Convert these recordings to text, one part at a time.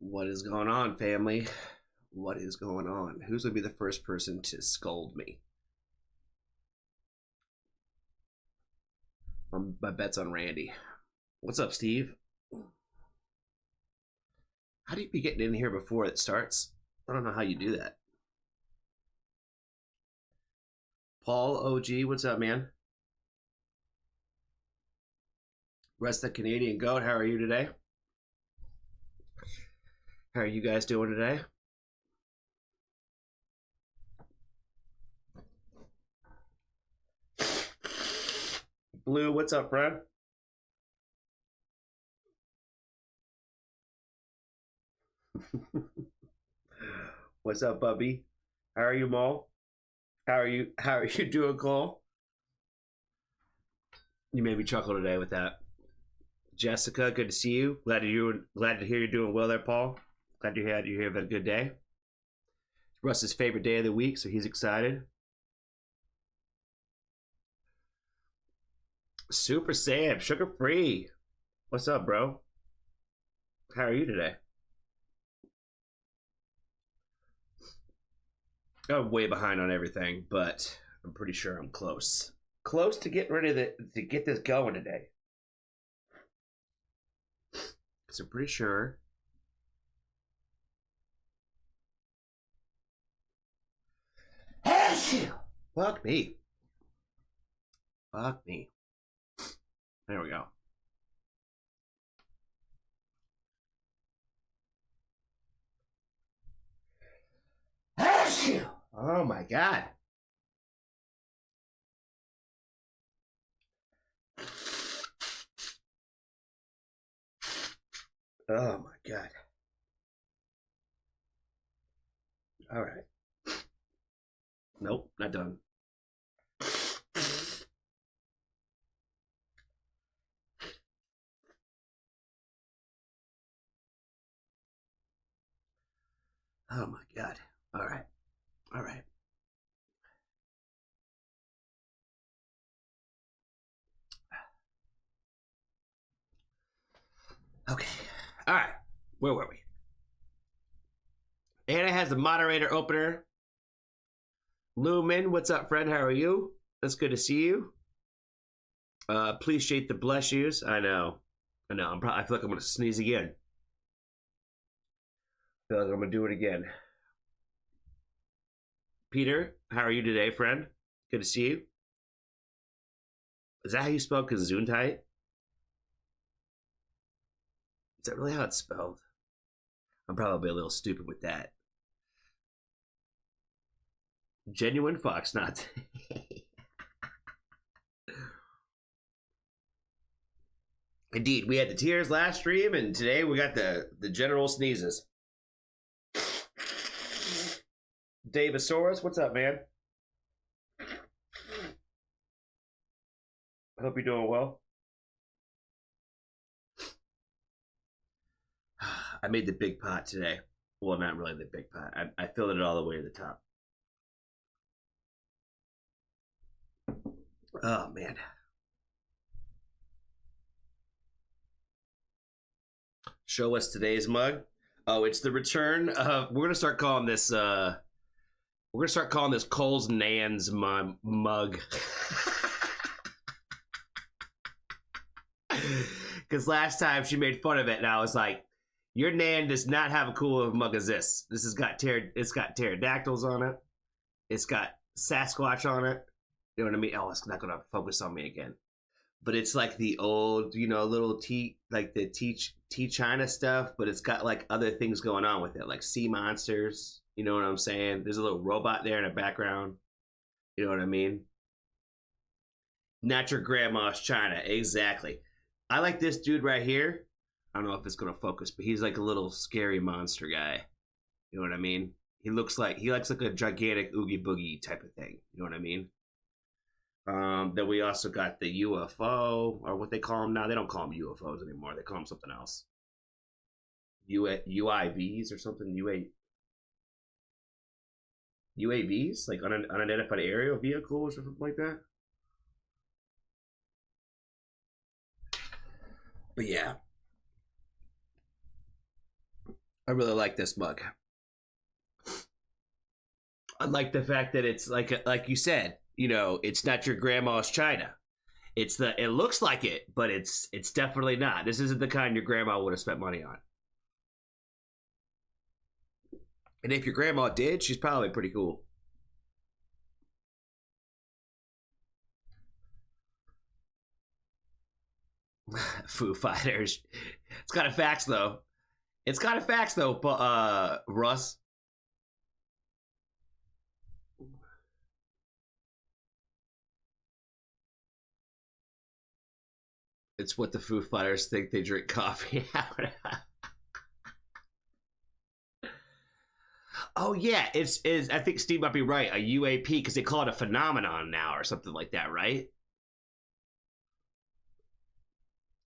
What is going on, family? What is going on? Who's going to be the first person to scold me? My bet's on Randy. What's up, Steve? How do you be getting in here before it starts? I don't know how you do that. Paul OG, what's up, man? Rest the Canadian Goat, how are you today? How are you guys doing today? Blue, what's up, friend? What's up, Bubby? How are you, Mo? How are you doing, Cole? You made me chuckle today with that. Jessica, good to see you. Glad to hear you're doing well there, Paul. Glad you had a good day. It's Russ's favorite day of the week, so he's excited. Super Sam, sugar free. What's up, bro? How are you today? I'm way behind on everything, but I'm pretty sure I'm close. Close to getting ready to get this going today. So I'm pretty sure. Fuck me. Fuck me. There we go. Oh my god. Oh my god. All right. Nope, not done. Oh my god. All right. All right. Okay. All right. Where were we? Anna has the moderator opener. Lumen, what's up, friend? How are you? That's good to see you. Appreciate the bless yous. I know. I feel like I'm gonna sneeze again. I feel like I'm gonna do it again. Peter, how are you today, friend? Good to see you. Is that how you spell Gesundheit? Is that really how it's spelled? I'm probably a little stupid with that. Genuine Foxtrot. Indeed, we had the tears last stream, and today we got the general sneezes. Davisaurus, what's up, man? I hope you're doing well. I made the big pot today. Well, not really the big pot. I filled it all the way to the top. Oh, man. Show us today's mug. Oh, it's the return of... We're going to start calling this... We're going to start calling this Cole's Nan's mug. Because last time she made fun of it, and I was like, your Nan does not have a cool of a mug as this. This has got it's got pterodactyls on it. It's got Sasquatch on it. You know what I mean? Oh, it's not going to focus on me again. But it's like the old, little tea China stuff, but it's got like other things going on with it, like sea monsters. You know what I'm saying? There's a little robot there in the background. You know what I mean? Not your grandma's China. Exactly. I like this dude right here. I don't know if it's going to focus, but he's like a little scary monster guy. You know what I mean? He looks like a gigantic Oogie Boogie type of thing. You know what I mean? Then we also got the UFO, or what they call them now. They don't call them UFOs anymore. They call them something else. UIVs or something. UAVs, like unidentified aerial vehicles or something like that. But yeah. I really like this mug. I like the fact that it's like you said, you know, it's not your grandma's china. It looks like it, but it's definitely not. This isn't the kind your grandma would have spent money on. And if your grandma did, she's probably pretty cool. Foo Fighters. It's kind of facts though. Russ. It's what the Foo Fighters think they drink coffee out of. Oh yeah, it's I think Steve might be right. A UAP because they call it a phenomenon now or something like that, right?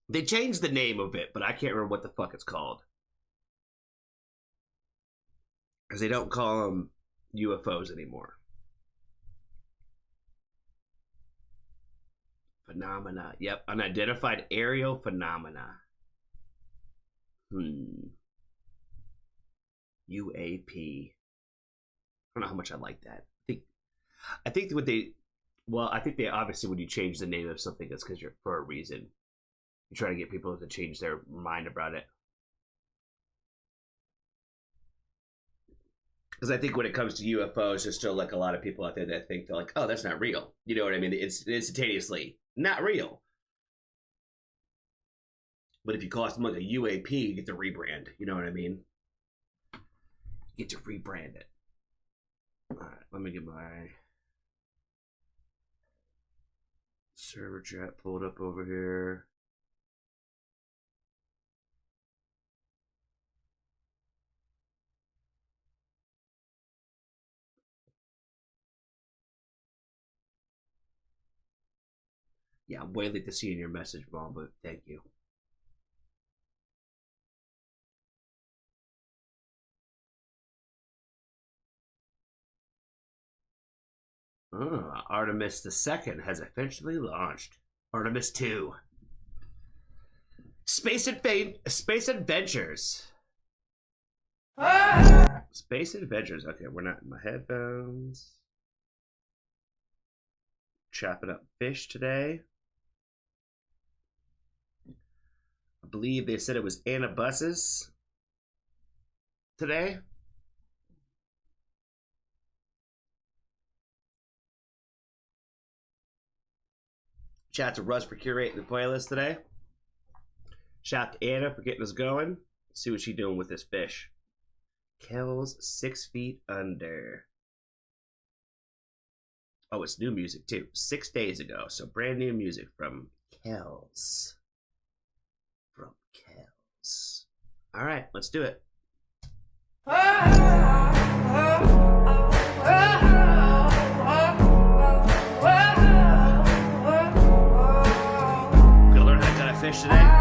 They changed the name of it, but I can't remember what the fuck it's called. Because they don't call them UFOs anymore. Phenomena. Yep, unidentified aerial phenomena. UAP. I don't know how much I like that. I think what they, well, I think they obviously when you change the name of something, it's because you're for a reason. You try to get people to change their mind about it. Because I think when it comes to UFOs, there's still like a lot of people out there that think they're like, oh, that's not real. You know what I mean? It's instantaneously not real. But if you call something like a UAP, you get to rebrand. You know what I mean? You get to rebrand it. All right, let me get my server chat pulled up over here. Yeah, I'm way late to seeing your message, Mom, but thank you. Artemis II has officially launched. Artemis 2. Space Adventures. Space Adventures. Okay, we're not in my headphones. Chopping up fish today. I believe they said it was Anabuses today. Shout out to Russ for curating the playlist today. Shout out to Anna for getting us going. Let's see what she's doing with this fish. Kells 6 feet under. Oh, it's new music too. 6 days ago. So brand new music from Kells. All right, let's do it. Gotta learn how to cut a fish today.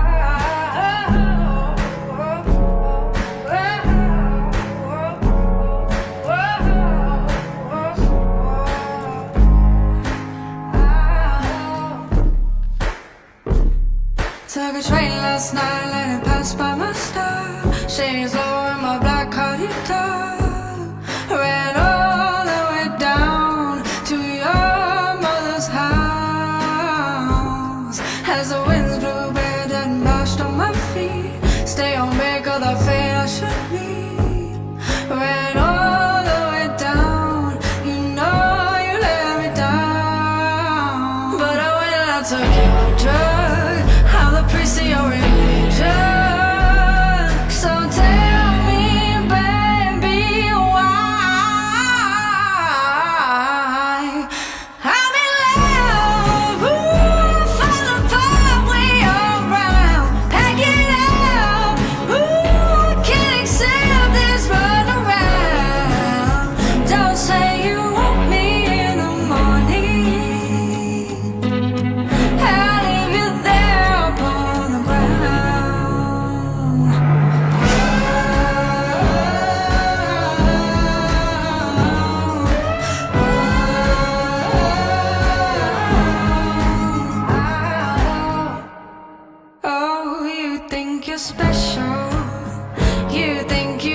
Took a train last night, let it pass by my star. Shades low in my black car guitar. Ran all the way down to your mother's house. As the winds blew bad and bashed on my feet. Stay on back of the fate I should meet. Ran all the way down, you know you let me down. But I went and I took your drug. How the priest of your religion. So tell me, baby, why I'm in love. Ooh, fall apart when you're around. Pack it up. Ooh, can't accept this run around. Don't say you want me in the morning. I'll leave you there upon the ground. Oh, you think you're special. You think you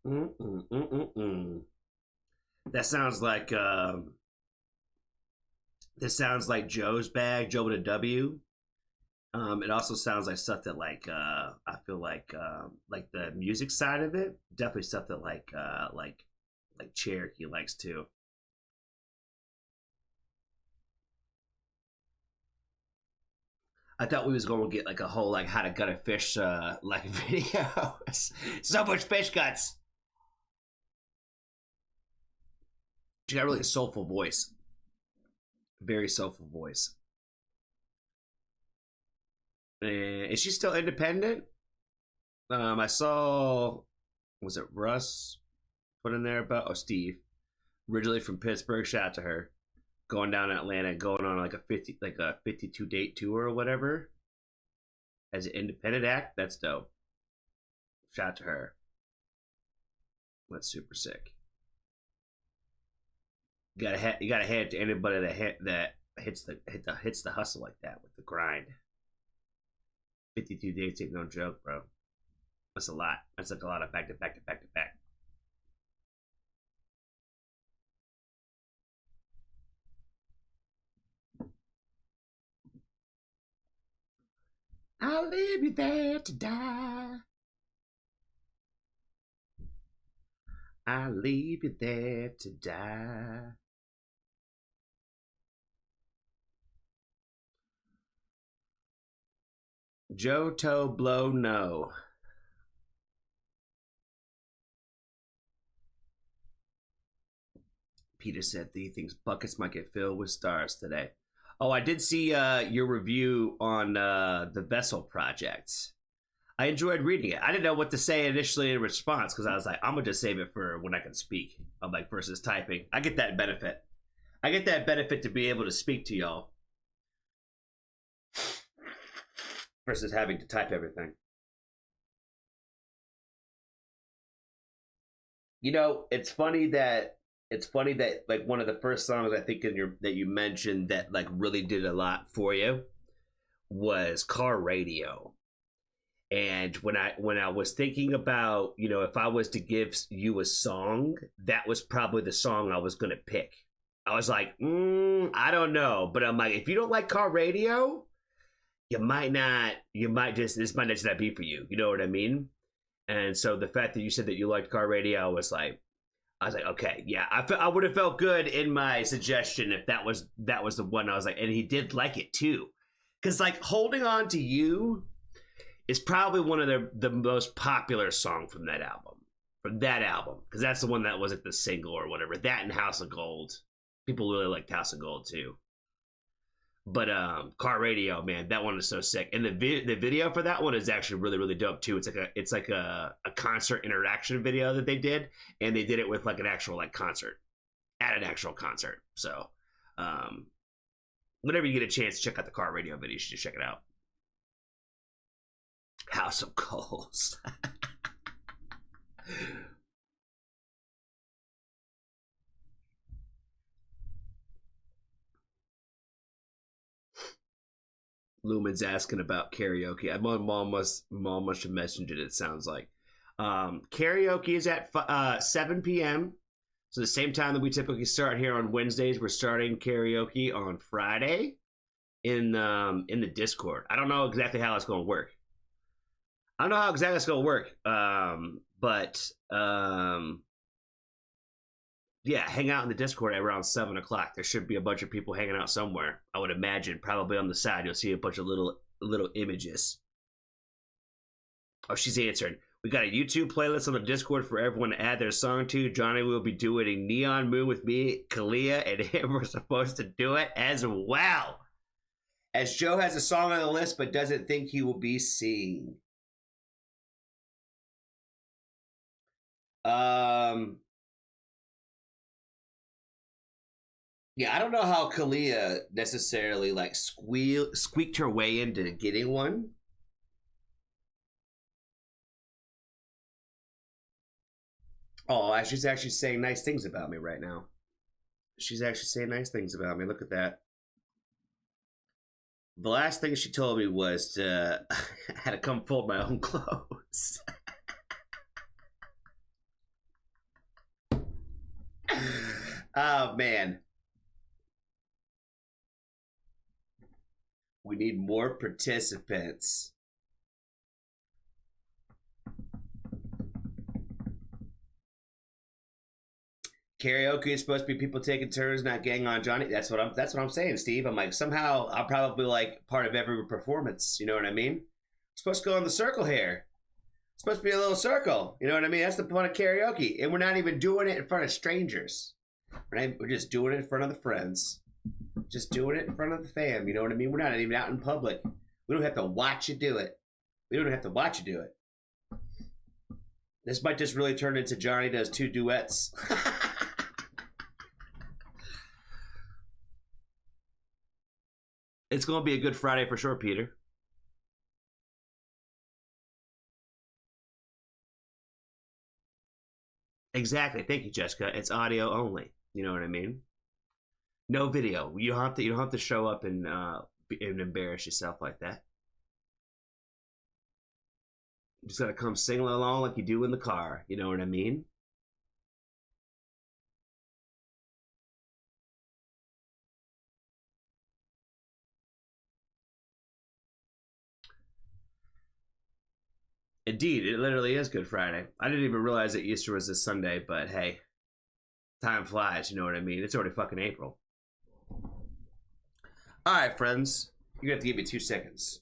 Mm-mm-mm-mm-mm. That sounds like this sounds like Joe's bag, Joe with a W. It also sounds like stuff that I feel like the music side of it, definitely stuff that like Cherokee likes too. I thought we was going to get like a whole like how to gut a fish like video. So much fish guts. She got really a soulful voice, very soulful voice. Is she still independent? I saw, was it Russ put in there about Steve, originally from Pittsburgh. Shout out to her, going down to Atlanta, going on like a 52 date tour or whatever as an independent act. That's dope. Shout out to her. That's super sick. You gotta hand it to anybody that hits the hustle like that with the grind. 52 days ain't no joke, bro. That's a lot. That's like a lot of back to back to back to back. I'll leave you there to die. I'll leave you there to die. Joe Toe Blow No. Peter said he thinks buckets might get filled with stars today. Oh, I did see your review on the Vessel Project. I enjoyed reading it. I didn't know what to say initially in response because I was like, I'm gonna just save it for when I can speak. I'm like versus typing. I get that benefit. I get that benefit to be able to speak to y'all versus having to type everything. You know, it's funny that like one of the first songs I think that you mentioned that like really did a lot for you was Car Radio. And when I was thinking about, you know, if I was to give you a song, that was probably the song I was gonna pick. I was like, I don't know, but I'm like, if you don't like Car Radio, this might just not be for you. You know what I mean? And so the fact that you said that you liked Car Radio, I was like, okay, yeah, I would have felt good in my suggestion if that was the one. I was like, and he did like it too, because like Holding On to You is probably one of the most popular song from that album, because that's the one that was like the single or whatever. That and House of Gold, people really liked House of Gold too. But Car Radio, man, that one is so sick, and the video for that one is actually really really dope too. It's like a concert interaction video that they did, and they did it with like an actual like concert at an actual concert. So whenever you get a chance to check out the Car Radio video, you should just check it out. House of Coals. Lumen's asking about karaoke. My mom must have mentioned it. It sounds like karaoke is at 7 p.m. So the same time that we typically start here on Wednesdays, we're starting karaoke on Friday in the Discord. I don't know exactly how it's going to work. But yeah, hang out in the Discord at around 7 o'clock. There should be a bunch of people hanging out somewhere. I would imagine probably on the side you'll see a bunch of little images. Oh, she's answering. We got a YouTube playlist on the Discord for everyone to add their song to. Johnny will be doing a Neon Moon with me, Kalia, and him are supposed to do it as well. As Joe has a song on the list but doesn't think he will be seen. Yeah, I don't know how Kalia necessarily like squeaked her way into getting one. Oh, she's actually saying nice things about me right now. She's actually saying nice things about me. Look at that. The last thing she told me was I had to come fold my own clothes. Oh, man. We need more participants. Karaoke is supposed to be people taking turns, not getting on Johnny. That's what I'm saying, Steve. I'm like, somehow I'll probably like part of every performance. You know what I mean? I'm supposed to go in the circle here. It's supposed to be a little circle. You know what I mean? That's the point of karaoke. And we're not even doing it in front of strangers. We're just doing it in front of the friends. Just doing it in front of the fam. You know what I mean? We're not even out in public. We don't have to watch you do it. We don't have to watch you do it. This might just really turn into Johnny does 2 duets. It's going to be a good Friday for sure, Peter. Exactly. Thank you, Jessica. It's audio only. You know what I mean? No video. You don't have to show up and embarrass yourself like that. You just gotta come singing along like you do in the car. You know what I mean? Indeed, it literally is Good Friday. I didn't even realize that Easter was this Sunday, but hey, time flies. You know what I mean? It's already fucking April. All right, friends. You have to give me 2 seconds.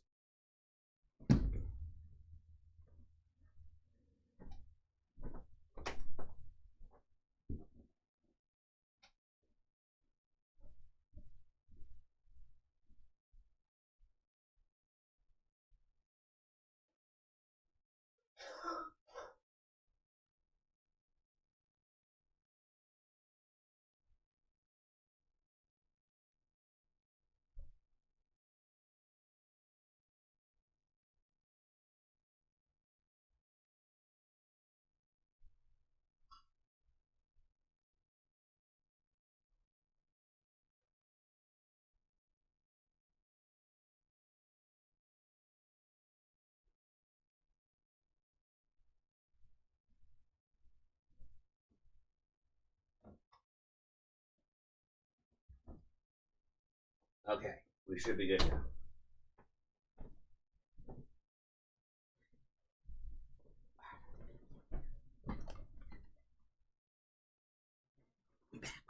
Okay, we should be good now.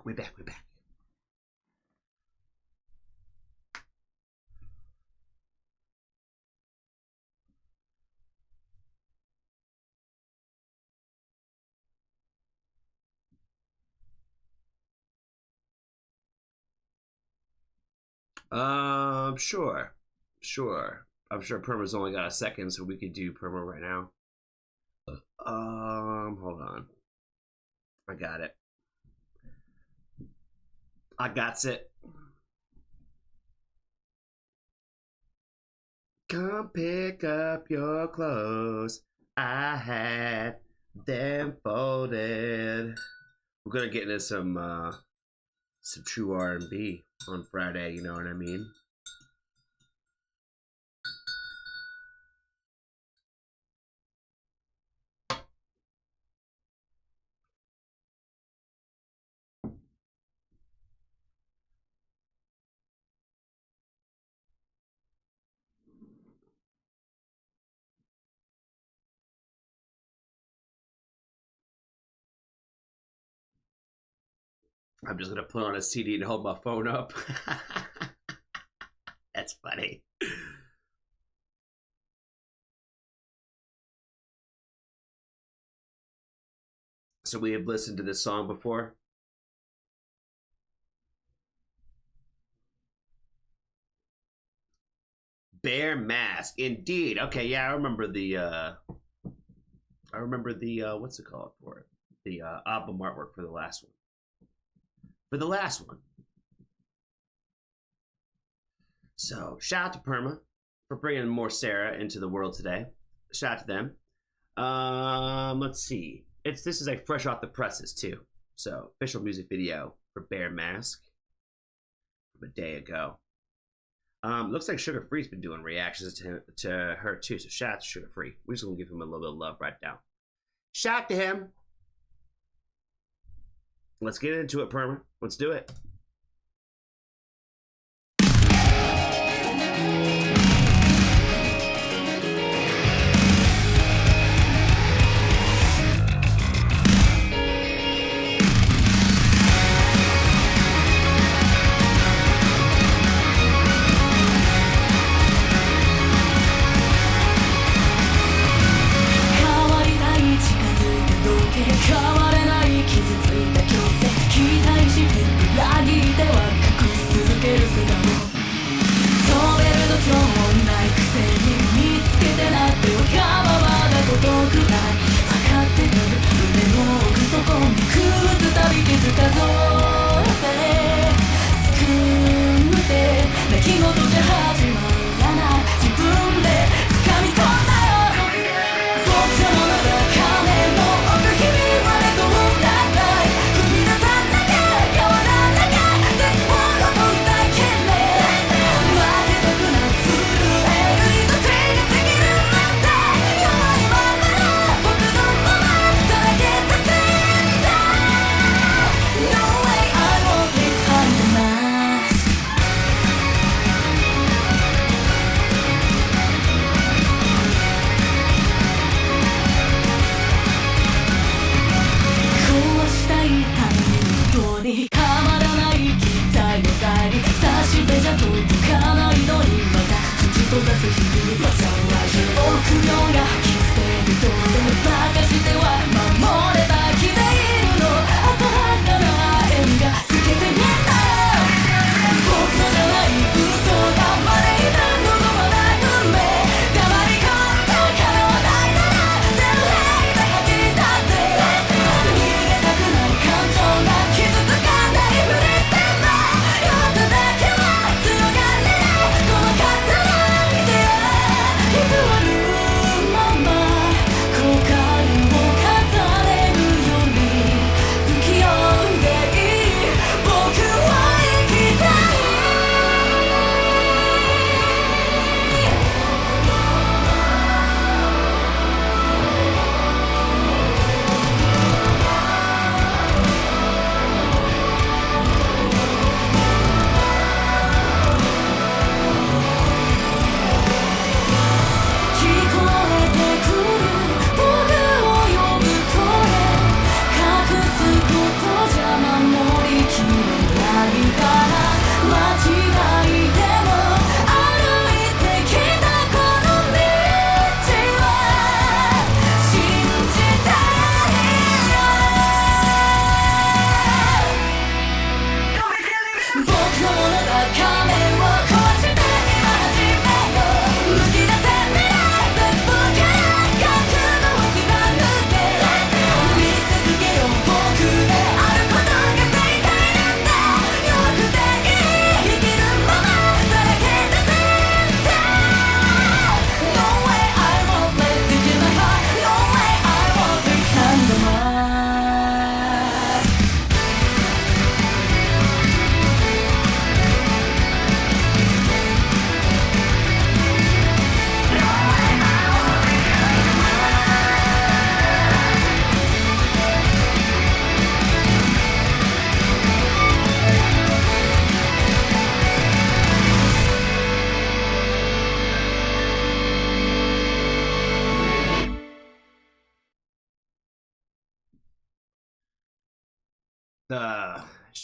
We back. Sure. I'm sure Perma's only got a second, so we could do Perma right now. Hold on. I got it. I got it. Come pick up your clothes. I had them folded. We're gonna get into some true R&B on Friday. You know what I mean? I'm just gonna put on a CD and hold my phone up. That's funny. So we have listened to this song before. Bear Mask, indeed. Okay, yeah, I remember the what's it called for it? The album artwork for the last one. So shout out to Perma for bringing more Sarah into the world today. Shout out to them. Let's see. This is like fresh off the presses too. So official music video for Bear Mask from a day ago. Looks like Sugar Free's been doing reactions to her too. So shout out to Sugar Free. We're just gonna give him a little bit of love right now. Shout out to him. Let's get into it, Perma. Let's do it.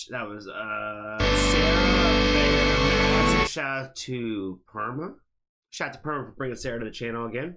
That was Sarah. Shout out to Perma. Shout out to Perma for bringing Sarah to the channel again.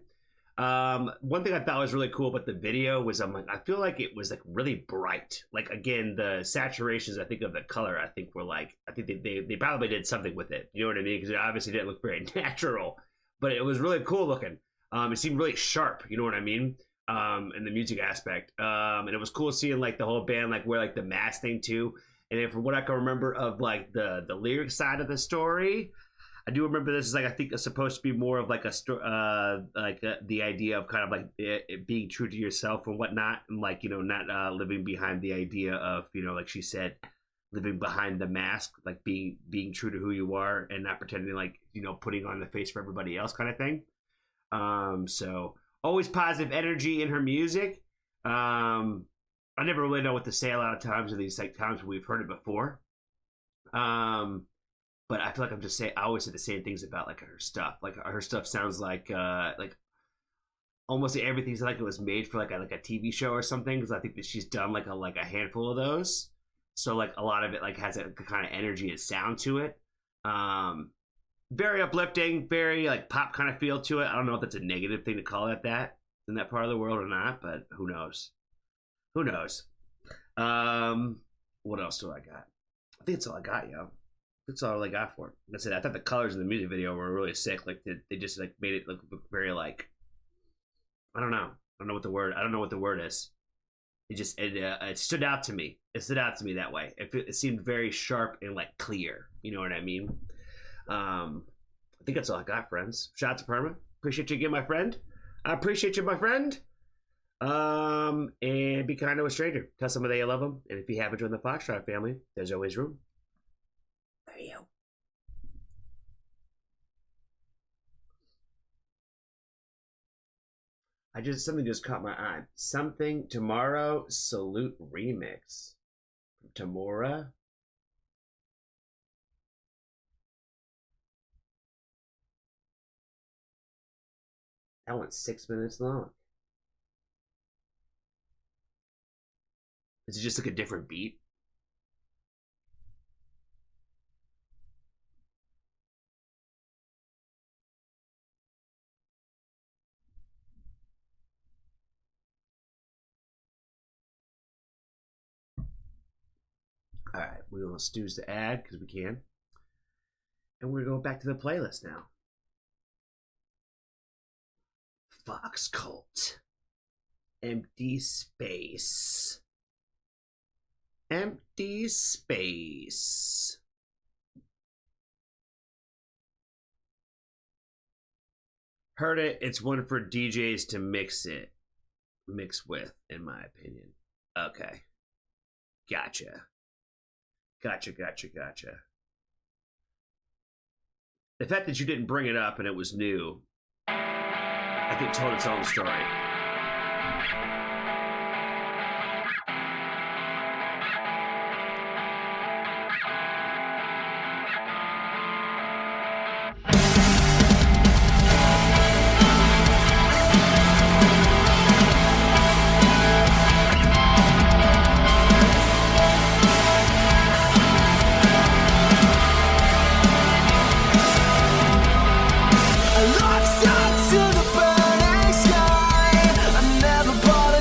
One thing I thought was really cool about the video was I feel like it was like really bright. Like again, the saturations I think of the color I think they probably did something with it. You know what I mean? Because it obviously didn't look very natural, but it was really cool looking. It seemed really sharp. You know what I mean? In the music aspect. And it was cool seeing like the whole band like wear like the mask thing too. And then from what I can remember of like the lyric side of the story, I do remember this is like I think it's supposed to be more of like the idea of kind of like it being true to yourself and whatnot, and like not living behind the idea of like she said, living behind the mask, like being true to who you are and not pretending like putting on the face for everybody else kind of thing. So always positive energy in her music. I never really know what to say a lot of times in these like times when we've heard it before. But I feel like I'm just saying, I always say the same things about like her stuff. Like her stuff sounds like almost everything's like it was made for like a TV show or something. Because I think that she's done like a handful of those. So like a lot of it like has a kind of energy and sound to it. Very uplifting, very like pop kind of feel to it. I don't know if that's a negative thing to call it that in that part of the world or not, but who knows? Who knows? What else do I got? I think that's all I got, yo. That's all I got for it. Like I said, I thought the colors in the music video were really sick. Like they just like made it look very like, I don't know what the word is. It stood out to me. It stood out to me that way. It seemed very sharp and like clear. You know what I mean? I think that's all I got, friends. Shout out to Perma. Appreciate you again, my friend. I appreciate you, my friend. And be kind to a stranger. Tell somebody you love them. And if you haven't joined the Foxtrot family, there's always room. There you go. Something just caught my eye. Something Tomorrow Salute remix. Tamora. That one's 6 minutes long. Is it just like a different beat? All right, we will stews to add because we can. And we're going back to the playlist now. Fox Cult. Empty Space. Empty Space. Heard it. It's one for DJs to mix with, in my opinion. Okay. Gotcha. The fact that you didn't bring it up and it was new, I think told its own story. Locked up to the burning sky. I never bought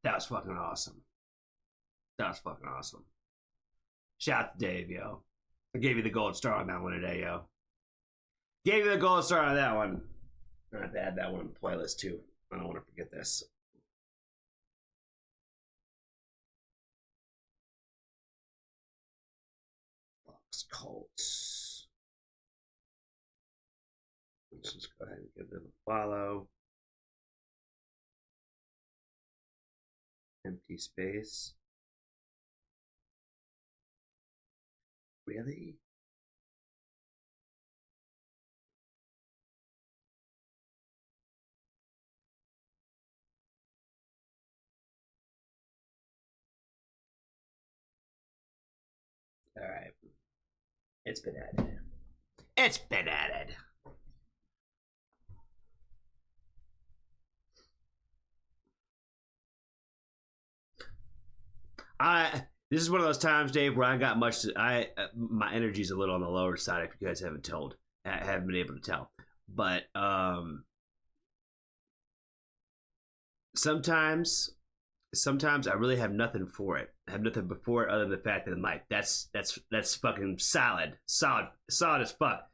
That was fucking awesome. That was fucking awesome. Shout out to Dave, yo. I gave you the gold star on that one today, yo. Gave you the gold star on that one. I have to add that one to the playlist too. I don't want to forget this. Fox Colts. Let's just go ahead and give them a follow. Empty space. Really? All right. It's been added. It's been added. This is one of those times, Dave, where I got much. My energy's a little on the lower side. If you guys haven't been able to tell, but sometimes I really have nothing for it. I have nothing before it other than the fact that I'm like, that's fucking solid as fuck.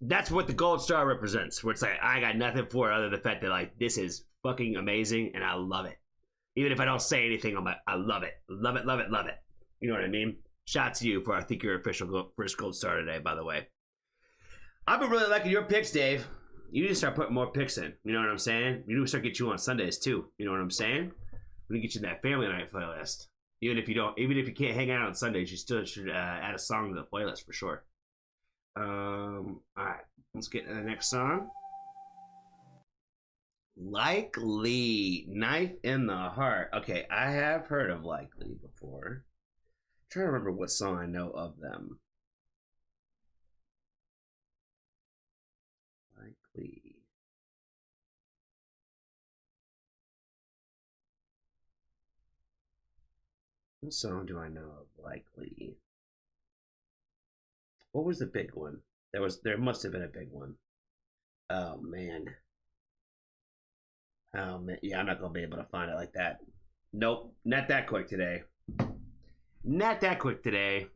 That's what the gold star represents. Where it's like I got nothing for it other than the fact that like this is fucking amazing and I love it. Even if I don't say anything, I'm like, I love it. Love it, love it, love it. You know what I mean? Shout to you for, I think, your official first gold star today, by the way. I've been really liking your picks, Dave. You need to start putting more picks in. You know what I'm saying? We need to start getting you on Sundays, too. You know what I'm saying? We need to get you in that family night playlist. Even if you can't hang out on Sundays, you still should add a song to the playlist for sure. All right. Let's get to the next song. Likely, Knife in the Heart. Okay, I have heard of Likely before. I'm trying to remember what song I know of them. Likely. What song do I know of Likely? What was the big one? There must have been a big one. Oh man. Yeah, I'm not gonna be able to find it like that. Nope, not that quick today. Not that quick today.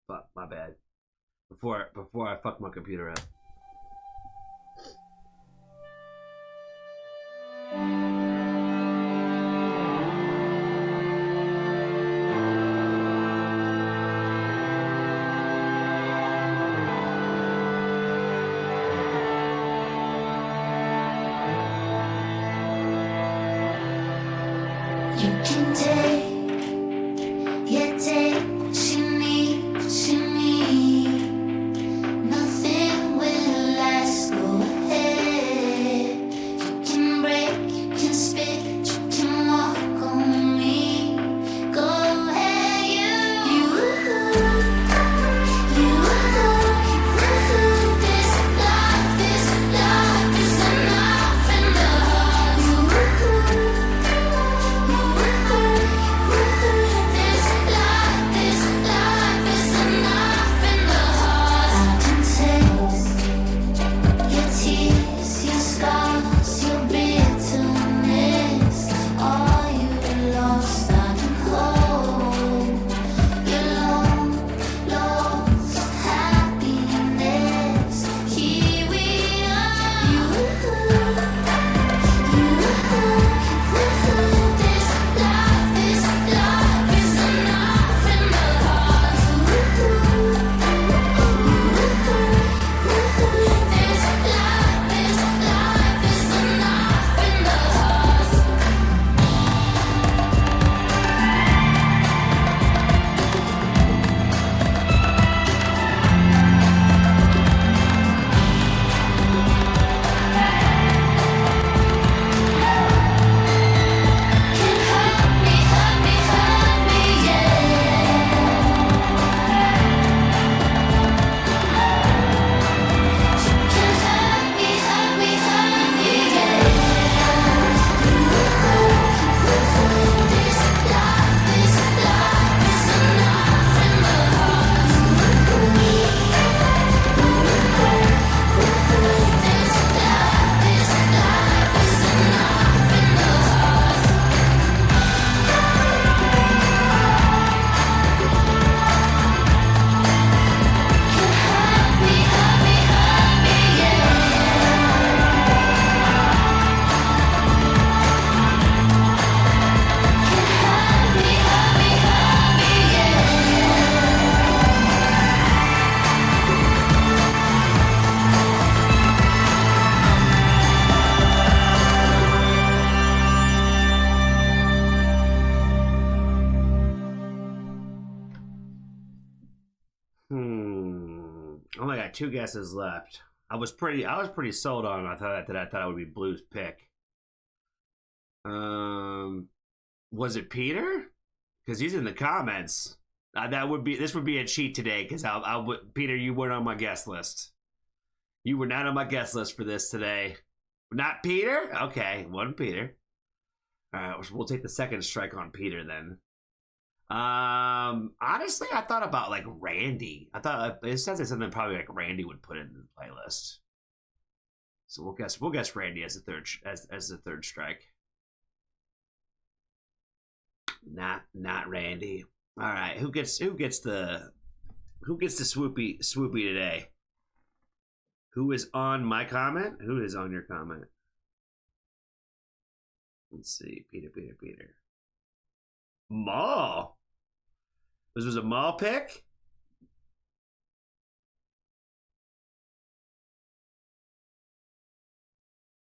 Fuck, my bad. Before I fuck my computer up. You can take what you need, what you need. Nothing will last, go ahead. You can break, you can spit, you can walk on me. Go ahead, you. This love is enough in the heart. I only got 2 guesses left. I was pretty sold on it. I thought it would be Blue's pick. Was it Peter? Because he's in the comments. This would be a cheat today because Peter, you weren't on my guest list. You were not on my guest list for this today. Not Peter? Okay, wasn't Peter. All right, we'll take the second strike on Peter then. Honestly, I thought about like Randy. I thought it sounds like something probably like Randy would put in the playlist. So we'll guess Randy as the third strike. Not Randy. All right, who gets the swoopy today? Who is on my comment? Who is on your comment? Let's see, Peter. Maul. This was a Maul pick.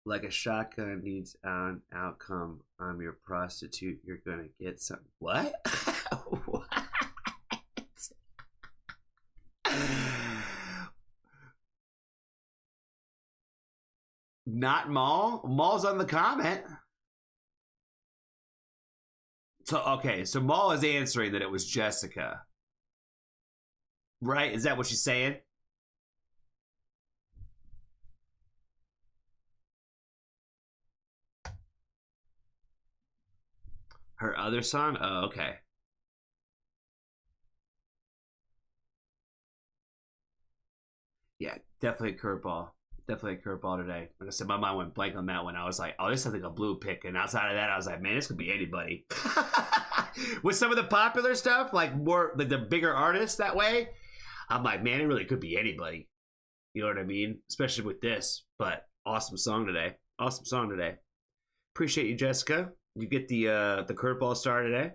Like a shotgun needs an outcome. I'm your prostitute. You're gonna get some. What? What? Not Maul. Maul's on the comment. So okay, so Maul is answering that it was Jessica. Right? Is that what she's saying? Her other song? Oh, okay. Yeah, definitely a curveball. Definitely a curveball today. Like I said, my mind went blank on that one. I was like, oh, this sounds like a Blue pick. And outside of that, I was like, man, this could be anybody. With some of the popular stuff, like more like the bigger artists that way, I'm like, man, it really could be anybody. You know what I mean? Especially with this. But awesome song today. Awesome song today. Appreciate you, Jessica. You get the curveball star today.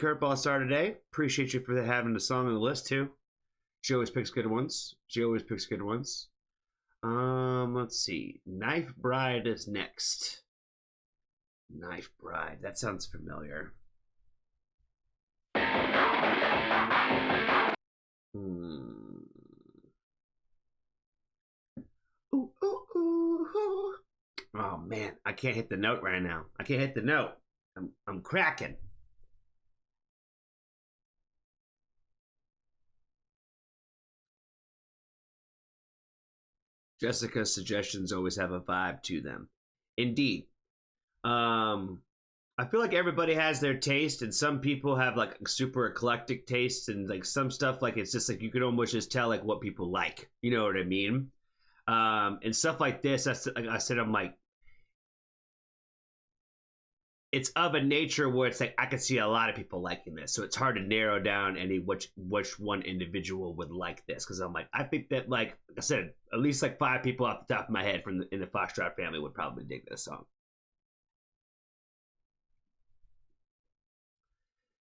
Curveball star today. Appreciate you for having the song on the list too. She always picks good ones. Let's see. Knife Bride is next. Knife Bride. That sounds familiar. Ooh. Oh man, I can't hit the note right now. I can't hit the note. I'm cracking. Jessica's suggestions always have a vibe to them. Indeed. I feel like everybody has their taste, and some people have like super eclectic tastes, and like some stuff like it's just like you can almost just tell like what people like. You know what I mean? And stuff like this. Like I said, I'm like, it's of a nature where it's like I could see a lot of people liking this, so it's hard to narrow down which one individual would like this. Because I'm like, I think that like I said, at least like 5 people off the top of my head in the Foxtrot family would probably dig this song.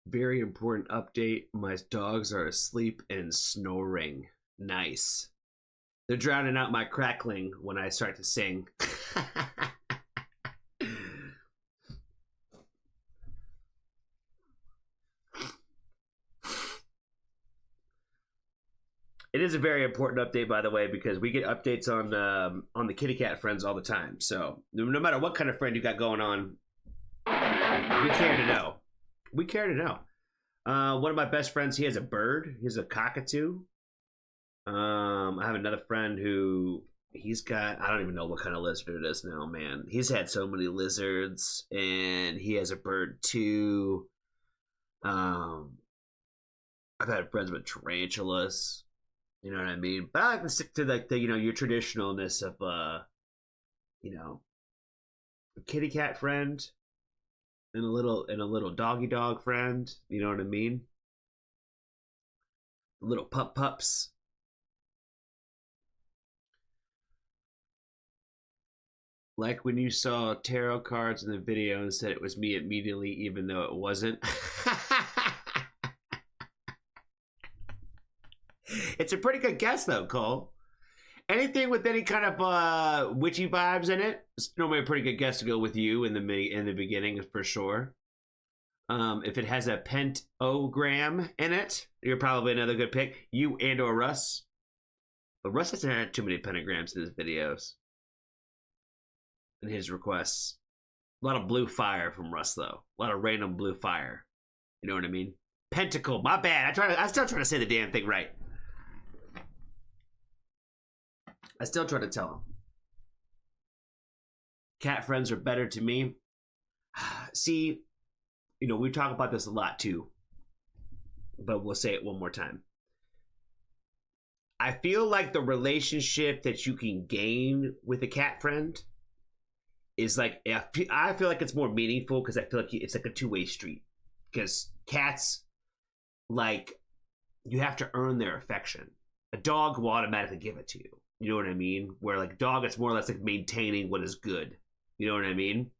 Very important update. My dogs are asleep and snoring. Nice. They're drowning out my crackling when I start to sing. It is a very important update, by the way, because we get updates on the kitty cat friends all the time. So no matter what kind of friend you got going on, we care to know. We care to know. One of my best friends, he has a bird. He's a cockatoo. I have another friend who he's got, I don't even know what kind of lizard it is now, man. He's had so many lizards, and he has a bird too. I've had friends with tarantulas. You know what I mean? But I like to stick to like the your traditionalness of a kitty cat friend and a little doggy dog friend. You know what I mean? Little pups. Like when you saw tarot cards in the video and said it was me immediately, even though it wasn't. It's a pretty good guess, though, Cole. Anything with any kind of witchy vibes in it, it's normally a pretty good guess to go with you in the beginning, for sure. If it has a pentagram in it, you're probably another good pick. You and or Russ, But Russ hasn't had too many pentagrams in his videos. In his requests. A lot of blue fire from Russ, though. A lot of random blue fire. You know what I mean? Pentacle. My bad. I still try to say the damn thing right. I still try to tell him. Cat friends are better to me. See, you know, we talk about this a lot too. But we'll say it one more time. I feel like the relationship that you can gain with a cat friend is like, I feel like it's more meaningful because I feel like it's like a two-way street. Because cats, like, you have to earn their affection. A dog will automatically give it to you. You know what I mean? Where like a dog, it's more or less like maintaining what is good. You know what I mean?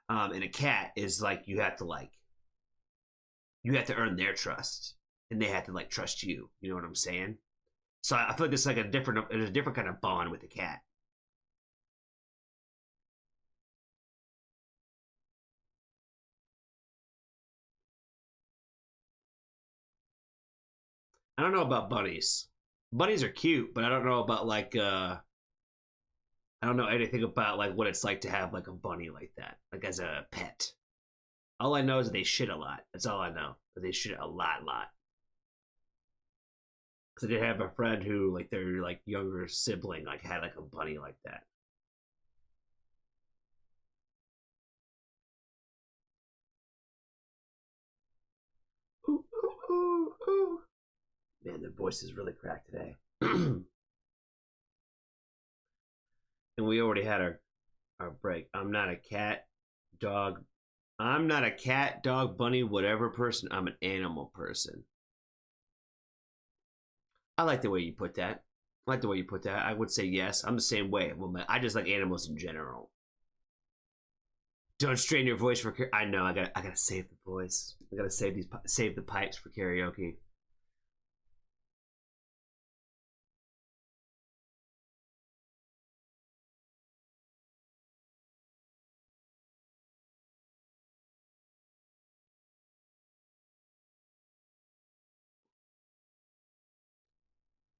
And a cat is like you have to earn their trust, and they have to like trust you. You know what I'm saying? So I feel like there's like a different kind of bond with the cat. I don't know about bunnies. Bunnies are cute, but I don't know about like I don't know anything about like what it's like to have like a bunny like that, like as a pet. All I know is that they shit a lot. That's all I know. They shit a lot. Because I did have a friend who like their like younger sibling like had like a bunny like that. Ooh, ooh, ooh, ooh. Man, their voice is really cracked today. And we already had our break. I'm not a cat, dog, bunny, whatever person. I'm an animal person. I like the way you put that. I would say yes. I'm the same way. I just like animals in general. Don't strain your voice for. I know. I gotta save the voice. I gotta save the pipes for karaoke.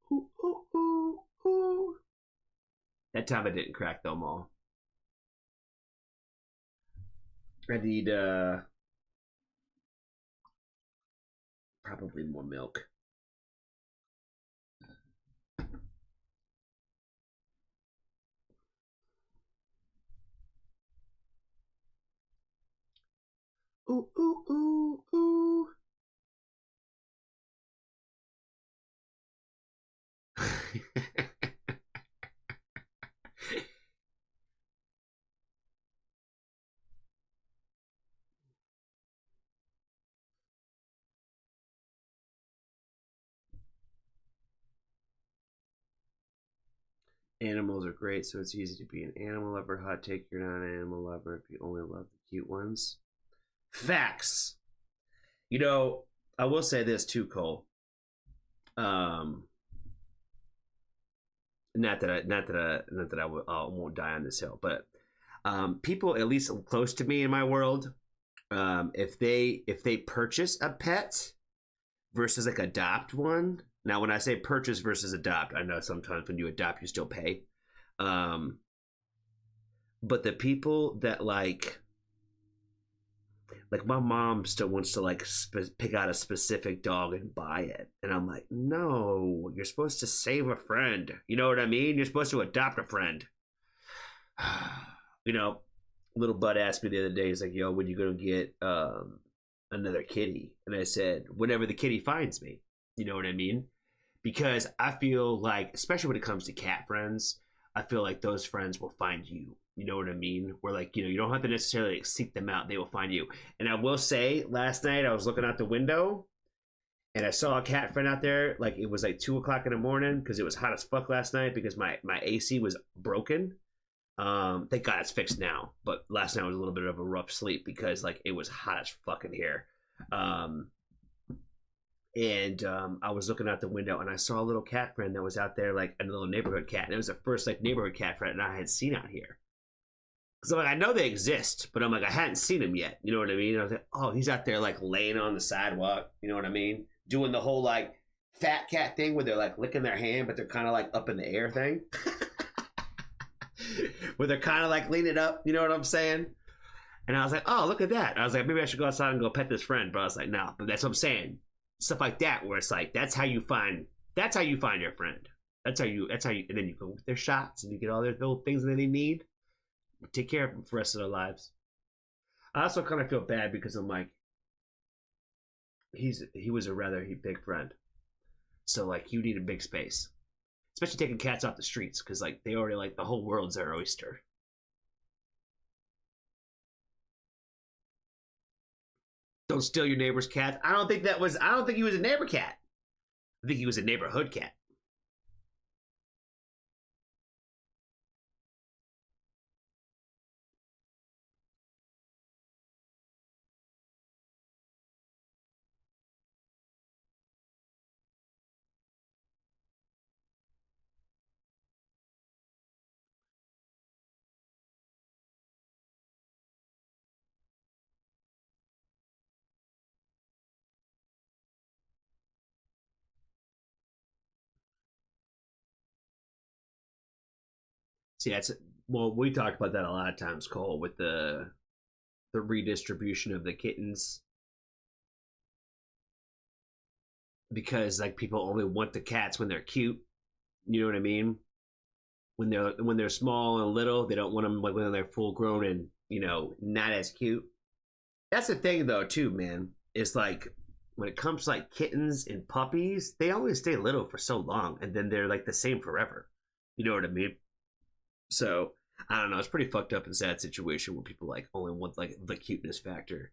Ooh, ooh, ooh, ooh. That time I didn't crack them all. I need probably more milk. Ooh, ooh, ooh, ooh. Animals are great, so it's easy to be an animal lover. Hot take, you're not an animal lover if you only love the cute ones. Facts. You know, I will say this too, Cole. Not that I won't die on this hill, but people at least close to me in my world, if they purchase a pet versus like adopt one. Now, when I say purchase versus adopt, I know sometimes when you adopt, you still pay. But the people that like my mom still wants to like pick out a specific dog and buy it, and I'm like, no, you're supposed to save a friend. You know what I mean? You're supposed to adopt a friend. You know, little bud asked me the other day, he's like, yo, when you gonna get another kitty? And I said, whenever the kitty finds me. You know what I mean? Because I feel like, especially when it comes to cat friends, I feel like those friends will find you. You know what I mean? Where like, you know, you don't have to necessarily seek them out. They will find you. And I will say, last night I was looking out the window and I saw a cat friend out there. Like it was like 2 o'clock in the morning because it was hot as fuck last night because my AC was broken. Thank God it's fixed now. But last night was a little bit of a rough sleep because like it was hot as fuck in here. And I was looking out the window and I saw a little cat friend that was out there, like a little neighborhood cat. And it was the first like neighborhood cat friend I had seen out here. Because I'm like, I know they exist, but I'm like, I hadn't seen him yet. You know what I mean? And I was like, oh, he's out there like laying on the sidewalk. You know what I mean? Doing the whole like fat cat thing where they're like licking their hand, but they're kind of like up in the air thing. Where they're kind of like leaning up, you know what I'm saying? And I was like, oh, look at that. I was like, maybe I should go outside and go pet this friend. But I was like, no. But that's what I'm saying. Stuff like that, where it's like, that's how you find your friend. That's how you, and then you go with their shots and you get all their little things that they need. Take care of them for the rest of their lives. I also kind of feel bad because I'm like, he was a rather big friend. So like, you need a big space. Especially taking cats off the streets, because like they already like the whole world's their oyster. Don't steal your neighbor's cat. I don't think he was a neighbor cat. I think he was a neighborhood cat. See, we talked about that a lot of times, Cole, with the redistribution of the kittens, because like people only want the cats when they're cute. You know what I mean? When they're small and little, they don't want them like when they're full grown and not as cute. That's the thing though too, man. Is like when it comes to like kittens and puppies, they always stay little for so long, and then they're like the same forever. You know what I mean? So I don't know. It's pretty fucked up and sad situation where people like only want like the cuteness factor,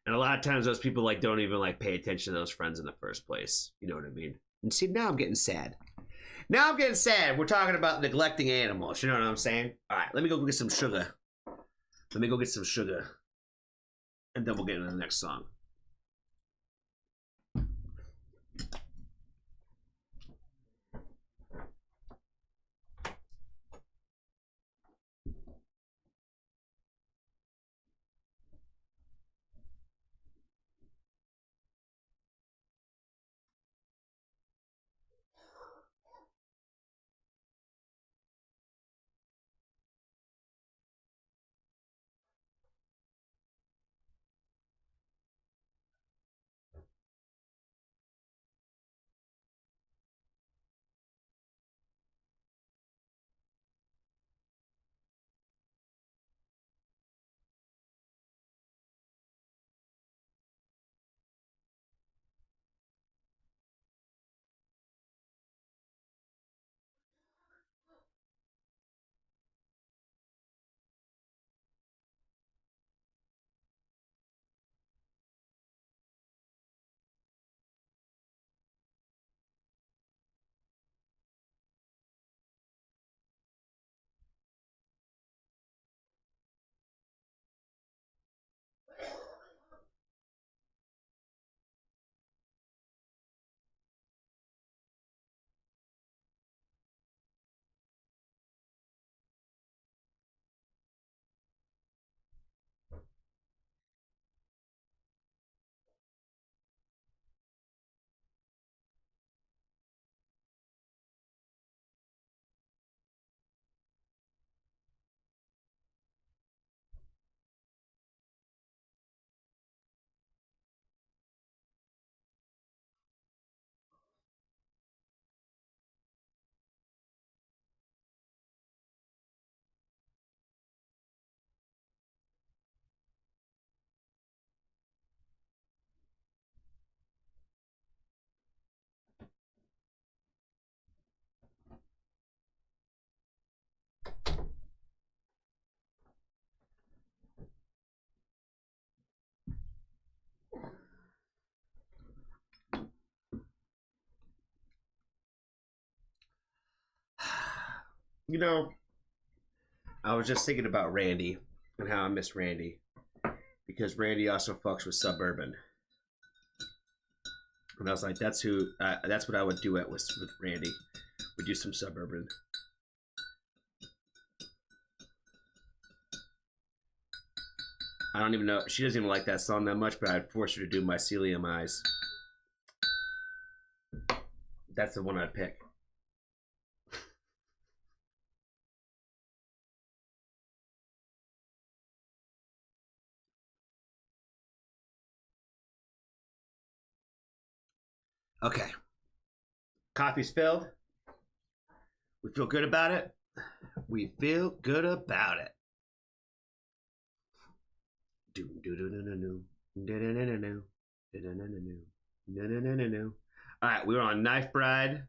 and a lot of times those people like don't even like pay attention to those friends in the first place. You know what I mean? And see, now I'm getting sad. Now I'm getting sad. We're talking about neglecting animals. You know what I'm saying? All right, let me go get some sugar. And then we'll get into the next song. You know, I was just thinking about Randy and how I miss Randy, because Randy also fucks with Suburban, and I was like, that's what I would duet with Randy. We'd do some Suburban. I don't even know. She doesn't even like that song that much, but I'd force her to do Mycelium Eyes. That's the one I'd pick. Okay. Coffee's filled. We feel good about it. We feel good about it. All right, we were on Knife Bride.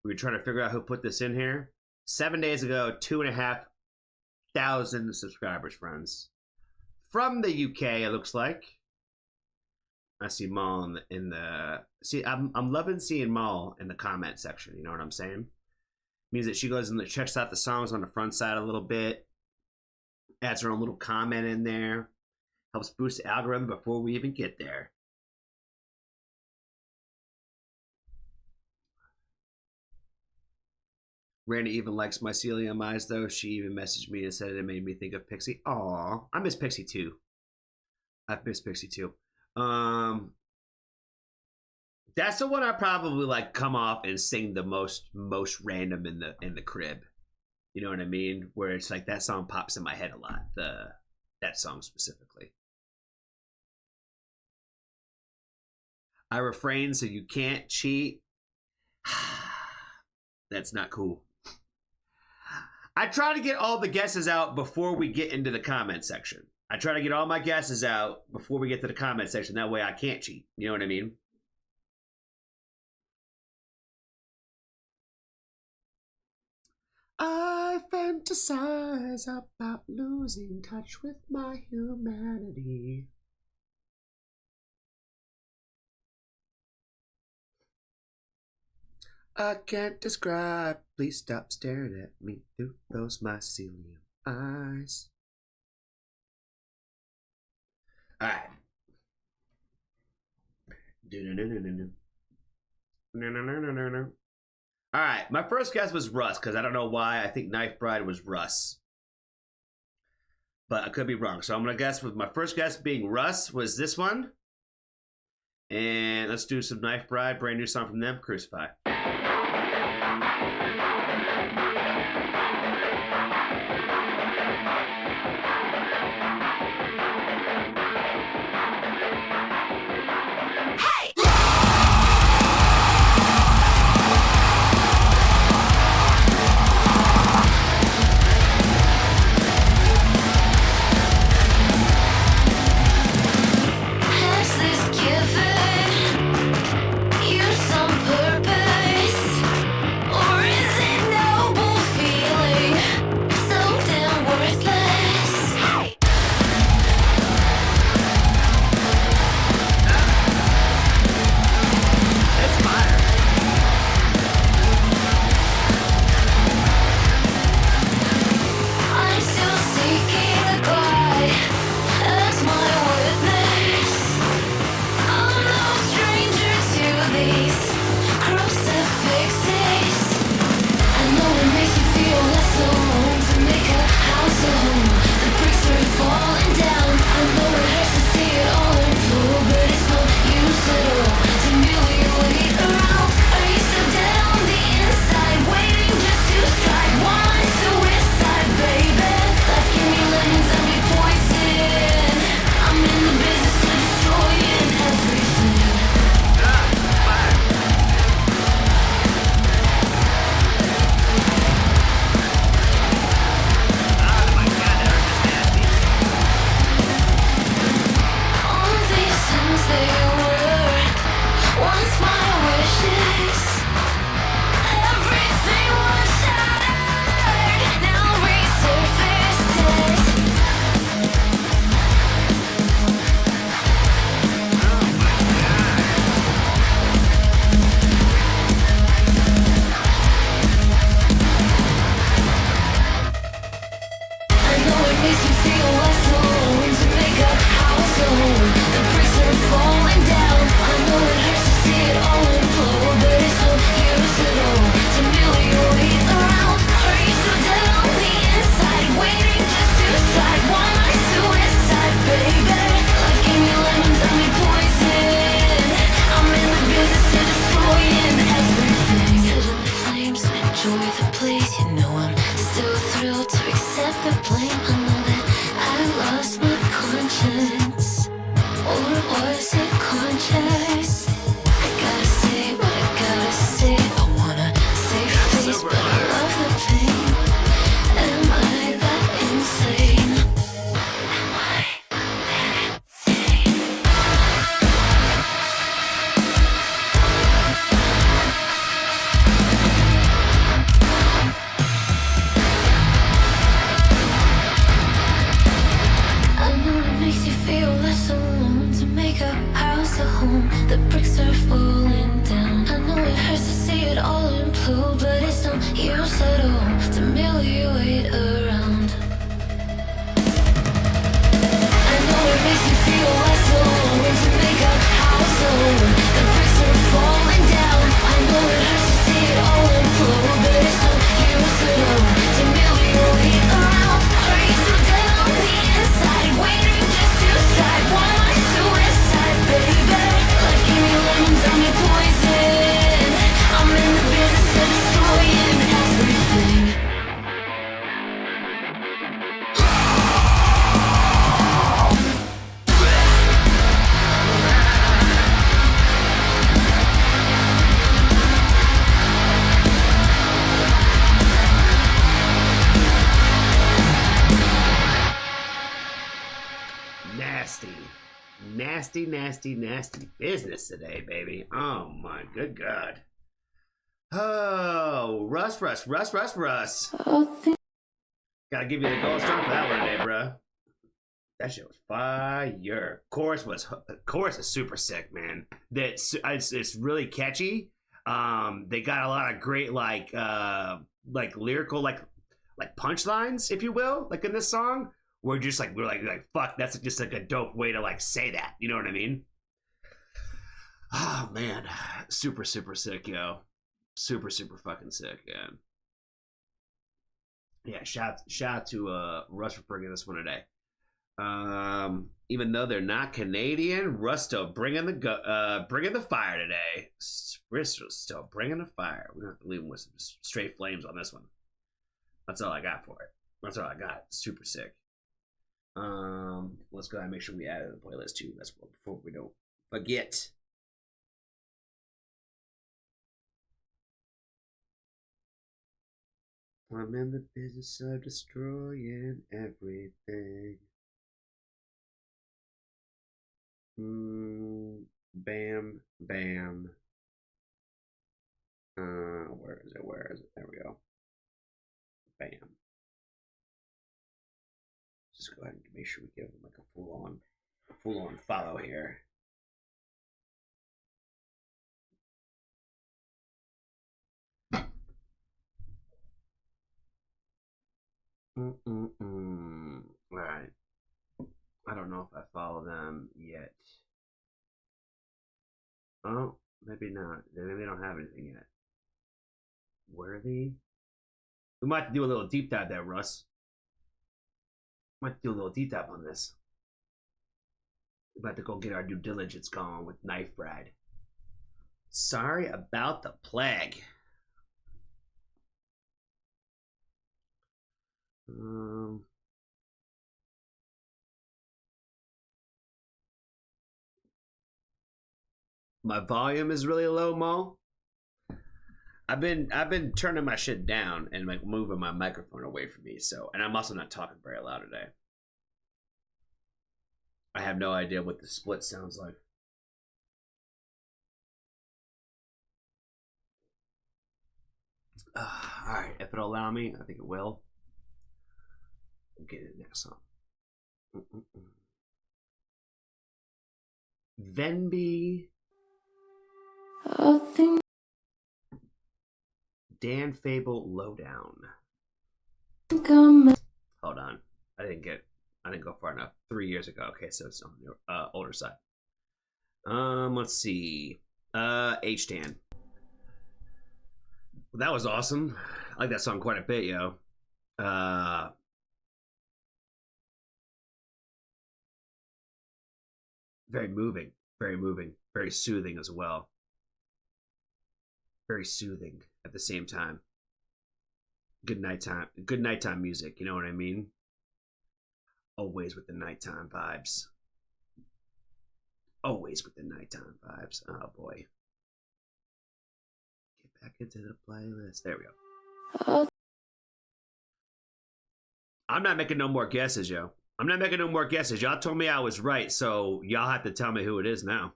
We were trying to figure out who put this in here. 7 days ago, 2,500 subscribers, friends. From the UK, it looks like. I see Maul in the see. I'm loving seeing Maul in the comment section. You know what I'm saying? Means that she goes and checks out the songs on the front side a little bit, adds her own little comment in there, helps boost the algorithm before we even get there. Randy even likes mycelium eyes, though. She even messaged me and said it made me think of Pixie. Aw, I miss Pixie too. I've missed Pixie too. That's the one I probably like come off and sing the most random in the crib. You know what I mean? Where it's like that song pops in my head a lot. That song specifically. I refrain so you can't cheat. That's not cool. I try to get all the guesses out before we get into the comment section. I try to get all my guesses out before we get to the comment section. That way I can't cheat. You know what I mean? I fantasize about losing touch with my humanity. I can't describe. Please stop staring at me through those mycelium eyes. All right. All right. My first guess was Russ because I don't know why. I think Knife Bride was Russ, but I could be wrong. So I'm gonna guess with my first guess being Russ was this one. And let's do some Knife Bride, brand new song from them, Crucify. Has this given you some purpose? to please. You know I'm still thrilled to accept the blame. I know that I lost my conscience, or was it conscious? I gotta say what I gotta say. I wanna save face, but I love the pain. Am I that insane? Am I that insane? I know it makes you feel less alone to make a house a home. The bricks are falling down. I know it hurts to see it all implode, but it's no use at all to merely wait around. I know it makes you feel less alone to make a house a home. The bricks are falling down. I know it hurts to see it all implode, but it's no use at all to merely wait around. Are you still dead on the inside, waiting just to strike? One like suicide, baby. Life gave me lemons, I'm your poison. I'm in the business of destroying everything. Nasty business today, baby. Oh my good God. Oh, Russ. Oh, Gotta give you the gold star for that one today, bro. That shit was fire. Chorus is super sick, man. It's really catchy. They got a lot of great like lyrical like punchlines, if you will, like in this song. We're like fuck, that's just like a dope way to like say that. You know what I mean? Oh man, super sick, yo. Super fucking sick, yeah. Yeah, shout out to Russ for bringing this one today. Even though they're not Canadian, Russ still bringing the fire today. Russ still bringing the fire. We don't have to leave him with some straight flames on this one. That's all I got for it. That's all I got. Super sick. Let's go ahead and make sure we add it to the playlist too. That's before we don't forget. I'm in the business of destroying everything. Bam. Where is it? There we go. Bam. Just go ahead and make sure we give them like a full on follow here. Alright. I don't know if I follow them yet. Oh, maybe not. Maybe they don't have anything yet. Worthy? We might have to do a little deep dive there, Russ. Might do a little deep dive on this. We're about to go get our due diligence going with Knife Bride. Sorry about the plague. My volume is really low, Mo. I've been turning my shit down and like moving my microphone away from me. So, and I'm also not talking very loud today. I have no idea what the split sounds like. All right, if it'll allow me, I think it will. We'll get it next song. Venby. Dan Fable Lowdown. Hold on. I didn't go far enough. 3 years ago. Okay, so it's on the older side. Let's see. H-Dan. That was awesome. I like that song quite a bit, yo. Very moving, very soothing as well. Very soothing at the same time. Good nighttime music. You know what I mean? Always with the nighttime vibes. Always with the nighttime vibes. Oh boy. Get back into the playlist. There we go. I'm not making no more guesses, yo. I'm not making no more guesses. Y'all told me I was right, so y'all have to tell me who it is now.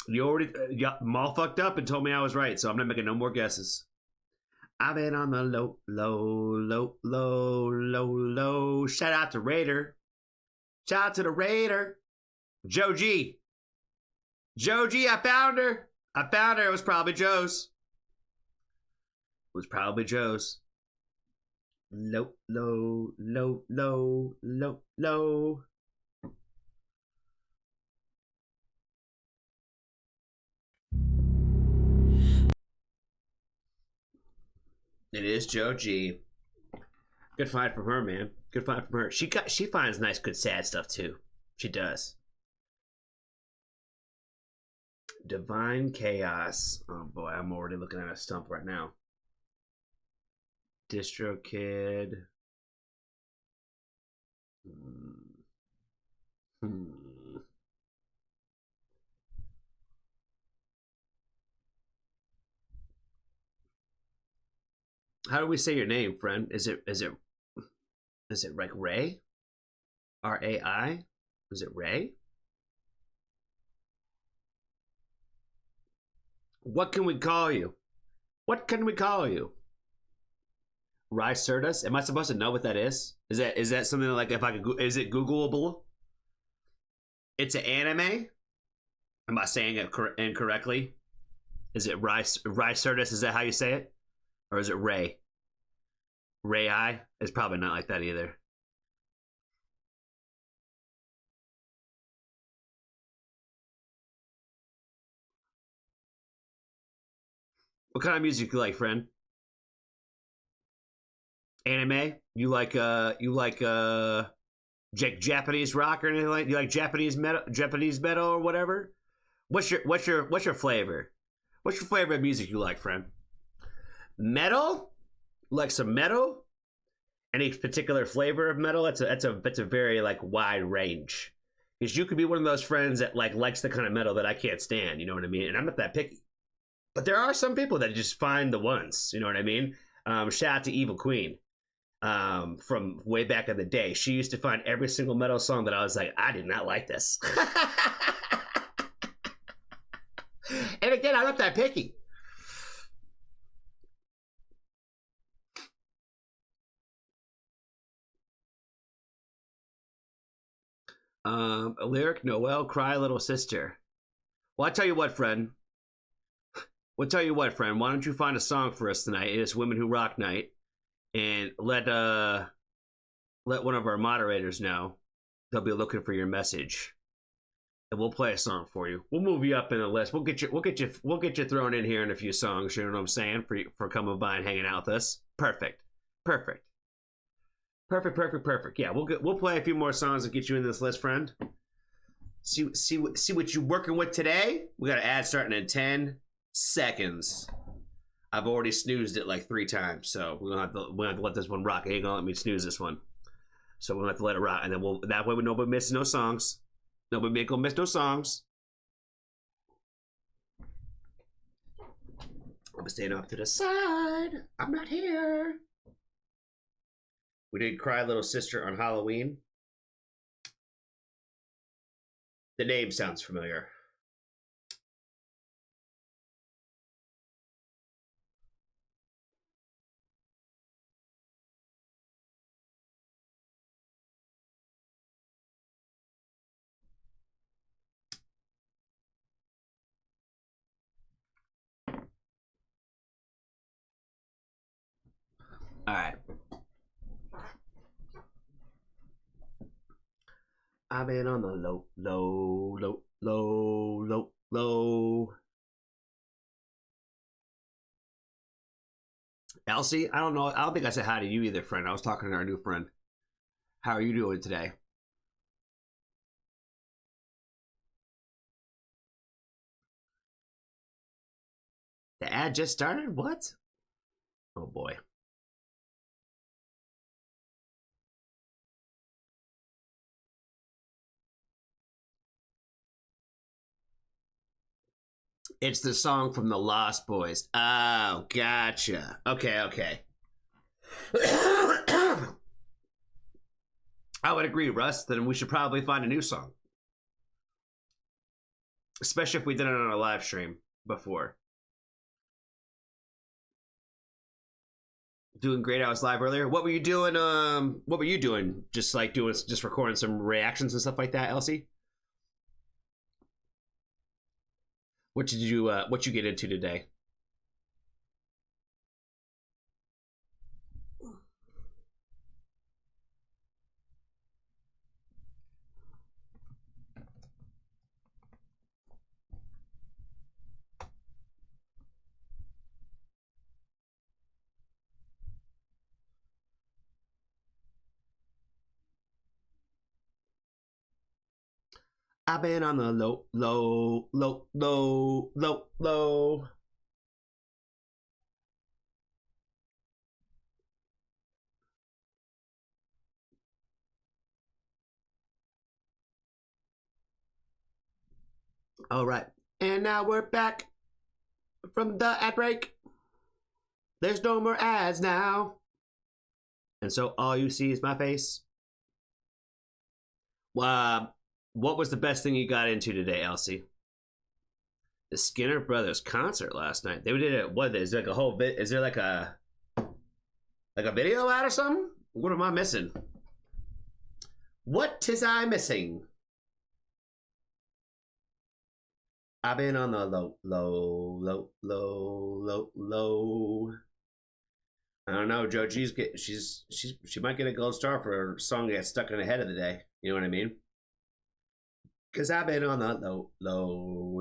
You already I'm all fucked up and told me I was right, so I'm not making no more guesses. I've been on the low. Shout out to Raider. Shout out to the Raider. Joe G. Joe G, I found her. It was probably Joe's. Low. It is Joe G. Good find from her, man. Good find from her. She finds nice, good, sad stuff too. She does. Divine Chaos. Oh boy, I'm already looking at a stump right now. Distro Kid. How do we say your name, friend? Is it like Ray? R-A-I? Is it Ray? What can we call you? Rycertus? Am I supposed to know what that is? Is that something like, if I could, is it Googleable? It's an anime? Am I saying it incorrectly? Is it Rycertus? Is that how you say it? Or is it Ray? Ray I? It's probably not like that either. What kind of music you like, friend? Anime? You like Japanese rock or anything like? You like Japanese metal or whatever? What's your flavor? What's your flavor of music you like, friend? Metal? Like some metal? Any particular flavor of metal? That's a very like wide range. Because you could be one of those friends that likes the kind of metal that I can't stand, you know what I mean? And I'm not that picky. But there are some people that just find the ones, you know what I mean? Shout out to Evil Queen. From way back in the day. She used to find every single metal song that I was like, I did not like this. And again, I'm not that picky. A lyric, Noel, cry little sister. Well, I tell you what, friend. Why don't you find a song for us tonight? It is Women Who Rock Night. And let one of our moderators know. They'll be looking for your message. And we'll play a song for you. We'll move you up in the list. We'll get you thrown in here in a few songs, you know what I'm saying? For coming by and hanging out with us. Perfect. Yeah, we'll play a few more songs and get you in this list, friend. See what you're working with today? We got an ad starting in 10 seconds. I've already snoozed it like 3 times, so we're gonna have to let this one rock. It ain't gonna let me snooze this one, so we're gonna have to let it rock, and then that way nobody misses no songs. Nobody ain't gonna miss no songs. I'm staying off to the side. I'm not here. We did Cry Little Sister on Halloween. The name sounds familiar. All right. I've been on the low. Elsie, I don't know. I don't think I said hi to you either, friend. I was talking to our new friend. How are you doing today? The ad just started? What? Oh boy. It's the song from the Lost Boys. Oh, gotcha. Okay. I would agree, Russ. Then we should probably find a new song. Especially if we did it on a live stream before. Doing great. I was live earlier. What were you doing? What were you doing? Just recording some reactions and stuff like that, Elsie? What you get into today? I've been on the low. All right. And now we're back from the ad break. There's no more ads now. And so all you see is my face. What was the best thing you got into today, Elsie? The Skinner Brothers concert last night. They did it. What is there like a whole bit? Is there like a video out or something? What am I missing? What is I missing? I've been on the low. I don't know, Joe. She might get a gold star for a song that gets stuck in the head of the day. You know what I mean? Cause I've been on the low.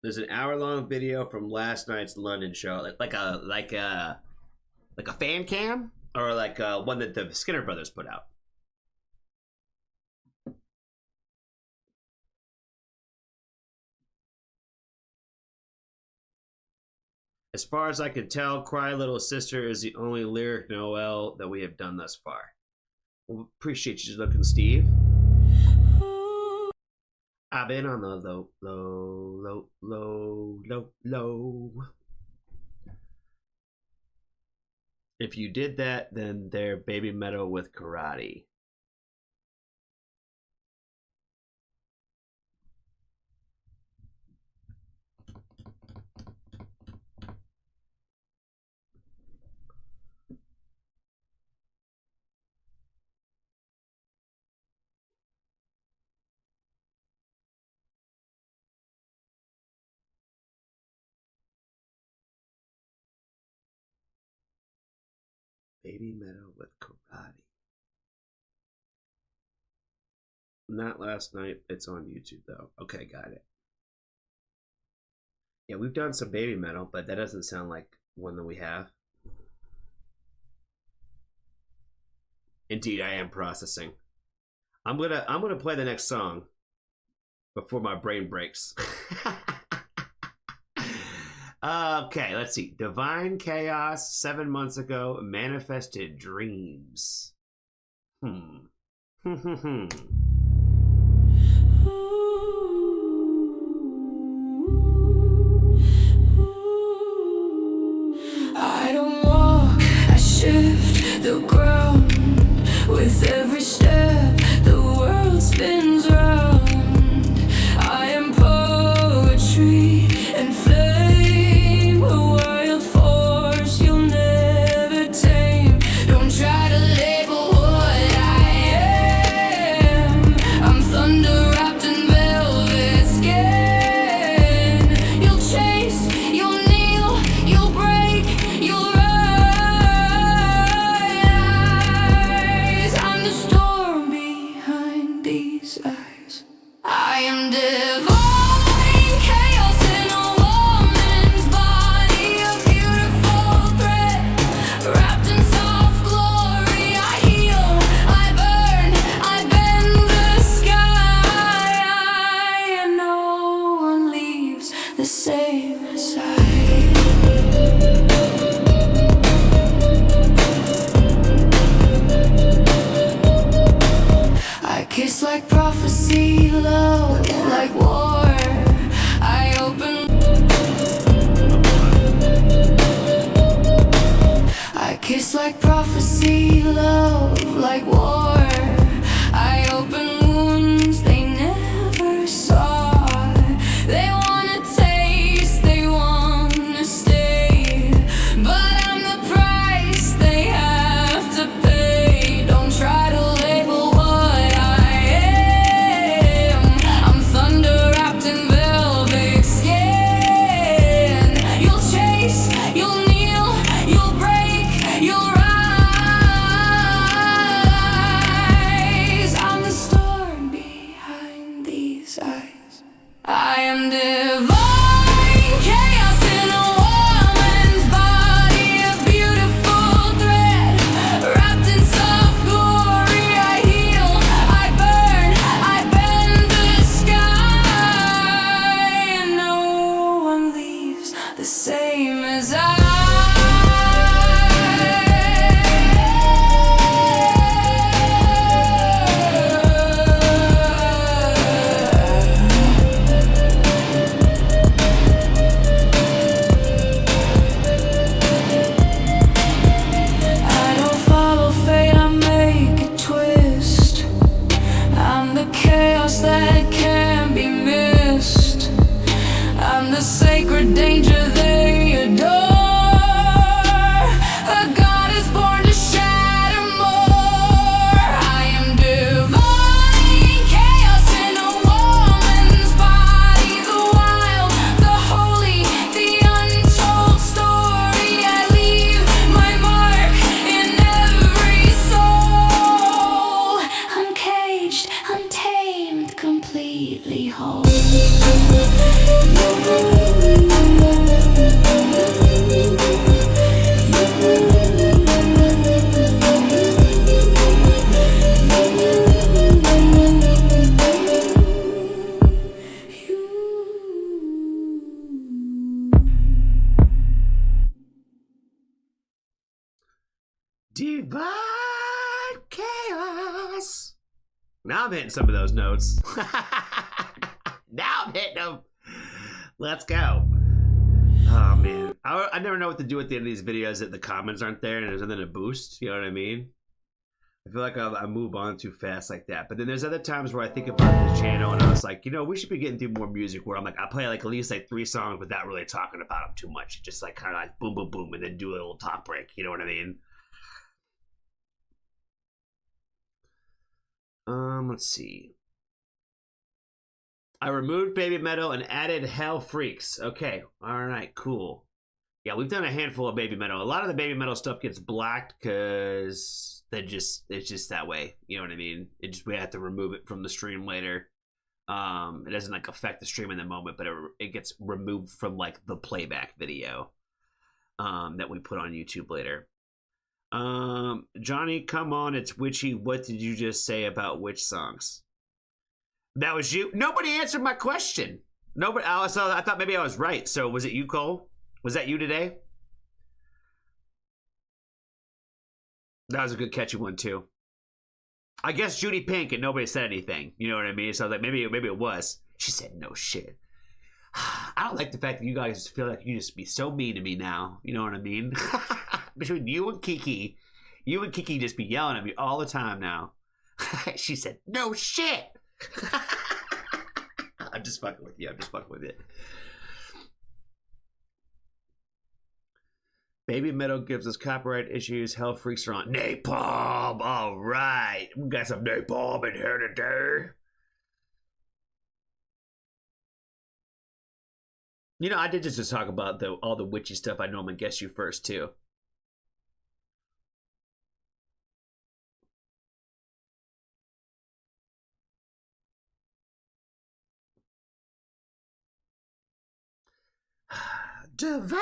There's an hour-long video from last night's London show, like a fan cam, or like one that the Skinner Brothers put out. As far as I can tell, Cry Little Sister is the only lyric Noel that we have done thus far. Well, appreciate you looking, Steve. I've been on the low. If you did that, then they're Baby Metal with karate. Baby Metal with karate. Not last night. It's on YouTube though. Okay, got it. Yeah, we've done some Baby Metal, but that doesn't sound like one that we have. Indeed, I am processing. I'm gonna play the next song before my brain breaks. Okay, let's see. Divine Chaos, 7 months ago, Manifested Dreams. I don't walk, I shift the ground. With every step, the world spins round. I am poetry and flame, a wild force you'll never tame. Don't try to label what I am. I'm thunder wrapped in velvet. Kiss like prophecy, love like war. I open wounds they never saw. They wanna taste, they wanna stay, but I'm the price they have to pay. Don't try to label what I am. I'm thunder wrapped in velvet skin. You'll chase, you'll kneel, you'll break, you'll rise. I'm the storm behind these eyes. I am divine chaos in a woman's body, a beautiful thread wrapped in soft glory. I heal, I burn, I bend the sky, and no one leaves the same as I. I don't follow fate, I make a twist. I'm the chaos that can't be missed. I'm the sacred danger they adore. A god is born to shatter more. I am divine chaos in a woman's body. The wild, the holy, the untold story. I leave my mark in every soul. Uncaged, untamed, completely whole. Divine chaos. Now I'm hitting some of those notes. Now I'm hitting them. Let's go. Oh man, I never know what to do at the end of these videos that the comments aren't there and there's nothing to boost. You know what I mean? I feel like I move on too fast like that. But then there's other times where I think about the channel and I was like, you know, we should be getting through more music where I'm like, I play like at least like 3 songs without really talking about them too much. Just like kind of like boom, boom, boom, and then do a little talk break. You know what I mean? Let's see. I removed Baby Metal and added Hell Freaks. Okay, all right, cool. Yeah, we've done a handful of Baby Metal. A lot of the Baby Metal stuff gets blocked because it's just that way. You know what I mean? We have to remove it from the stream later. It doesn't like affect the stream in the moment, but it gets removed from like the playback video that we put on YouTube later. Johnny, come on, it's witchy. What did you just say about witch songs? That was you. Nobody answered my question. Nobody. So I thought maybe I was right. So was it you, Cole? Was that you today? That was a good catchy one too. I guess Judy Pink and nobody said anything. You know what I mean? So I was like, maybe it was. She said no shit. I don't like the fact that you guys feel like you just be so mean to me now. You know what I mean? Between you and Kiki just be yelling at me all the time now. She said, no shit. I'm just fucking with you. Baby Metal gives us copyright issues. Hell Freaks are on napalm. All right. We got some napalm in here today. You know, I did just talk about all the witchy stuff. I normally guess you first, too. Divine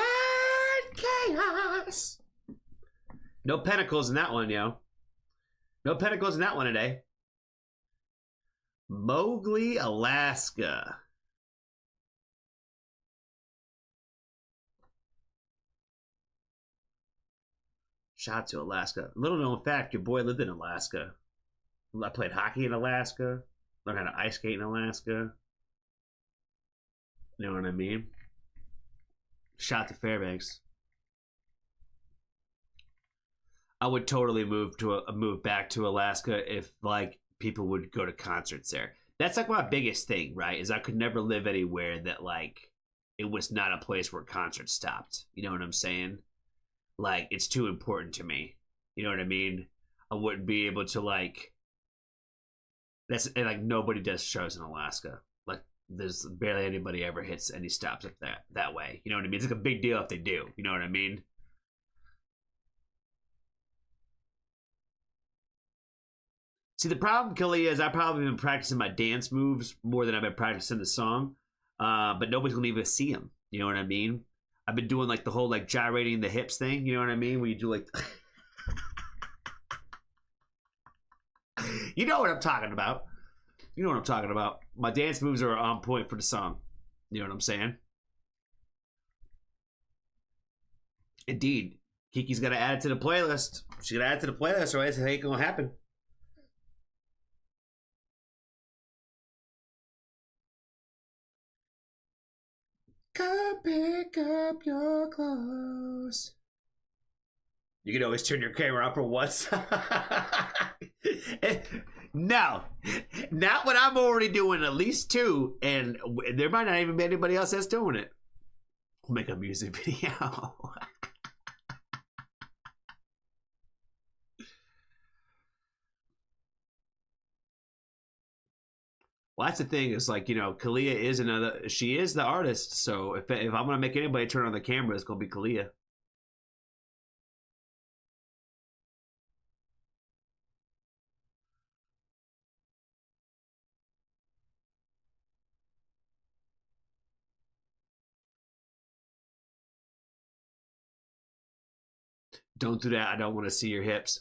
chaos. No pentacles in that one, yo. No pentacles in that one today. Mowgli, Alaska. Shout out to Alaska. Little known fact, your boy lived in Alaska. I played hockey in Alaska. Learned how to ice skate in Alaska. You know what I mean? Shout out to Fairbanks. I would totally move back to Alaska if like people would go to concerts there. That's like my biggest thing, right? Is I could never live anywhere that like it was not a place where concerts stopped. You know what I'm saying? Like it's too important to me. You know what I mean? I wouldn't be able to like. That's and like nobody does shows in Alaska. Like there's barely anybody ever hits any stops up that way. You know what I mean? It's like a big deal if they do. You know what I mean? See, the problem, Kelly, is I've probably been practicing my dance moves more than I've been practicing the song. But nobody's gonna even see them. You know what I mean? I've been doing like the whole like gyrating the hips thing. You know what I mean? Where you do like, you know what I'm talking about. You know what I'm talking about. My dance moves are on point for the song. You know what I'm saying? Indeed, Kiki's gotta add it to the playlist. She's gonna add it to the playlist, or else it ain't gonna happen. Come pick up your clothes. You can always turn your camera off for once. No, not when I'm already doing at least two, and there might not even be anybody else that's doing it. We'll make a music video. Well, that's the thing. Is like, you know, Kalia is she is the artist. So if I'm gonna make anybody turn on the camera, it's gonna be Kalia. Don't do that. I don't want to see your hips.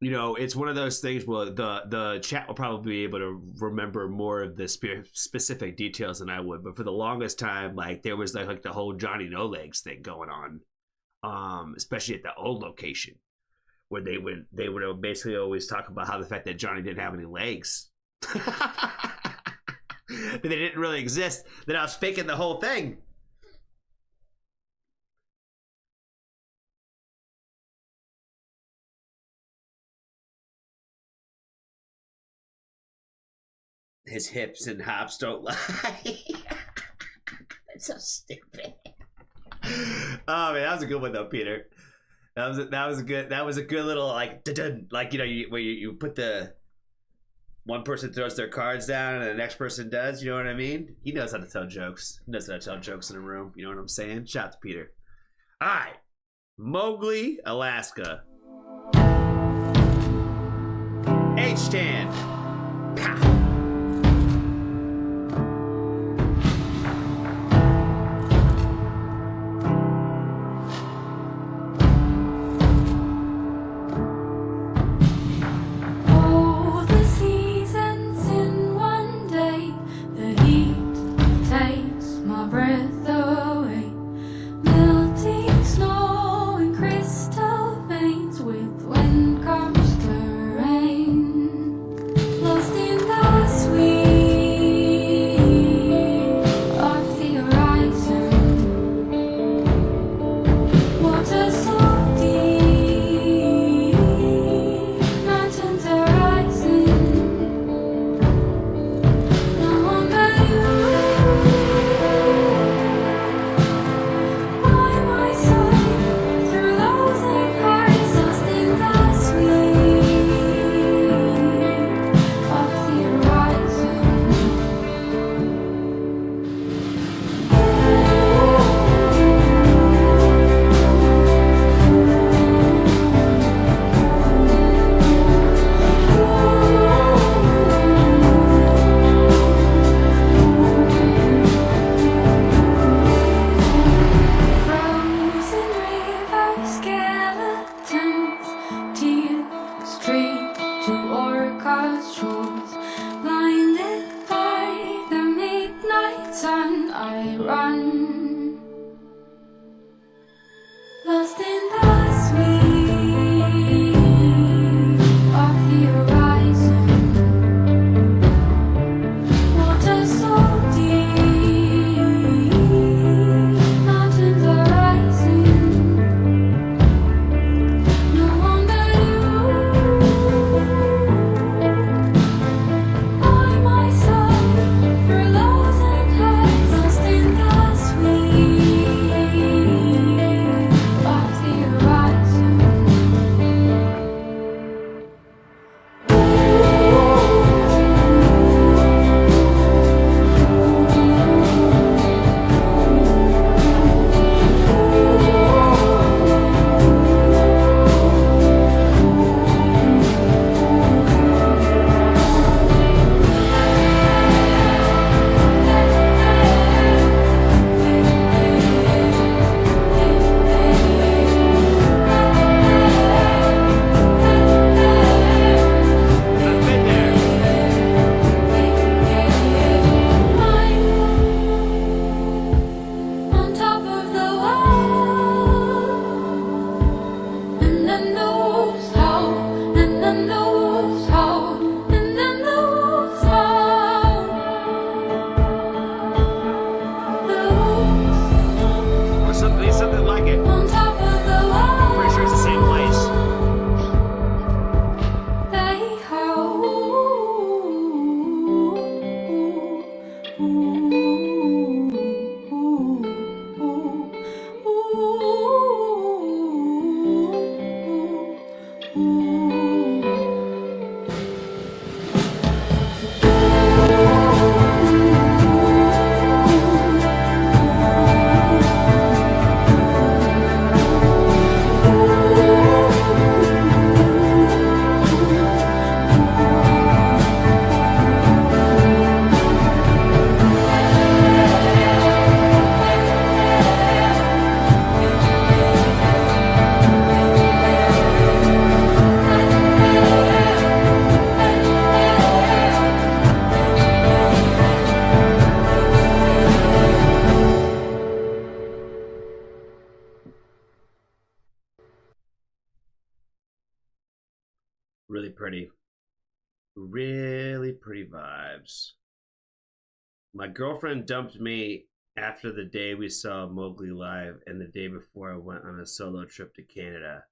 You know, it's one of those things where the chat will probably be able to remember more of the specific details than I would. But for the longest time, like there was like the whole Johnny No Legs thing going on, especially at the old location, where they would basically always talk about how the fact that Johnny didn't have any legs, that they didn't really exist, that I was faking the whole thing. His hips and hops don't lie. That's so stupid. Oh man, that was a good one though, Peter. That was a good little like like, you know, where you put the one person throws their cards down and the next person does. You know what I mean? He knows how to tell jokes. He knows how to tell jokes in a room. You know what I'm saying? Shout out to Peter. All right, Mowgli, Alaska. H-Tan. Pow. Lost in the then the wolves howl, and then the wolves howl. The wolves Something like it. on top of the wall. Pretty sure it's the same place. They howl. Really pretty. Really pretty vibes. My girlfriend dumped me after the day we saw Mowgli live and the day before I went on a solo trip to Canada.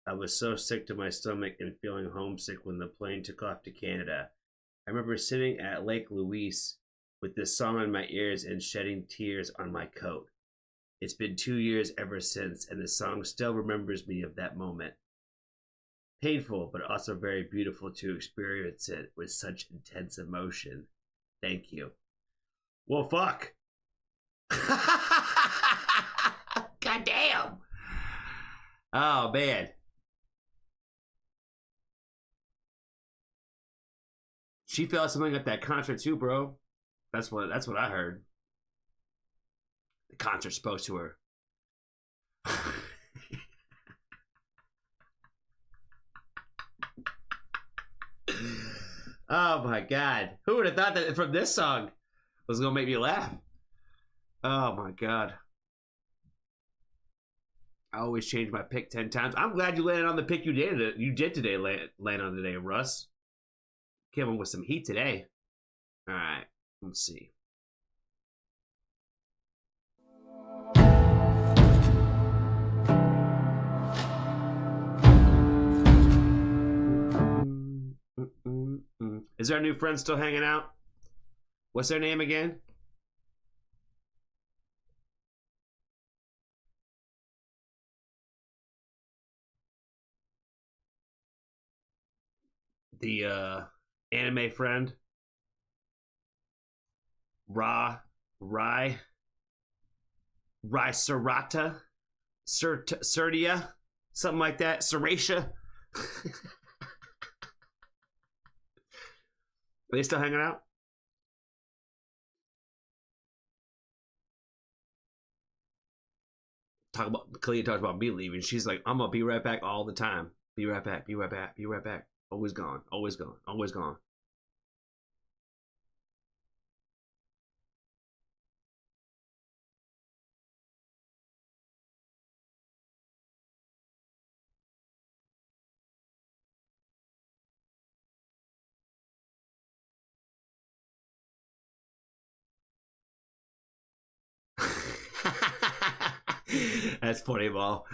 I was so sick to my stomach and feeling homesick when the plane took off to Canada. I remember sitting at Lake Louise with this song in my ears and shedding tears on my coat. It's been 2 years ever since, and the song still remembers me of that moment. Painful, but also very beautiful to experience it with such intense emotion. Thank you. Well, fuck. God damn. Oh, man. She felt something at that concert too, bro. That's what I heard. The concert spoke to her. Oh my god. Who would have thought that from this song was gonna make me laugh? Oh my god. I always change my pick 10 times. I'm glad you landed on the pick you did today, land on today, Russ. Came in with some heat today. Alright, let's see. Is our new friend still hanging out? What's their name again? The anime friend? Rai Sarata? Sertia? Something like that? Seracia? Are they still hanging out? Kalia talked about me leaving. She's like, I'm gonna be right back all the time. Be right back, be right back, be right back. Always gone, always gone, always gone. That's funny, Ball.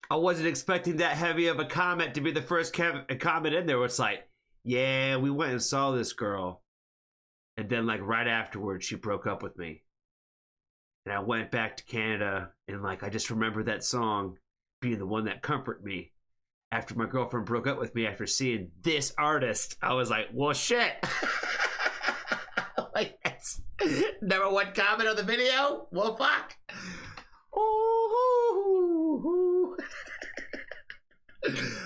I wasn't expecting that heavy of a comment to be the first comment in there. Where it's like, yeah, we went and saw this girl, and then like right afterwards, she broke up with me, and I went back to Canada, and like I just remember that song being the one that comforted me. After my girlfriend broke up with me after seeing this artist, I was like, well, shit. Like, that's number one comment on the video? Well, fuck. Ooh.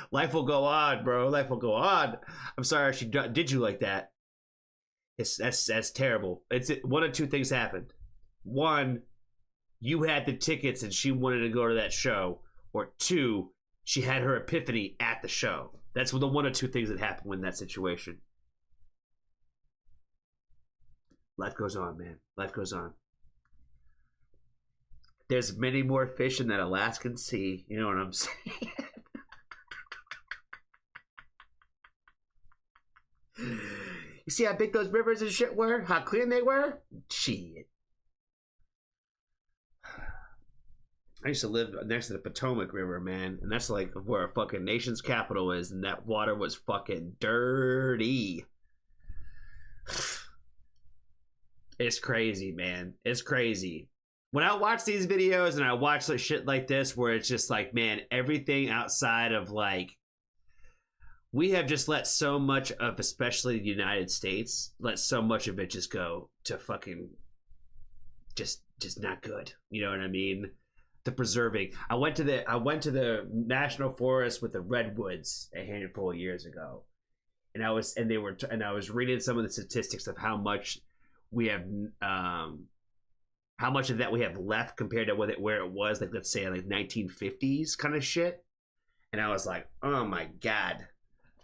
Life will go on, bro. Life will go on. I'm sorry she did you like that. That's terrible. It's one of two things happened. One, you had the tickets and she wanted to go to that show. Or two, she had her epiphany at the show. That's the one or two things that happened in that situation. Life goes on, man. Life goes on. There's many more fish in that Alaskan sea. You know what I'm saying? You see how big those rivers and shit were? How clean they were? Shit. I used to live next to the Potomac River, man. And that's like where our fucking nation's capital is. And that water was fucking dirty. It's crazy, man. It's crazy. When I watch these videos and I watch like shit like this where it's just like, man, everything outside of like, we have just let so much of, especially the United States, let so much of it just go to fucking just not good. You know what I mean? The preserving. I went to the national forest with the redwoods a handful of years ago, and I was reading some of the statistics of how much we have, how much of that we have left compared to where it was, like let's say like 1950s kind of shit, and I was like, oh my god.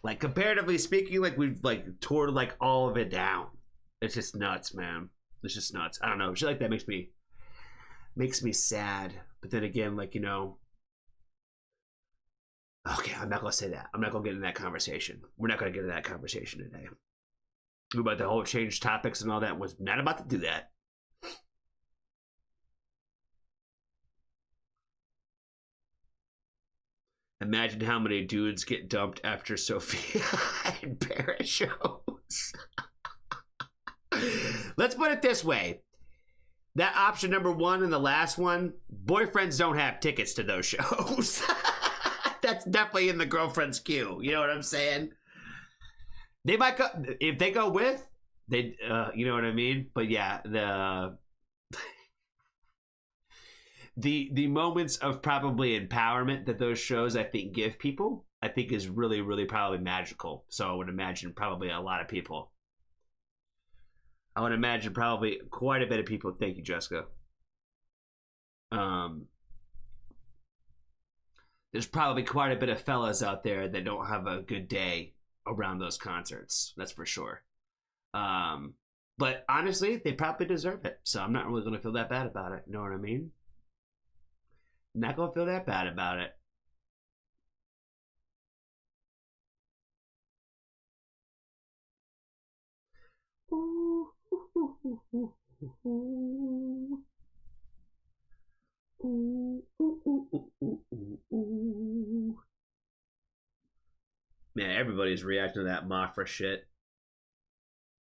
Like, comparatively speaking, like, we've, like, tore, like, all of it down. It's just nuts, man. It's just nuts. I don't know. Shit like that makes me sad. But then again, like, you know... Okay, I'm not going to say that. I'm not going to get in that conversation. We're not going to get into that conversation today. We're about to whole change topics and all that. Was not about to do that. Imagine how many dudes get dumped after Sophia and Barrett shows. Let's put it this way. That option number one and the last one, boyfriends don't have tickets to those shows. That's definitely in the girlfriend's queue. You know what I'm saying? They might go, if they go with, they, you know what I mean? But yeah, the moments of probably empowerment that those shows I think give people, I think is really, really probably magical. So I would imagine probably a lot of people. I would imagine probably quite a bit of people. Thank you, Jessica. There's probably quite a bit of fellas out there that don't have a good day around those concerts. That's for sure. But honestly, they probably deserve it. So I'm not really going to feel that bad about it. You know what I mean? Not gonna feel that bad about it. Ooh, ooh, ooh, ooh, ooh. Ooh, ooh, ooh, ooh, ooh, ooh. Man, everybody's reacting to that Mafra shit.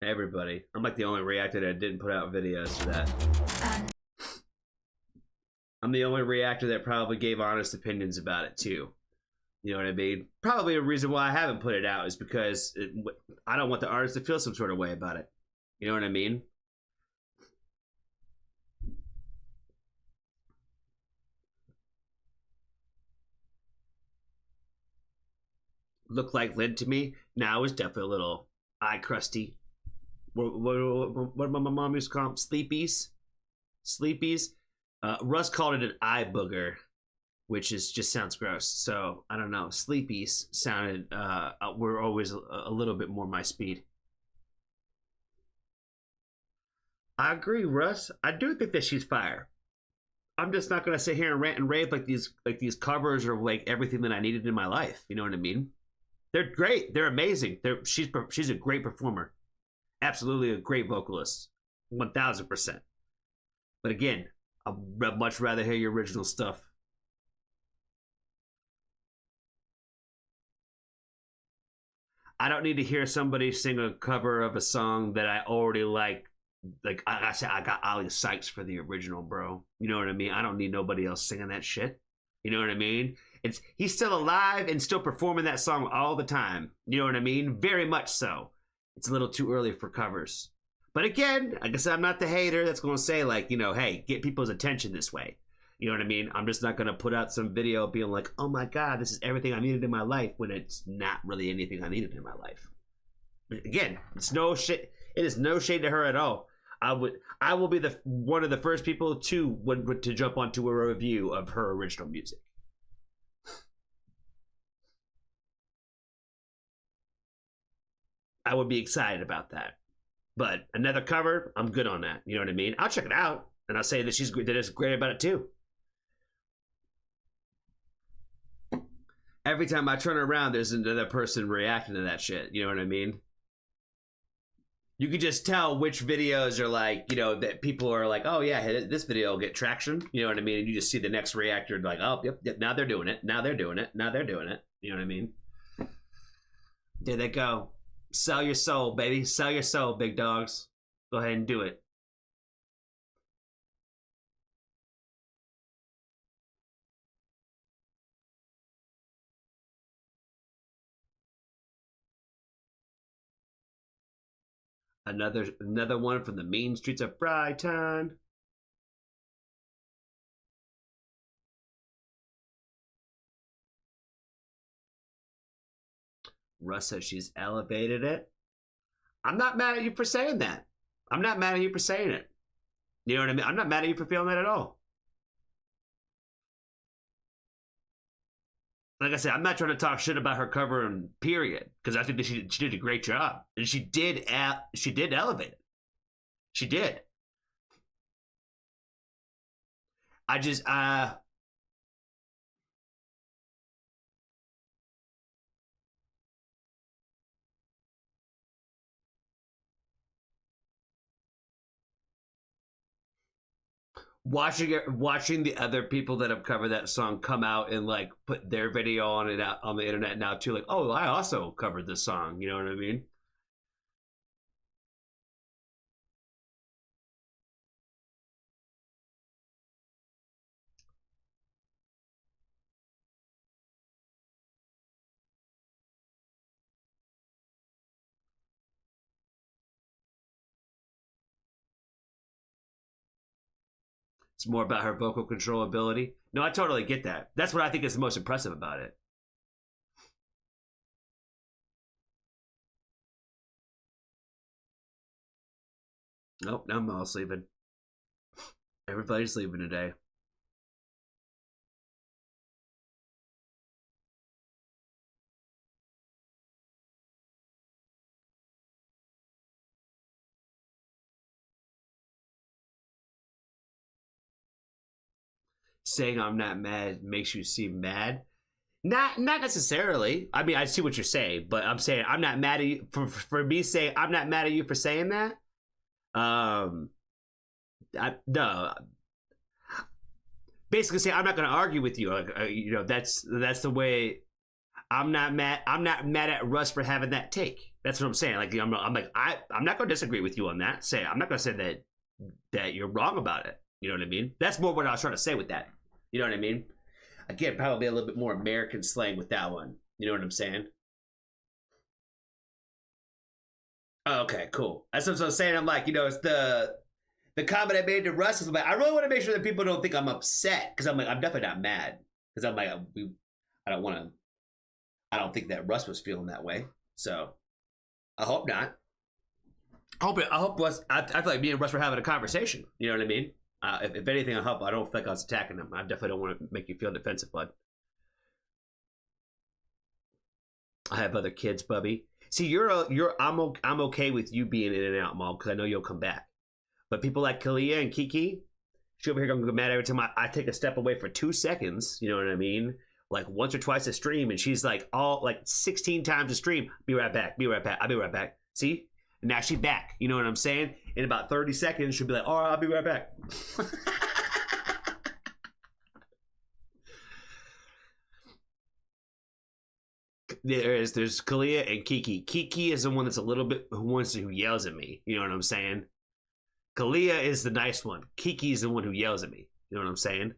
Everybody. I'm like the only reactor that didn't put out videos for that. I'm the only reactor that probably gave honest opinions about it too. You know what I mean? Probably a reason why I haven't put it out is because I don't want the artist to feel some sort of way about it. You know what I mean? Looked like Lynn to me. Now it's definitely a little eye crusty. What my mom used to call them? Sleepies. Sleepies. Russ called it an eye booger, which just sounds gross. So I don't know. Sleepies sounded were always a little bit more my speed. I agree, Russ. I do think that she's fire. I'm just not gonna sit here and rant and rave like these covers are like everything that I needed in my life. You know what I mean? They're great. They're amazing. She's a great performer. Absolutely a great vocalist. 1000%. But again, I'd much rather hear your original stuff. I don't need to hear somebody sing a cover of a song that I already like. Like I said, I got Ali Sykes for the original, bro. You know what I mean? I don't need nobody else singing that shit. You know what I mean? He's still alive and still performing that song all the time. You know what I mean? Very much so. It's a little too early for covers. But again, like I said, I'm not the hater that's going to say, like, you know, hey, get people's attention this way. You know what I mean? I'm just not going to put out some video being like, oh my God, this is everything I needed in my life, when it's not really anything I needed in my life. But again, it's no shit. It is no shade to her at all. I will be one of the first people to jump onto a review of her original music. I would be excited about that. But another cover, I'm good on that. You know what I mean? I'll check it out, and I'll say that it's great about it too. every time I turn around, there's another person reacting to that shit. You know what I mean? You can just tell which videos are like, you know, that people are like, oh yeah, this video will get traction. You know what I mean? And you just see the next reactor like, oh, yep, now they're doing it. Now they're doing it. Now they're doing it. You know what I mean? There they go. Sell your soul, baby. Sell your soul, big dogs. Go ahead and do it. Another one from the mean streets of Brighton. Russ says she's elevated it. I'm not mad at you for saying that. I'm not mad at you for saying it. You know what I mean? I'm not mad at you for feeling that at all. Like I said, I'm not trying to talk shit about her covering, period, because I think that she did a great job, and she did elevate it. She did. I just watching the other people that have covered that song come out and like put their video on it out on the internet now too, like, oh, I also covered this song. You know what I mean? It's more about her vocal control ability. No, I totally get that. That's what I think is the most impressive about it. Nope, now I'm all sleeping. Everybody's sleeping today. Saying I'm not mad makes you seem mad. Not necessarily. I mean, I see what you're saying, but I'm saying I'm not mad at you for me saying I'm not mad at you for saying that. No. Basically, say I'm not going to argue with you. You know, that's the way. I'm not mad at Russ for having that take. That's what I'm saying. Like I'm not going to disagree with you on that. I'm not going to say that you're wrong about it. You know what I mean? That's more what I was trying to say with that. You know what I mean? Again, probably a little bit more American slang with that one. You know what I'm saying? Oh, okay, cool. That's what I was saying. I'm like, you know, it's the comment I made to Russ is like, I really want to make sure that people don't think I'm upset, because I'm like, I'm definitely not mad, because I'm like, I don't think that Russ was feeling that way. So I hope not. I hope Russ. I feel like me and Russ were having a conversation. You know what I mean? If anything, I hope I don't feel like I was attacking him. I definitely don't want to make you feel defensive, bud. I have other kids, Bubby. See, I'm okay with you being in and out, Mom, because I know you'll come back. But people like Kalia and Kiki, she over here gonna get mad every time I take a step away for 2 seconds. You know what I mean? Like once or twice a stream, and she's like 16 times a stream. Be right back. Be right back. I'll be right back. See? And now she's back. You know what I'm saying? In about 30 seconds, she'll be like, all right, I'll be right back. There's Kalia and Kiki. Kiki is the one that's a little bit who yells at me. You know what I'm saying? Kalia is the nice one. Kiki is the one who yells at me. You know what I'm saying?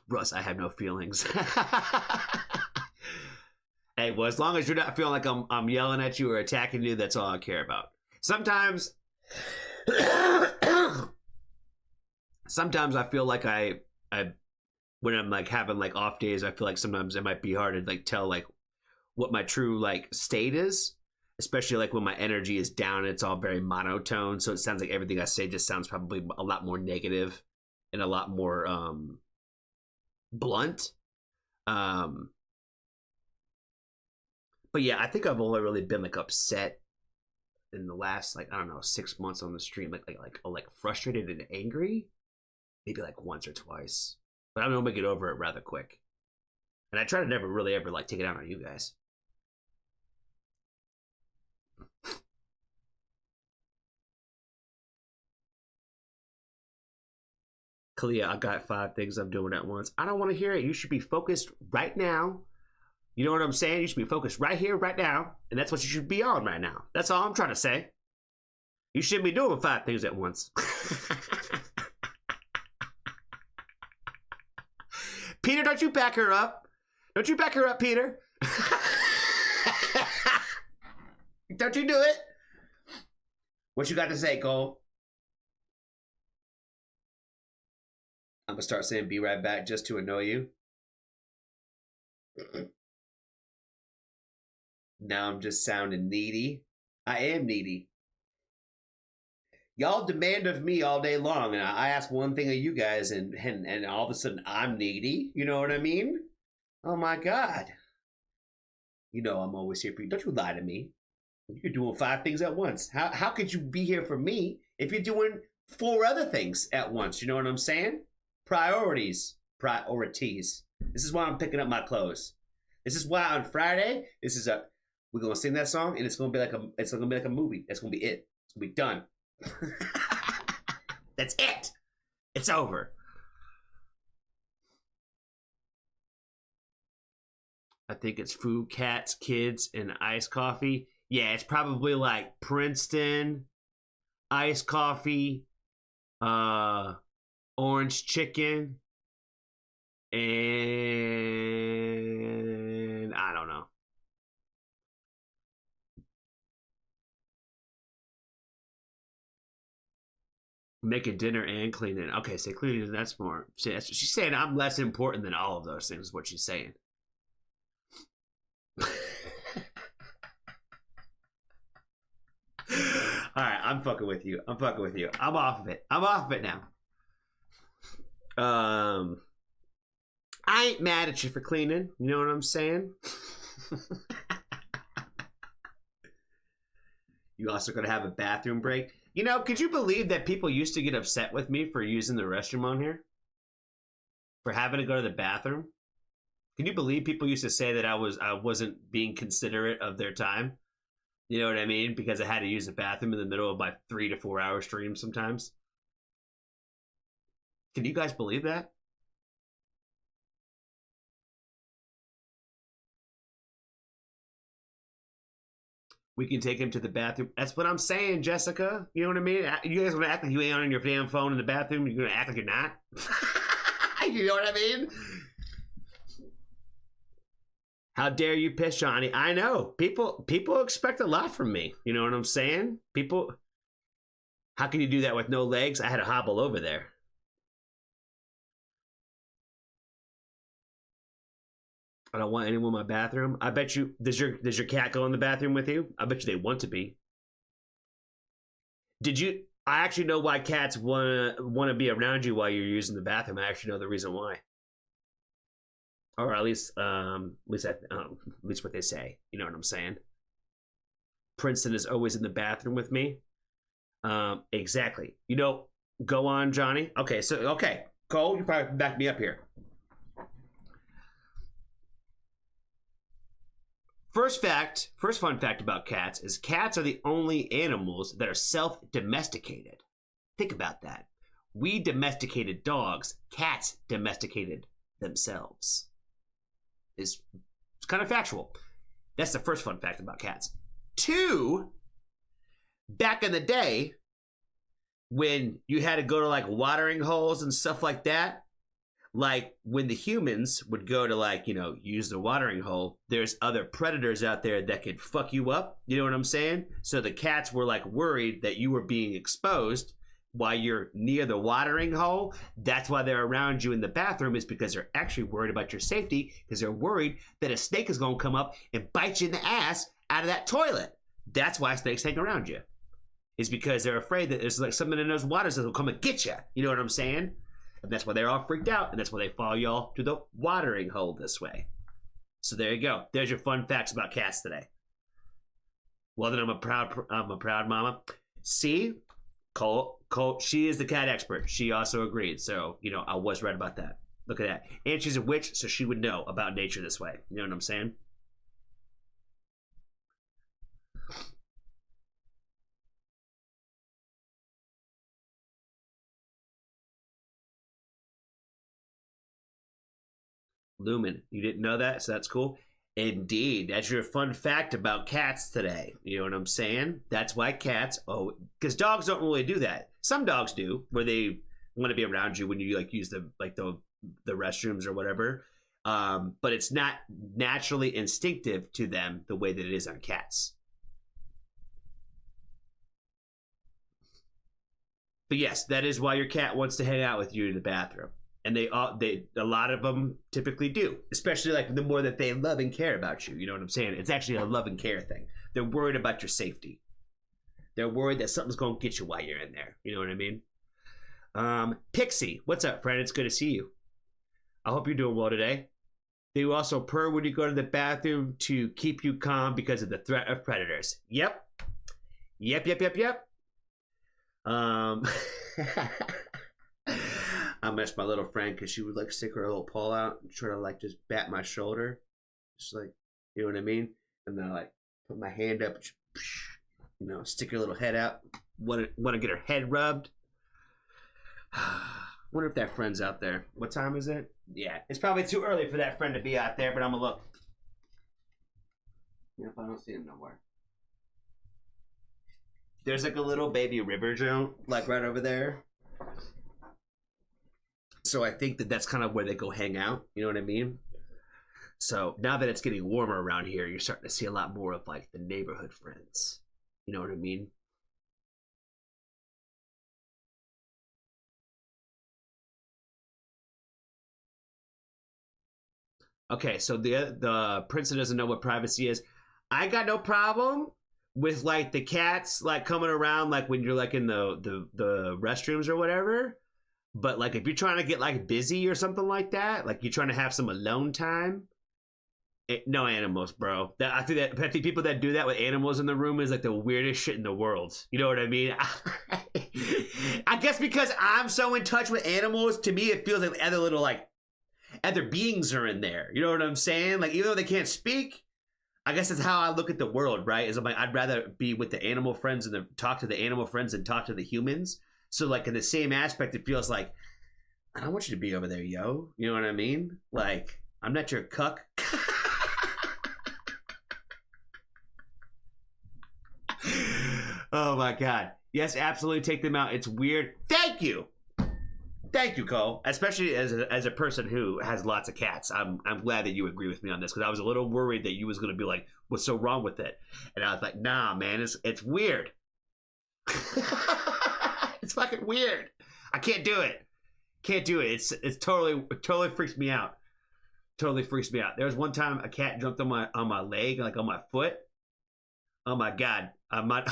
Russ, I have no feelings. Hey, well, as long as you're not feeling like I'm yelling at you or attacking you, that's all I care about. Sometimes I feel like I when I'm like having like off days, I feel like sometimes it might be hard to like tell like what my true like state is, especially like when my energy is down. It's all very monotone, so it sounds like everything I say just sounds probably a lot more negative and a lot more blunt. But yeah, I think I've only really been like upset in the last like I don't know 6 months on the stream, like frustrated and angry, maybe like once or twice. But I'm gonna make it over it rather quick. And I try to never really ever like take it out on you guys. Kalia, I got 5 things I'm doing at once. I don't want to hear it. You should be focused right now. You know what I'm saying? You should be focused right here, right now. And that's what you should be on right now. That's all I'm trying to say. You shouldn't be doing 5 things at once. Peter, don't you back her up. Don't you back her up, Peter. Don't you do it. What you got to say, Cole? I'm going to start saying be right back just to annoy you. Now I'm just sounding needy. I am needy. Y'all demand of me all day long, and I ask one thing of you guys, and all of a sudden I'm needy. You know what I mean? Oh my God. You know I'm always here for you. Don't you lie to me. You're doing 5 things at once. How could you be here for me if you're doing 4 other things at once? You know what I'm saying? Priorities. This is why I'm picking up my clothes. This is why on Friday, we're gonna sing that song, and it's gonna be like a movie. That's gonna be it. It's gonna be done. That's it. It's over. I think it's food, cats, kids, and iced coffee. Yeah, it's probably like Princeton, iced coffee, orange chicken, and I don't know. Making dinner and cleaning. Okay, so cleaning, that's more. She's saying I'm less important than all of those things, is what she's saying. Alright, I'm fucking with you. I'm off of it. now. I ain't mad at you for cleaning. You know what I'm saying? You also gonna have a bathroom break. You know, could you believe that people used to get upset with me for using the restroom on here? For having to go to the bathroom? Can you believe people used to say that I wasn't being considerate of their time? You know what I mean? Because I had to use the bathroom in the middle of my 3 to 4 hour stream sometimes. Can you guys believe that? We can take him to the bathroom. That's what I'm saying, Jessica. You know what I mean? You guys gonna act like you ain't on your damn phone in the bathroom? You're gonna act like you're not? You know what I mean? How dare you piss, Johnny? I know. People expect a lot from me. You know what I'm saying? People, how can you do that with no legs? I had to hobble over there. I don't want anyone in my bathroom. I bet you, does your cat go in the bathroom with you? I bet you they want to be. I actually know why cats want to be around you while you're using the bathroom. I actually know the reason why. Or at least what they say. You know what I'm saying? Princeton is always in the bathroom with me. Exactly. You know, go on, Johnny. Okay, Cole, you probably back me up here. First fun fact about cats is cats are the only animals that are self-domesticated. Think about that. We domesticated dogs. Cats domesticated themselves. It's kind of factual. That's the first fun fact about cats. 2, back in the day, when you had to go to like watering holes and stuff like that, like when the humans would go to like, you know, use the watering hole, there's other predators out there that could fuck you up. You know what I'm saying? So the cats were like worried that you were being exposed while you're near the watering hole. That's why they're around you in the bathroom, is because they're actually worried about your safety, because they're worried that a snake is going to come up and bite you in the ass out of that toilet. That's why snakes hang around you. Is because they're afraid that there's like something in those waters that will come and get you. You know what I'm saying? And that's why they're all freaked out, and that's why they follow y'all to the watering hole this way. So there you go. There's your fun facts about cats today. Well, then I'm a proud mama. See, Cole, she is the cat expert. She also agreed. So, you know, I was right about that. Look at that. And she's a witch, so she would know about nature this way. You know what I'm saying? Lumen, you didn't know that, so that's cool. Indeed, that's your fun fact about cats today. You know what I'm saying? That's why cats, because dogs don't really do that. Some dogs do, where they want to be around you when you like use the restrooms or whatever. But it's not naturally instinctive to them the way that it is on cats. But yes, that is why your cat wants to hang out with you in the bathroom. And a lot of them typically do, especially like the more that they love and care about you. You know what I'm saying? It's actually a love and care thing. They're worried about your safety. They're worried that something's going to get you while you're in there. You know what I mean? Pixie, what's up, friend? It's good to see you. I hope you're doing well today. They also purr when you go to the bathroom to keep you calm because of the threat of predators. Yep. I missed my little friend because she would like stick her little paw out and try to like just bat my shoulder, just like, you know what I mean? And then I like put my hand up, you know, stick her little head out, want to get her head rubbed. Wonder if that friend's out there. What time is it? Yeah, it's probably too early for that friend to be out there, but I'm gonna look. Yep, I don't see him nowhere. There's like a little baby river joint like right over there. So I think that that's kind of where they go hang out. You know what I mean? So now that it's getting warmer around here, you're starting to see a lot more of like the neighborhood friends. You know what I mean? Okay, so the prince doesn't know what privacy is. I got no problem with like the cats like coming around like when you're like in the restrooms or whatever. But like if you're trying to get like busy or something like that, like you're trying to have some alone time, no animals, bro. I think people that do that with animals in the room is like the weirdest shit in the world. You know what I mean? I guess because I'm so in touch with animals, to me it feels like other little like other beings are in there. You know what I'm saying? Like even though they can't speak, I guess that's how I look at the world, right? Is I'm like I'd rather be with the animal friends and talk to the animal friends and talk to the humans. So, like, in the same aspect, it feels like, I don't want you to be over there, yo. You know what I mean? Like, I'm not your cuck. Oh, my God. Yes, absolutely take them out. It's weird. Thank you. Thank you, Cole. Especially as a person who has lots of cats. I'm glad that you agree with me on this because I was a little worried that you was going to be like, what's so wrong with it? And I was like, nah, man, it's weird. It's fucking weird. I can't do it. Can't do it. It totally freaks me out. Totally freaks me out. There was one time a cat jumped on my leg, like on my foot. Oh my God. I'm not.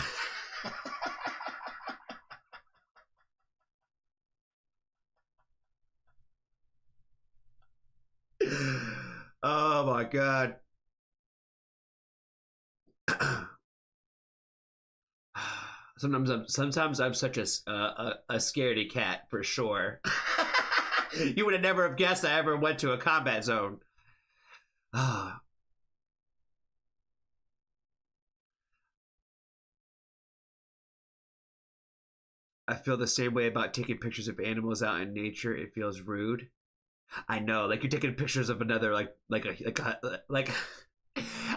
Oh my God. Sometimes I'm such a scaredy cat for sure. You would have never have guessed I ever went to a combat zone. I feel the same way about taking pictures of animals out in nature. It feels rude. I know, like you're taking pictures of another like.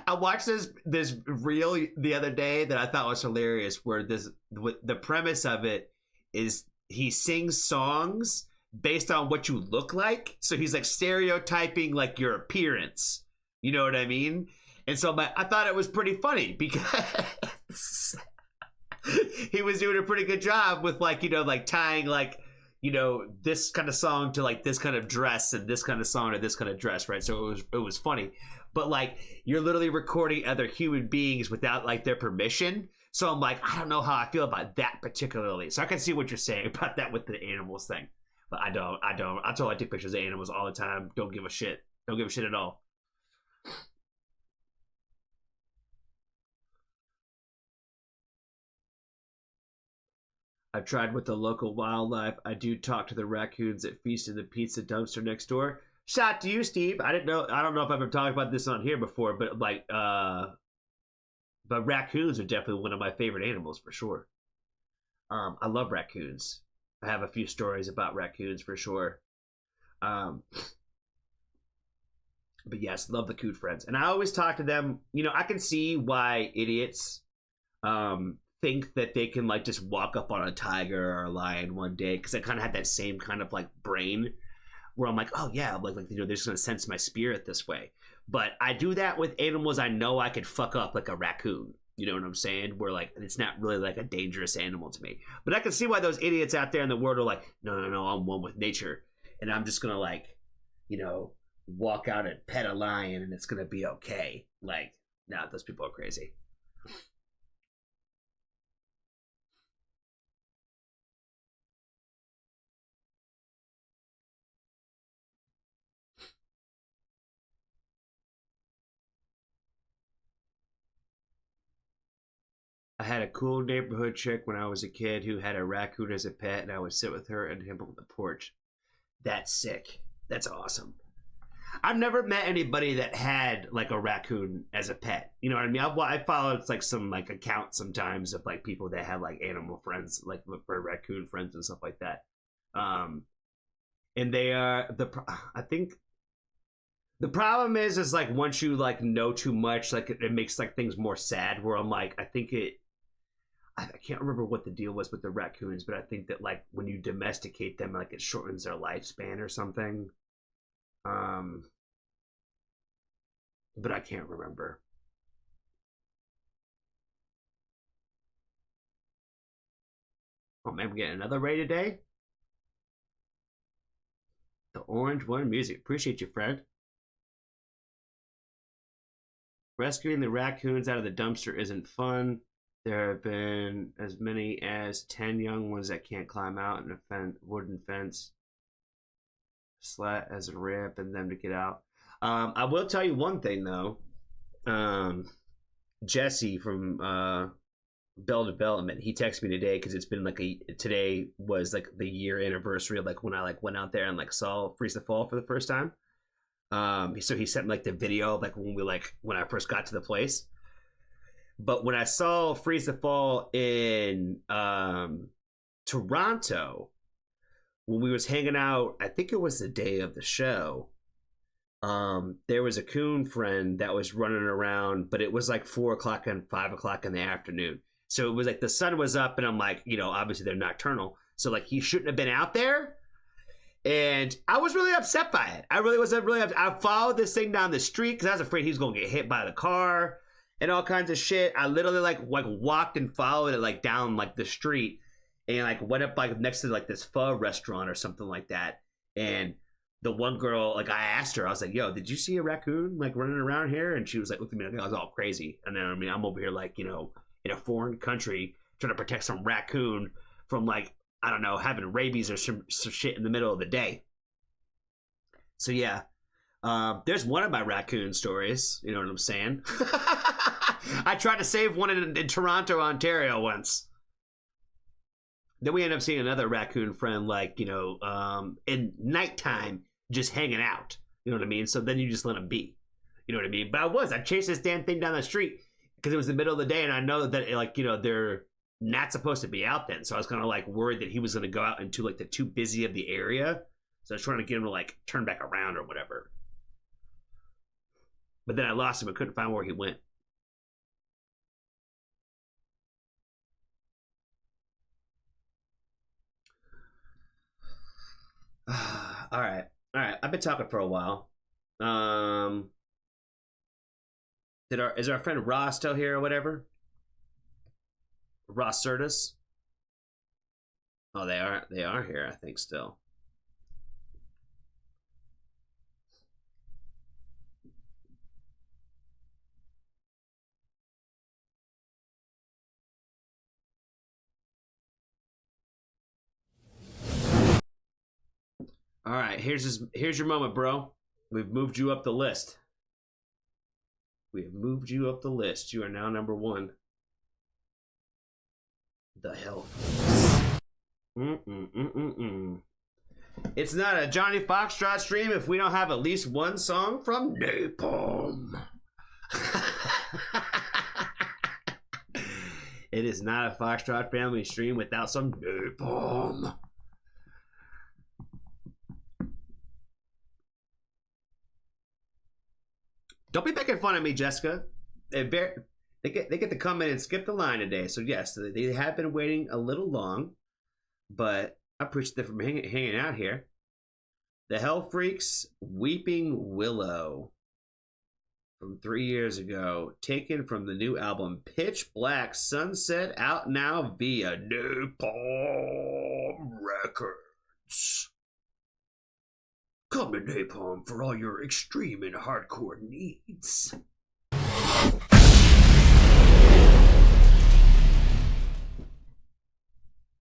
I watched this reel the other day that I thought was hilarious. Where the premise of it is he sings songs based on what you look like. So he's like stereotyping like your appearance. You know what I mean? And so I thought it was pretty funny because he was doing a pretty good job with like, you know, like tying like, you know, this kind of song to like this kind of dress and this kind of song to this kind of dress, right? So it was funny. But like you're literally recording other human beings without like their permission. So I'm like, I don't know how I feel about that particularly. So I can see what you're saying about that with the animals thing. But I don't. I totally take pictures of animals all the time. Don't give a shit. Don't give a shit at all. I've tried with the local wildlife. I do talk to the raccoons that feast in the pizza dumpster next door. Shout out to you, Steve. I don't know if I've ever talked about this on here before, but but raccoons are definitely one of my favorite animals for sure. I love raccoons. I have a few stories about raccoons for sure. But yes, love the coon friends, and I always talk to them. You know, I can see why idiots think that they can like just walk up on a tiger or a lion one day, because I kind of had that same kind of like brain where I'm like, oh yeah, like you know, they're just gonna sense my spirit this way. But I do that with animals I know I could fuck up, like a raccoon. You know what I'm saying? Where like it's not really like a dangerous animal to me. But I can see why those idiots out there in the world are like, no, I'm one with nature, and I'm just gonna like, you know, walk out and pet a lion and it's gonna be okay. Like, nah, those people are crazy. I had a cool neighborhood chick when I was a kid who had a raccoon as a pet, and I would sit with her and him on the porch. That's sick. That's awesome. I've never met anybody that had like a raccoon as a pet. You know what I mean? I follow like some like accounts sometimes of like people that have like animal friends, like for raccoon friends and stuff like that. And they are I think the problem is like once you like know too much, like it makes like things more sad. Where I'm like, I can't remember what the deal was with the raccoons, but I think that like when you domesticate them, like it shortens their lifespan or something. But I can't remember. Oh man, we're getting another raid today. The Orange One Music. Appreciate you, friend. Rescuing the raccoons out of the dumpster isn't fun. There have been as many as 10 young ones that can't climb out in a wooden fence. Slat as a ramp and them to get out. I will tell you one thing though. Jesse from Bell Development, he texted me today because it's been like today was like the year anniversary of like when I like went out there and like saw Freeze the Fall for the first time. So he sent me like the video of like when I first got to the place. But when I saw Freeze the Fall in Toronto, when we was hanging out, I think it was the day of the show. There was a coon friend that was running around, but it was like 4 o'clock and 5 o'clock in the afternoon. So it was like the sun was up, and I'm like, you know, obviously they're nocturnal, so like he shouldn't have been out there. And I was really upset by it. I really was really upset. I followed this thing down the street because I was afraid he was gonna get hit by the car and all kinds of shit. I literally like walked and followed it like down like the street and like went up like next to like this pho restaurant or something like that. And the one girl, like I asked her, I was like, yo, did you see a raccoon like running around here? And she was like, look at me, like I was all crazy. And then I mean, I'm over here like, you know, in a foreign country trying to protect some raccoon from like, I don't know, having rabies or some shit in the middle of the day. So yeah, there's one of my raccoon stories. You know what I'm saying? I tried to save one in Toronto, Ontario once. Then we end up seeing another raccoon friend, like, you know, in nighttime, just hanging out. You know what I mean? So then you just let them be. You know what I mean? But I chased this damn thing down the street because it was the middle of the day, and I know that, like, you know, they're not supposed to be out then. So I was kind of like worried that he was going to go out into like the too busy of the area. So I was trying to get him to like turn back around or whatever. But then I lost him. I couldn't find where he went. All right. I've been talking for a while. Is our friend Ross still here or whatever? Ross Certus? Oh, they are here, I think, still. All right, here's your moment, bro. We've moved you up the list. We have moved you up the list. You are now number 1. The Hellfreaks. It's not a Johnny Foxtrot stream if we don't have at least one song from Napalm. It is not a Foxtrot family stream without some Napalm. Don't be making fun of me, Jessica. They get to come in and skip the line today. So yes, they have been waiting a little long, but I appreciate them from hanging out here. The Hellfreaks-Weeping Willow from 3 years ago, taken from the new album Pitch Black Sunset, out now via Napalm Records. Come to Napalm for all your extreme and hardcore needs.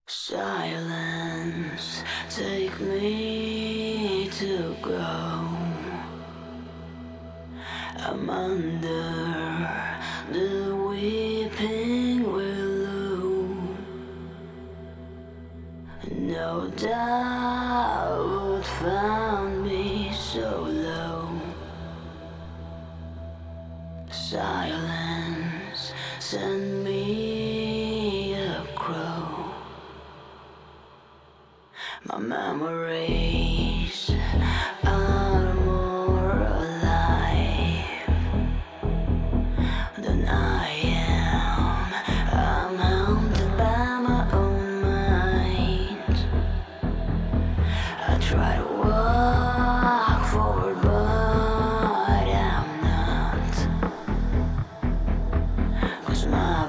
Silence, take me to go. I'm under the weeping willow. No doubt found me so low. Silence, send me a crow. My memories are more alive than I am. I'm haunted by my own mind. I try to walk forward, but I'm not. 'Cause my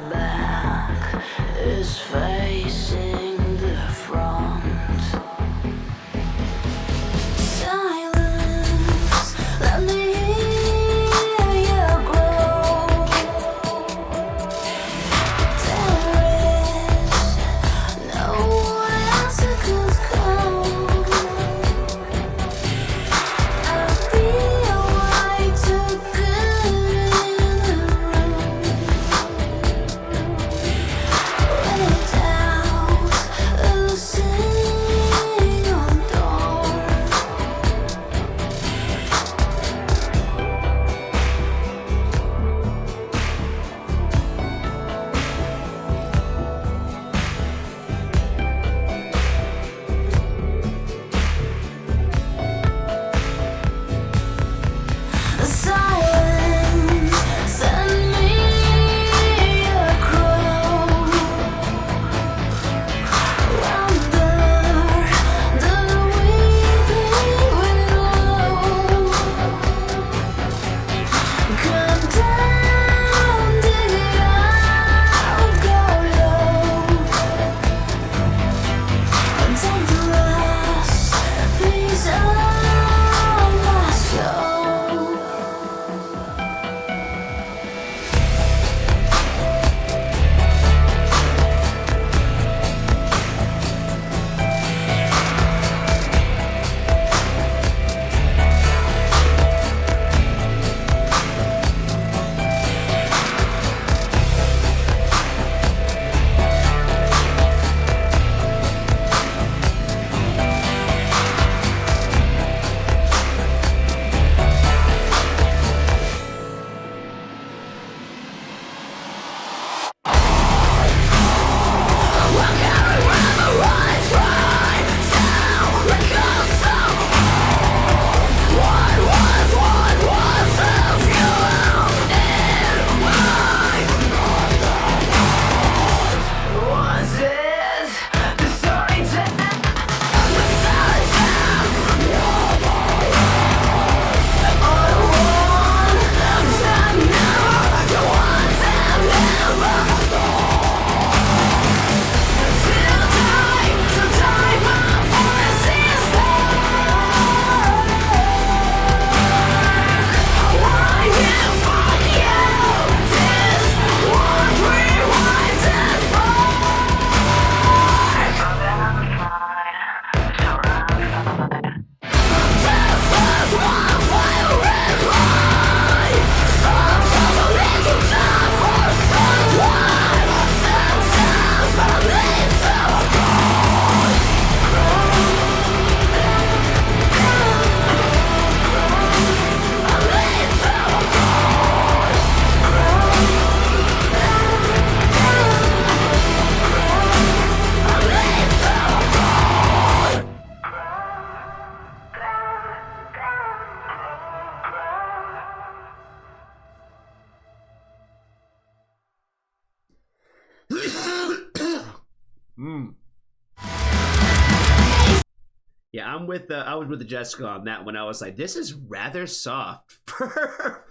I was with the Jessica on that one. I was like, this is rather soft for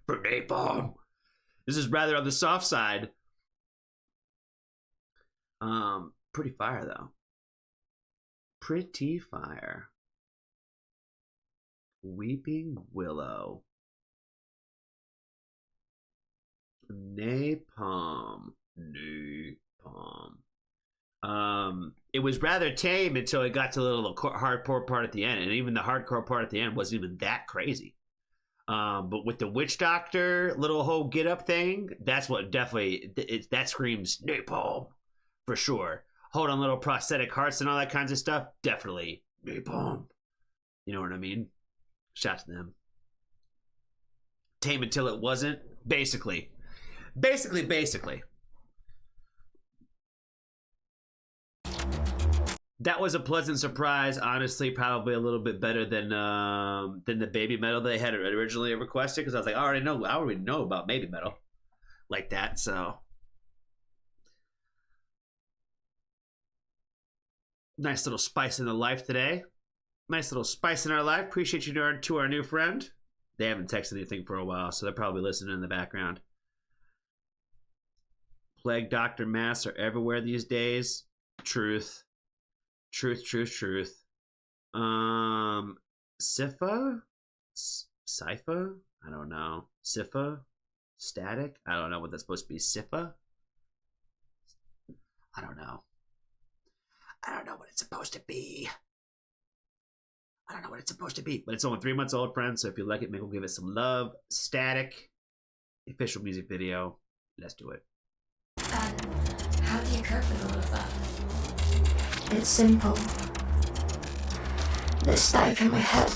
napalm. This is rather on the soft side. Pretty fire though. Pretty fire. Weeping Willow. Napalm. It was rather tame until it got to the little hardcore part at the end, and even the hardcore part at the end wasn't even that crazy. But with the witch doctor little whole get up thing, that's what definitely that screams napalm for sure. Hold on, little prosthetic hearts and all that kinds of stuff, definitely napalm. You know what I mean? Shout to them. Tame until it wasn't, basically. That was a pleasant surprise. Honestly, probably a little bit better than the baby metal they had originally requested, because I was like, I already know about baby metal like that. So nice little spice in the life today. Nice little spice in our life. Appreciate you to our new friend. They haven't texted anything for a while, so they're probably listening in the background. Plague Doctor masks are everywhere these days. Truth. Sypha? Sypha? I don't know. Sypha? Static? I don't know what that's supposed to be. Sypha? I don't know what it's supposed to be. But it's only 3 months old, friends, so if you like it, maybe we'll give it some love. Static. Official music video. Let's do it. And how do you cope with all of that? It's simple. The static in my head.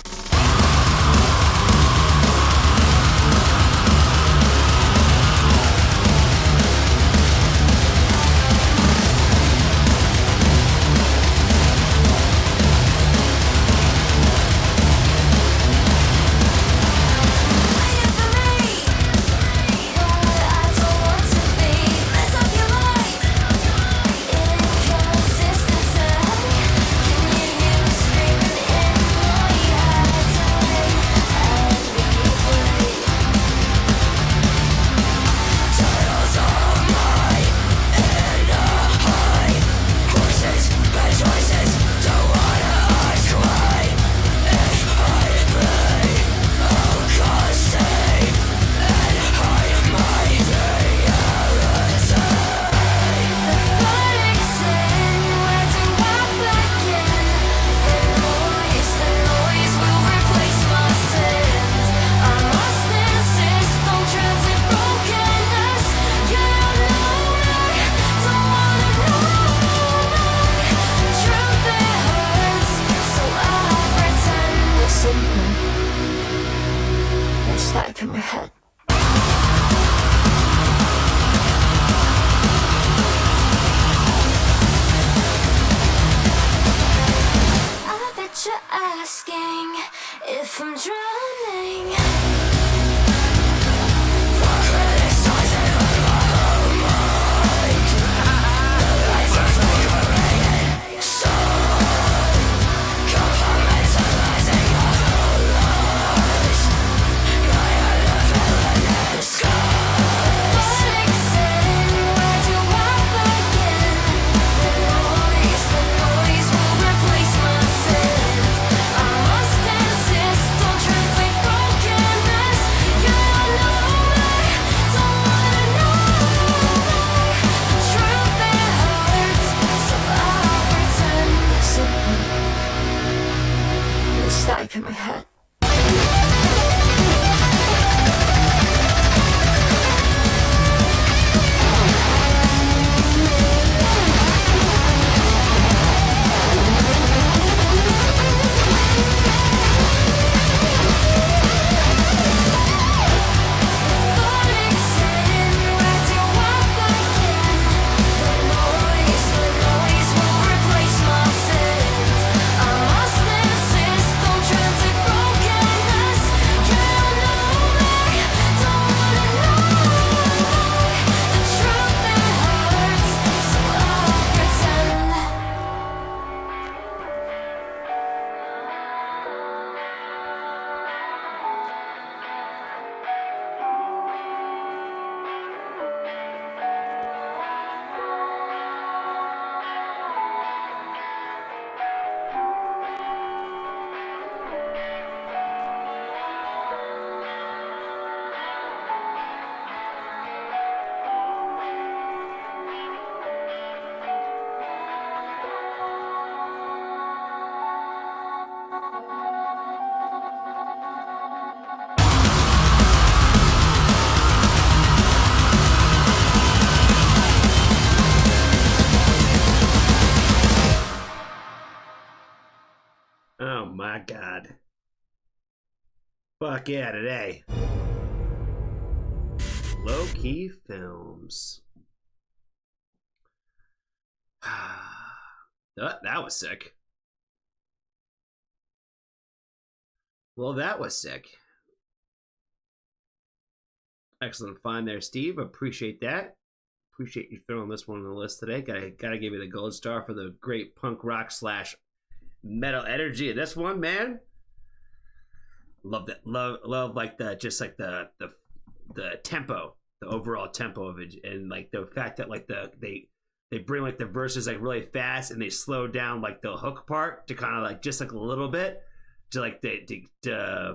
Static in my head. I bet you're asking if I'm drowning. Insist, don't translate broken. Fuck yeah, today. Low Key Films. That was sick. Well, that was sick. Excellent find there, Steve. Appreciate that. Appreciate you throwing this one on the list today. Gotta give you the gold star for the great punk rock / metal energy of this one, man. Love that. Love like the just like the tempo, the overall tempo of it, and like the fact that like they bring like the verses like really fast and they slow down like the hook part to kind of like just like a little bit to like I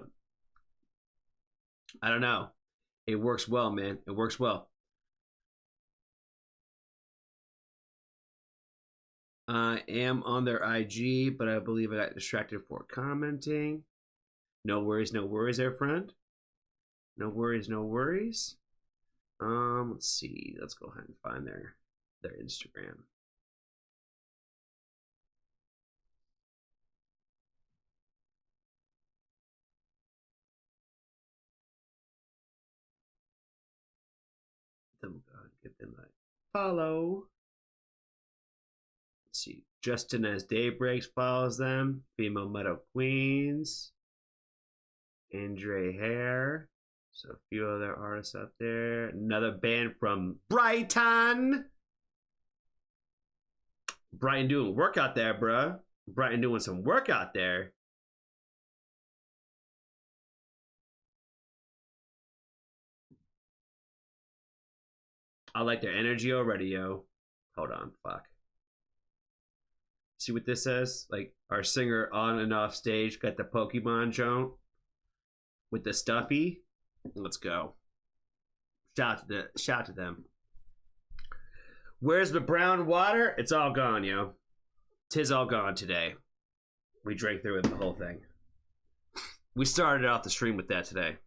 don't know. It works well, man. It works well. I am on their IG, but I believe I got distracted for commenting. No worries, there, friend. No worries, no worries. Let's see. Let's go ahead and find their Instagram. Get them a follow. Let's see. Justin as Daybreaks follows them. Female Metal Queens. Andre Hare. So a few other artists out there. Another band from Brighton. Brighton doing work out there, bruh. Brighton doing some work out there. I like their energy already, yo. Hold on, fuck. See what this says? Like, our singer on and off stage got the Pokemon joint with the stuffy. Let's go. Shout to them. Where's the brown water? It's all gone, yo. 'Tis all gone today. We drank through it, the whole thing. We started off the stream with that today.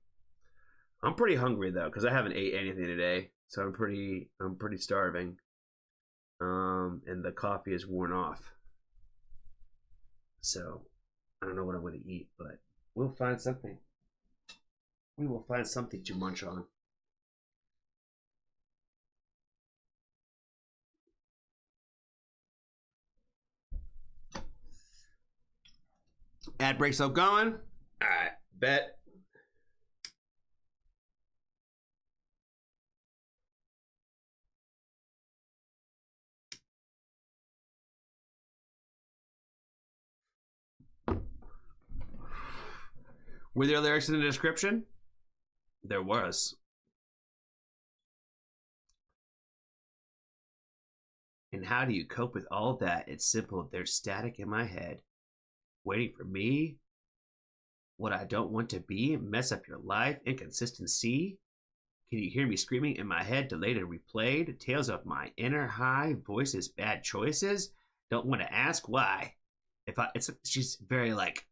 I'm pretty hungry though, because I haven't ate anything today. So I'm pretty starving. And the coffee is worn off. So I don't know what I'm gonna eat, but we'll find something. We will find something to munch on. Ad break still going? Alright, bet. Were there lyrics in the description? There was. And how do you cope with all that? It's simple. There's static in my head. Waiting for me? What I don't want to be? Mess up your life? Inconsistency? Can you hear me screaming in my head? Delayed and replayed? Tales of my inner high voices, bad choices? Don't want to ask why. She's very like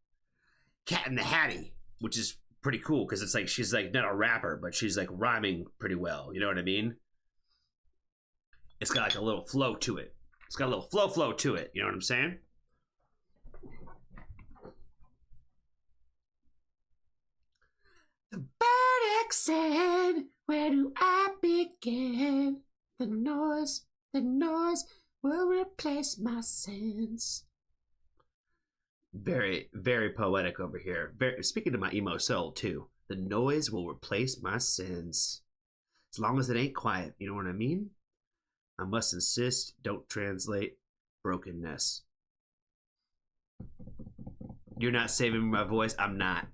Cat in the Hattie, which is pretty cool because it's like she's like not a rapper, but she's like rhyming pretty well. You know what I mean? It's got like a little flow to it. It's got a little flow to it. You know what I'm saying? The bird said, where do I begin? The noise will replace my sins. Very, very poetic over here. Speaking to my emo soul, too. The noise will replace my sins. As long as it ain't quiet, you know what I mean? I must insist, don't translate brokenness. You're not saving my voice? I'm not.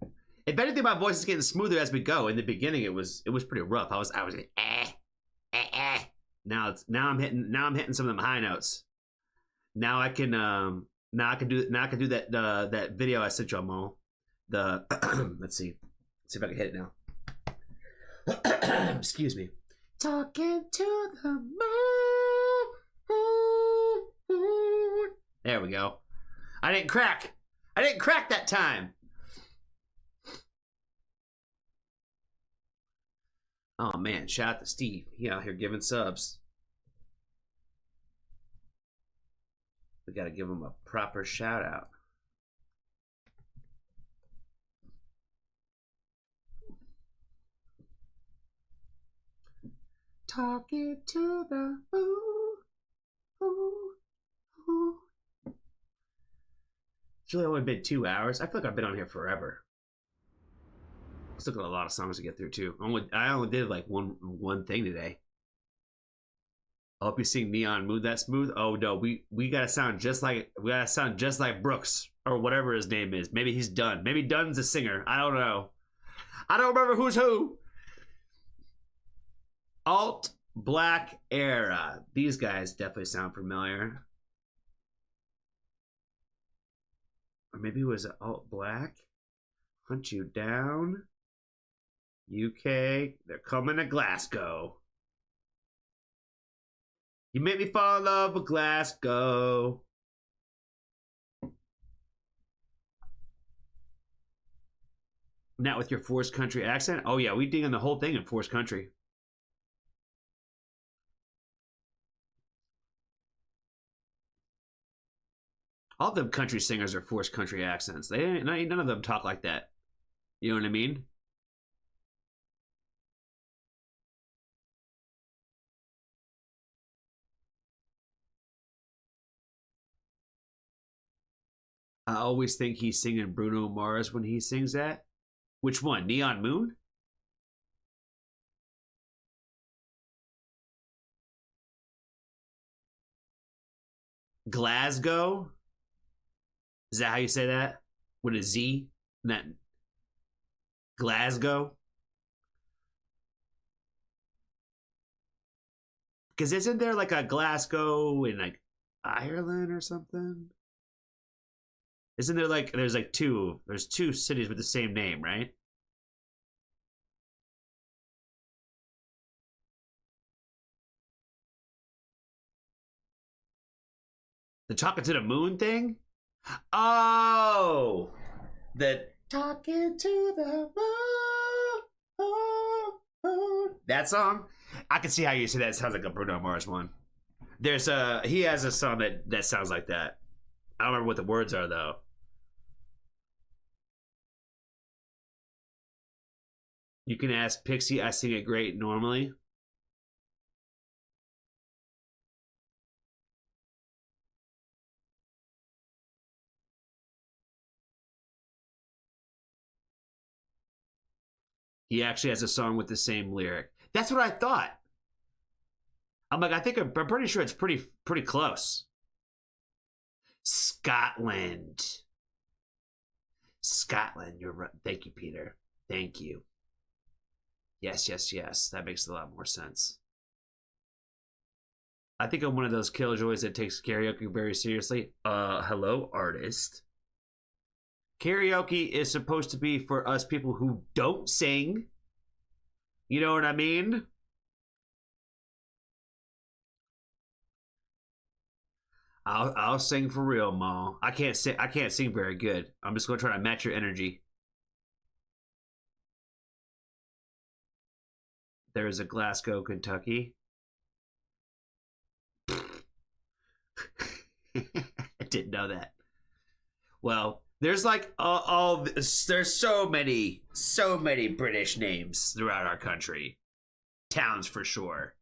If anything, my voice is getting smoother as we go. In the beginning, it was pretty rough. I was like, Now I'm hitting some of them high notes. Now I can do that video I sent you, Mo. Let's see if I can hit it now. Excuse me. Talking to the moon. There we go. I didn't crack that time. Oh man, shout out to Steve. He out here giving subs. We gotta give him a proper shout out. Talking to the moon. It's really only been 2 hours. I feel like I've been on here forever. Still got a lot of songs to get through too. I only did like one thing today. I hope you sing Neon Moon that smooth. Oh no, we gotta sound just like Brooks or whatever his name is. Maybe he's Dunn. Maybe Dunn's a singer. I don't know. I don't remember who's who. Alt Black Era. These guys definitely sound familiar. Or maybe it was Alt Black. Hunt You Down. UK. They're coming to Glasgow. You make me fall in love with Glasgow. Not with your forced country accent? Oh yeah, we dig in the whole thing in forced country. All them country singers are forced country accents. None of them talk like that. You know what I mean? I always think he's singing Bruno Mars when he sings that. Which one? Neon Moon? Glasgow? Is that how you say that? With a Z? That Glasgow? Because isn't there like a Glasgow in like Ireland or something? Isn't there like there's two cities with the same name, right? The talking to the moon thing? Oh, the talking to the moon. That song? I can see how you say that. It sounds like a Bruno Mars one. He has a song that sounds like that. I don't remember what the words are though. You can ask Pixie. I sing it great normally. He actually has a song with the same lyric. That's what I thought. I'm like, I'm pretty sure it's pretty close. Scotland. You're right. Thank you, Peter. Thank you. Yes. That makes a lot more sense. I think I'm one of those killjoys that takes karaoke very seriously. Hello, artist. Karaoke is supposed to be for us people who don't sing. You know what I mean? I'll sing for real, Ma. I can't sing very good. I'm just gonna try to match your energy. There is a Glasgow, Kentucky. I didn't know that. Well, there's like there's so many British names throughout our country. Towns for sure.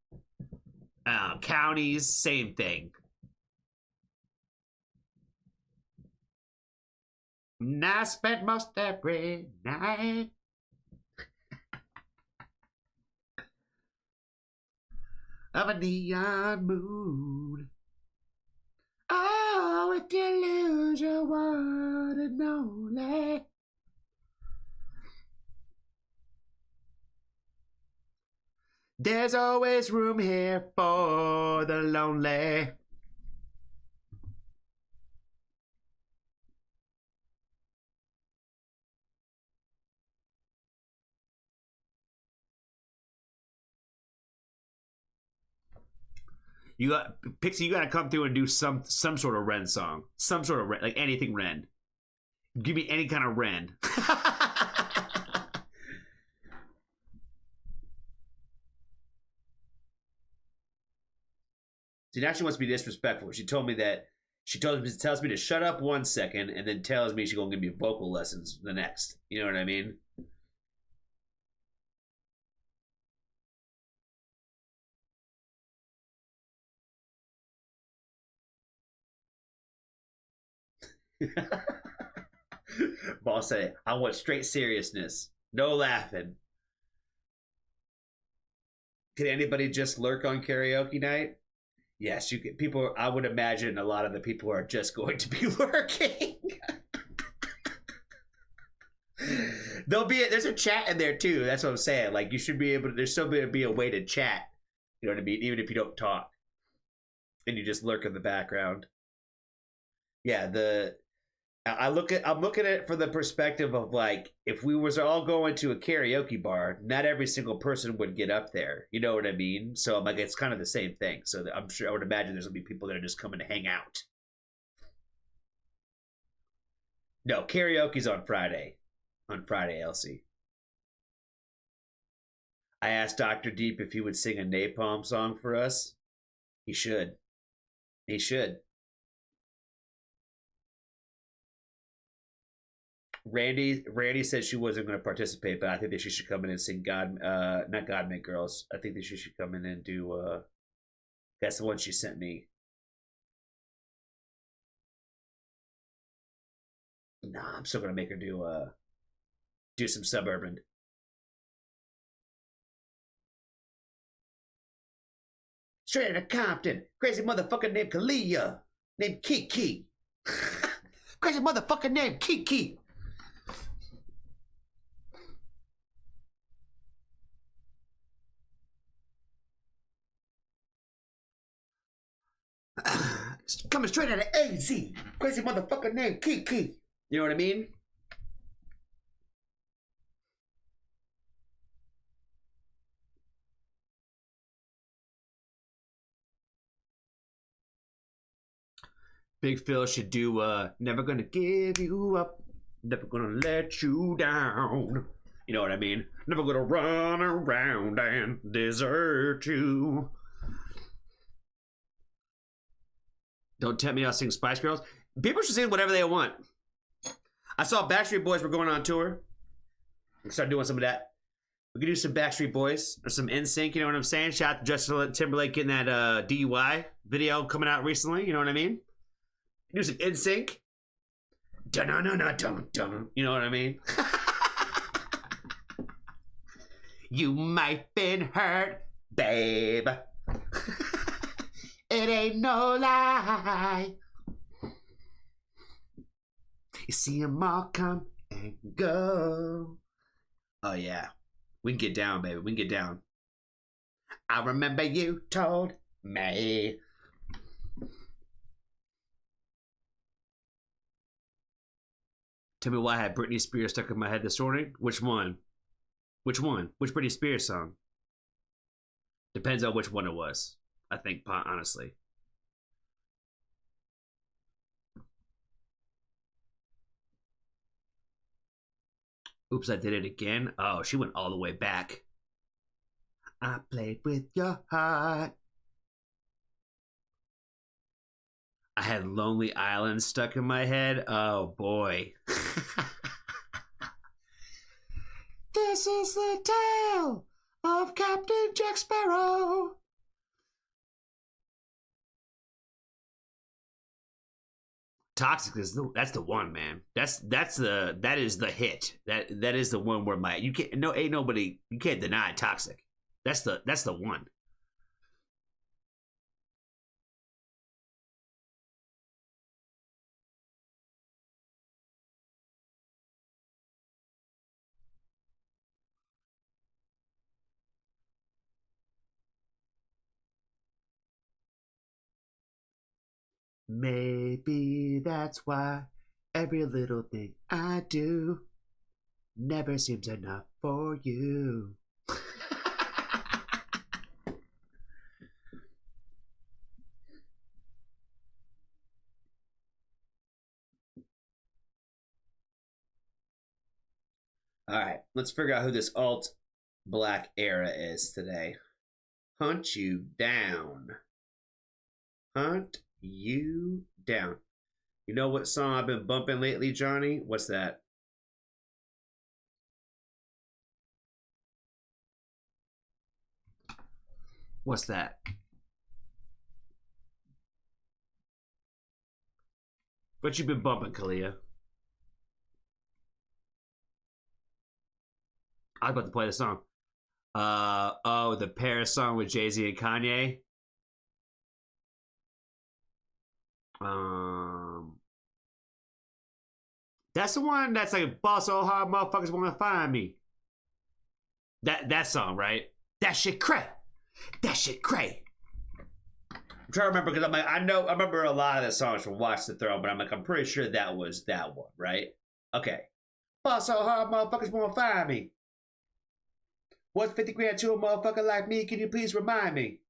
Counties, same thing. And I spent most every night. Of a neon moon. Oh, if you lose your one and only. There's always room here for the lonely. Pixie, you gotta come through and do some sort of Ren song. Some sort of Ren, like anything Ren. Give me any kind of Ren. See, now she wants to be disrespectful. She tells me to shut up 1 second and then tells me she's gonna give me vocal lessons the next. You know what I mean? Boss said, I want straight seriousness. No laughing. Can anybody just lurk on karaoke night? Yes, you can. People, I would imagine a lot of the people are just going to be lurking. There's a chat in there too. That's what I'm saying. Like, you should be able to, there's still going to be a way to chat. You know what I mean? Even if you don't talk. And you just lurk in the background. Yeah, I'm looking at it from the perspective of, like, if we was all going to a karaoke bar, not every single person would get up there. You know what I mean? So I'm like, it's kind of the same thing. So I'm sure, I would imagine there's gonna be people that are just coming to hang out. No, karaoke's on Friday. On Friday, Elsie. I asked Dr. Deep if he would sing a Napalm song for us. He should. He should. Randy said she wasn't going to participate, but I think that she should come in and sing not God Make Girls. I think that she should come in and do that's the one she sent me. Nah, I'm still gonna make her do some Suburban. Straight out of Compton, crazy motherfucker named Kalia, named Kiki. Crazy motherfucker named Kiki. Coming straight out of AZ. Crazy motherfucker named Kiki. You know what I mean? Big Phil should do Never Gonna Give You Up, Never Gonna Let You Down. You know what I mean? Never gonna run around and desert you. Don't tempt me, I'll sing Spice Girls. People should sing whatever they want. I saw Backstreet Boys were going on tour. We start doing some of that. We could do some Backstreet Boys or some NSYNC, you know what I'm saying? Shout out to Justin Timberlake getting that DUI video coming out recently, you know what I mean? Do some NSYNC. Dun-dun-dun-dun-dun. You know what I mean? You might been hurt, babe. It ain't no lie. You see them all come and go. Oh, yeah. We can get down, baby. We can get down. I remember you told me. Tell me why I had Britney Spears stuck in my head this morning. Which one? Which one? Which Britney Spears song? Depends on which one it was, I think, honestly. Oops, I did it again. Oh, she went all the way back. I played with your heart. I had Lonely Island stuck in my head. Oh, boy. This is the tale of Captain Jack Sparrow. Toxic is that's the one, man. That is the hit. That is the one where you can't you can't deny Toxic. That's the one. Maybe that's why every little thing I do never seems enough for you. All right, let's figure out who this alt black era is today. Hunt you down. Hunt you down. You know what song I've been bumping lately, Johnny? What's that? What's that? What you been bumping, Kalia? I was about to play the song. Oh, the Paris song with Jay-Z and Kanye. That's the one that's like, boss so hard, motherfuckers wanna find me. That song, right? That shit cray. That shit cray. I'm trying to remember because I'm like, I remember a lot of the songs from Watch the Throne, but I'm pretty sure that was that one, right? Okay. Boss so hard, motherfuckers wanna find me. What's 50 grand to a motherfucker like me? Can you please remind me?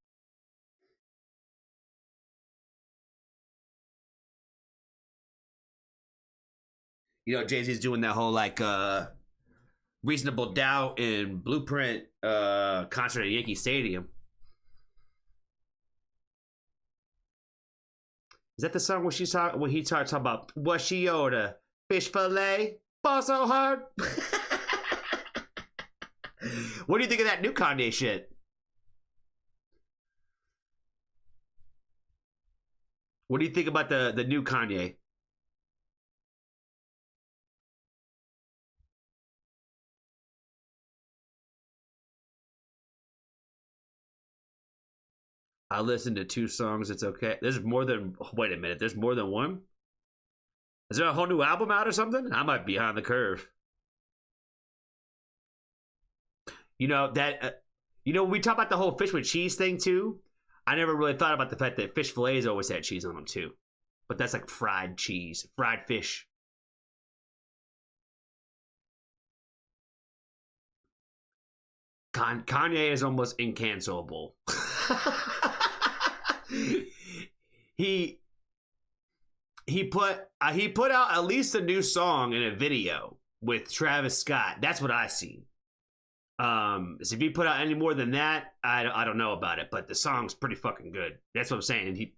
You know, Jay-Z's doing that whole like Reasonable Doubt and Blueprint concert at Yankee Stadium. Is that the song when he talks about what she order? Fish fillet? Ball so hard? What do you think of that new Kanye shit? What do you think about the new Kanye? I listened to 2 songs. It's okay. There's more than. Wait a minute. There's more than one? Is there a whole new album out or something? I might be behind the curve. You know that. When we talk about the whole fish with cheese thing too, I never really thought about the fact that fish fillets always had cheese on them too, but that's like fried cheese, fried fish. Kanye is almost incancelable. he put out at least a new song in a video with Travis Scott. That's what I see. So if he put out any more than that, I don't know about it, but the song's pretty fucking good. That's what I'm saying.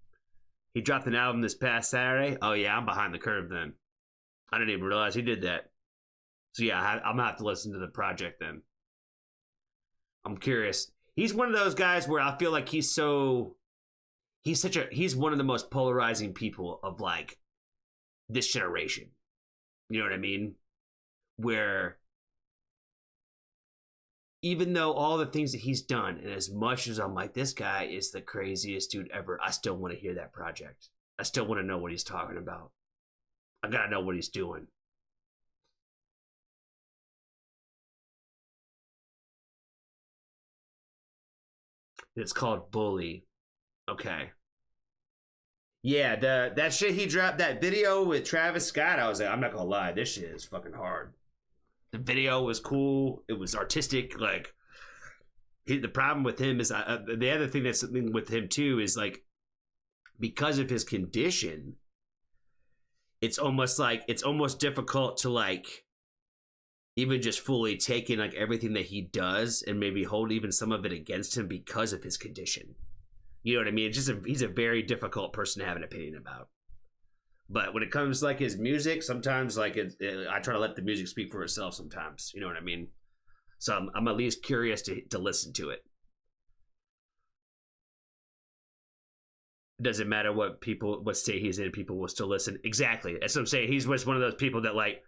He dropped an album this past Saturday. Oh yeah, I'm behind the curve then. I didn't even realize he did that. So yeah, I'm gonna have to listen to the project then. I'm curious. He's one of those guys where I feel like he's one of the most polarizing people of like this generation. You know what I mean? Where even though all the things that he's done, and as much as I'm like, this guy is the craziest dude ever, I still want to hear that project. I still want to know what he's talking about. I gotta know what he's doing. It's called Bully. Okay. Yeah, that shit he dropped, that video with Travis Scott, I was like, I'm not gonna lie, this shit is fucking hard. The video was cool. It was artistic. Like, the problem with him is the other thing that's something with him too is like, because of his condition, it's almost difficult to like even just fully take in like everything that he does and maybe hold even some of it against him because of his condition. You know what I mean? It's just he's a very difficult person to have an opinion about. But when it comes to like his music, sometimes like I try to let the music speak for itself sometimes. You know what I mean? So I'm at least curious to listen to it. It doesn't matter what state he's in, people will still listen. Exactly. That's what I'm saying. He's just one of those people that like,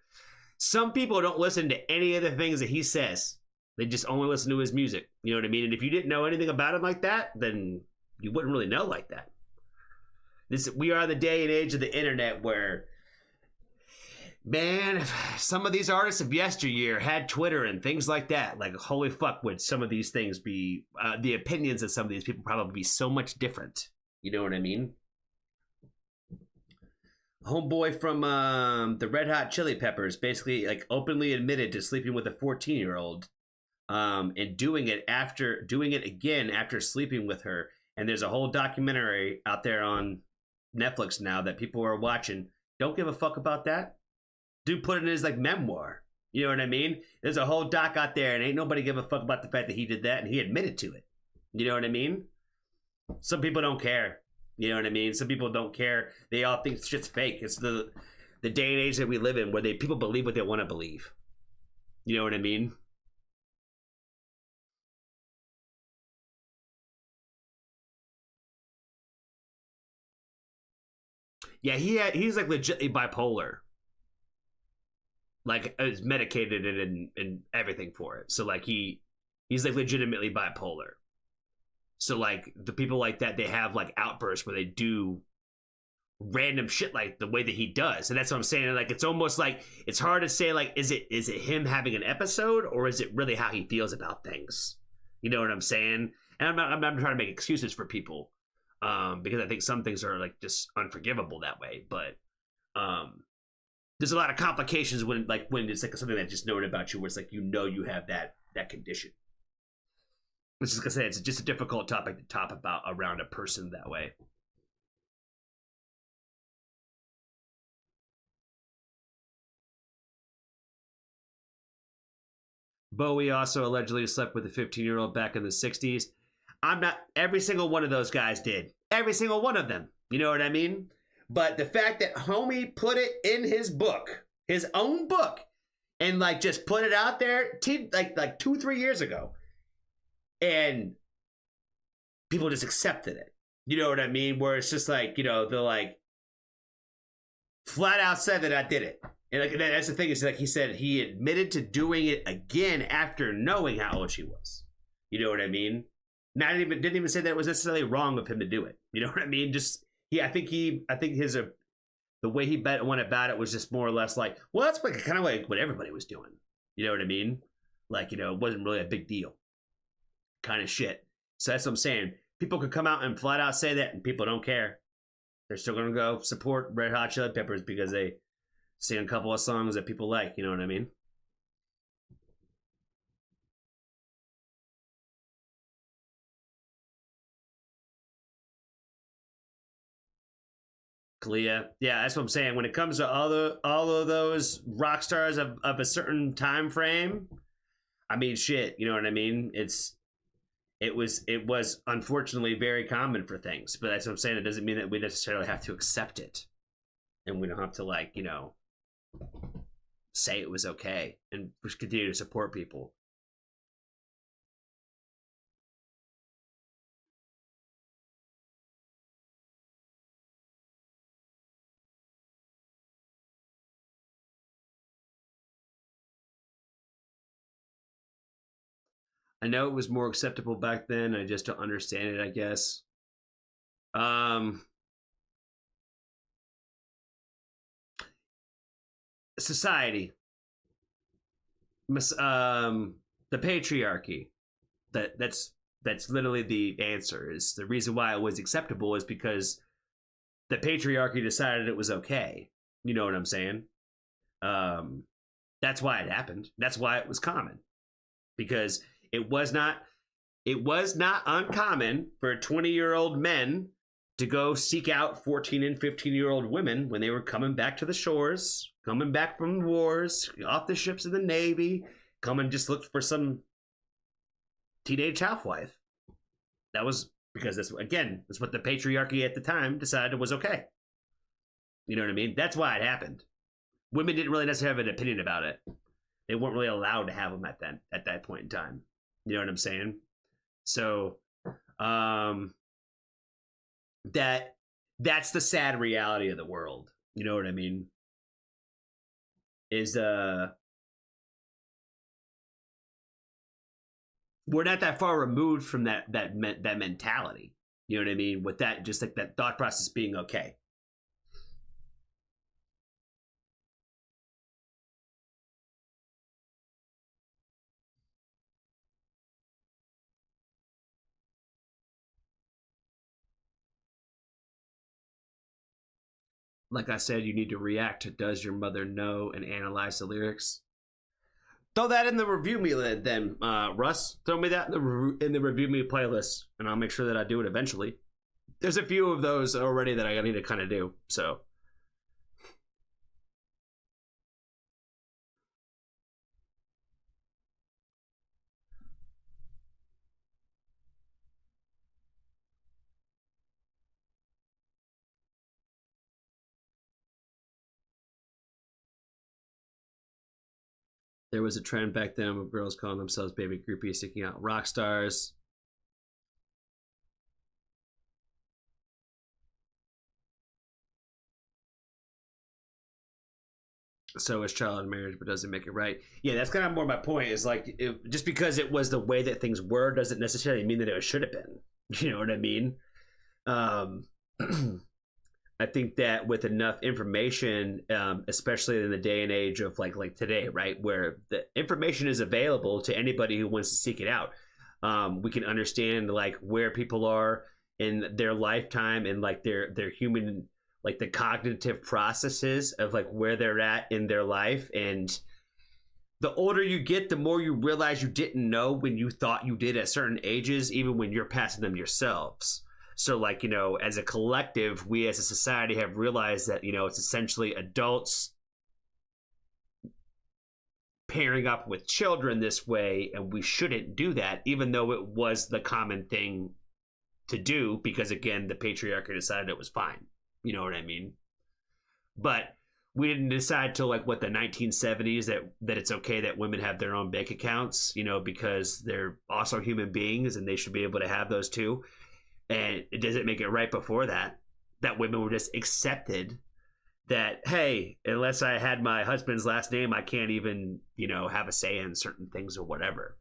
some people don't listen to any of the things that he says. They just only listen to his music. You know what I mean? And if you didn't know anything about him like that, then you wouldn't really know like that. We are the day and age of the internet where, man, some of these artists of yesteryear had Twitter and things like that. Like, holy fuck, would some of these things be, the opinions of some of these people probably be so much different. You know what I mean? Homeboy from the Red Hot Chili Peppers basically like openly admitted to sleeping with a 14-year-old and doing it again after sleeping with her. And there's a whole documentary out there on Netflix now that people are watching. Don't give a fuck about that. Dude put it in his like memoir. You know what I mean? There's a whole doc out there and ain't nobody give a fuck about the fact that he did that and he admitted to it. You know what I mean? Some people don't care. You know what I mean? Some people don't care. They all think shit's fake. It's the day and age that we live in where people believe what they want to believe. You know what I mean? Yeah, he's like legitimately bipolar. Like is medicated and everything for it. So like he's like legitimately bipolar. So like the people like that, they have like outbursts where they do random shit like the way that he does. And that's what I'm saying. Like it's almost like it's hard to say like is it him having an episode or is it really how he feels about things? You know what I'm saying? And I'm not trying to make excuses for people. Because I think some things are like just unforgivable that way. But there's a lot of complications when it's like something that's just known about you where it's like you have that condition. Which is, like I said, it's just a difficult topic to talk about around a person that way. Bowie also allegedly slept with a 15-year-old back in the 60s. I'm not, every single one of those guys did. Every single one of them. You know what I mean? But the fact that homie put it in his book, his own book, and like just put it out there like 2-3 years ago, and people just accepted it. You know what I mean? Where it's just like, you know, they're like flat out said that I did it. And like that's the thing, is like he said he admitted to doing it again after knowing how old she was. You know what I mean? Didn't even say that it was necessarily wrong of him to do it. You know what I mean? Just I think his the way he went about it was just more or less like, well, that's like kind of like what everybody was doing. You know what I mean? Like, you know, it wasn't really a big deal kind of shit. So that's what I'm saying. People could come out and flat out say that and people don't care. They're still going to go support Red Hot Chili Peppers because they sing a couple of songs that people like. You know what I mean? Yeah, that's what I'm saying. When it comes to all of those rock stars of a certain time frame, I mean, shit, you know what I mean? It was unfortunately very common for things, but that's what I'm saying. It doesn't mean that we necessarily have to accept it, and we don't have to like, you know, say it was okay and continue to support people. I know it was more acceptable back then. I just don't understand it, I guess. Society, the patriarchy. That's literally the answer. Is the reason why it was acceptable is because the patriarchy decided it was okay. You know what I'm saying? That's why it happened. That's why it was common, because it was not uncommon for 20-year-old men to go seek out 14 and 15-year-old women when they were coming back to the shores, coming back from wars, off the ships of the Navy, come and just look for some teenage housewife. That was because that's what the patriarchy at the time decided was okay. You know what I mean? That's why it happened. Women didn't really necessarily have an opinion about it. They weren't really allowed to have them at that point in time. You know what I'm saying? So, that's the sad reality of the world. You know what I mean? Is we're not that far removed from that mentality. You know what I mean? With that, just like that thought process being okay. Like I said, you need to react to "Does Your Mother Know" and analyze the lyrics. Throw that in the review me then, Russ. Throw me that in the review me playlist, and I'll make sure that I do it eventually. There's a few of those already that I need to kind of do, so. There was a trend back then of girls calling themselves baby groupies, seeking out rock stars. So is child marriage, but doesn't make it right. Yeah, that's kind of more my point. Is like just because it was the way that things were doesn't necessarily mean that it should have been. You know what I mean? I think that with enough information, especially in the day and age of like today, right, where the information is available to anybody who wants to seek it out, we can understand like where people are in their lifetime and like their human, like the cognitive processes of like where they're at in their life. And the older you get, the more you realize you didn't know when you thought you did at certain ages, even when you're passing them yourselves. So like, you know, as a collective, we as a society have realized that, you know, it's essentially adults pairing up with children this way, and we shouldn't do that, even though it was the common thing to do, because again, the patriarchy decided it was fine. You know what I mean? But we didn't decide till like what, the 1970s that it's okay that women have their own bank accounts, you know, because they're also human beings and they should be able to have those too. And it doesn't make it right before that women were just accepted that, hey, unless I had my husband's last name, I can't even, you know, have a say in certain things or whatever.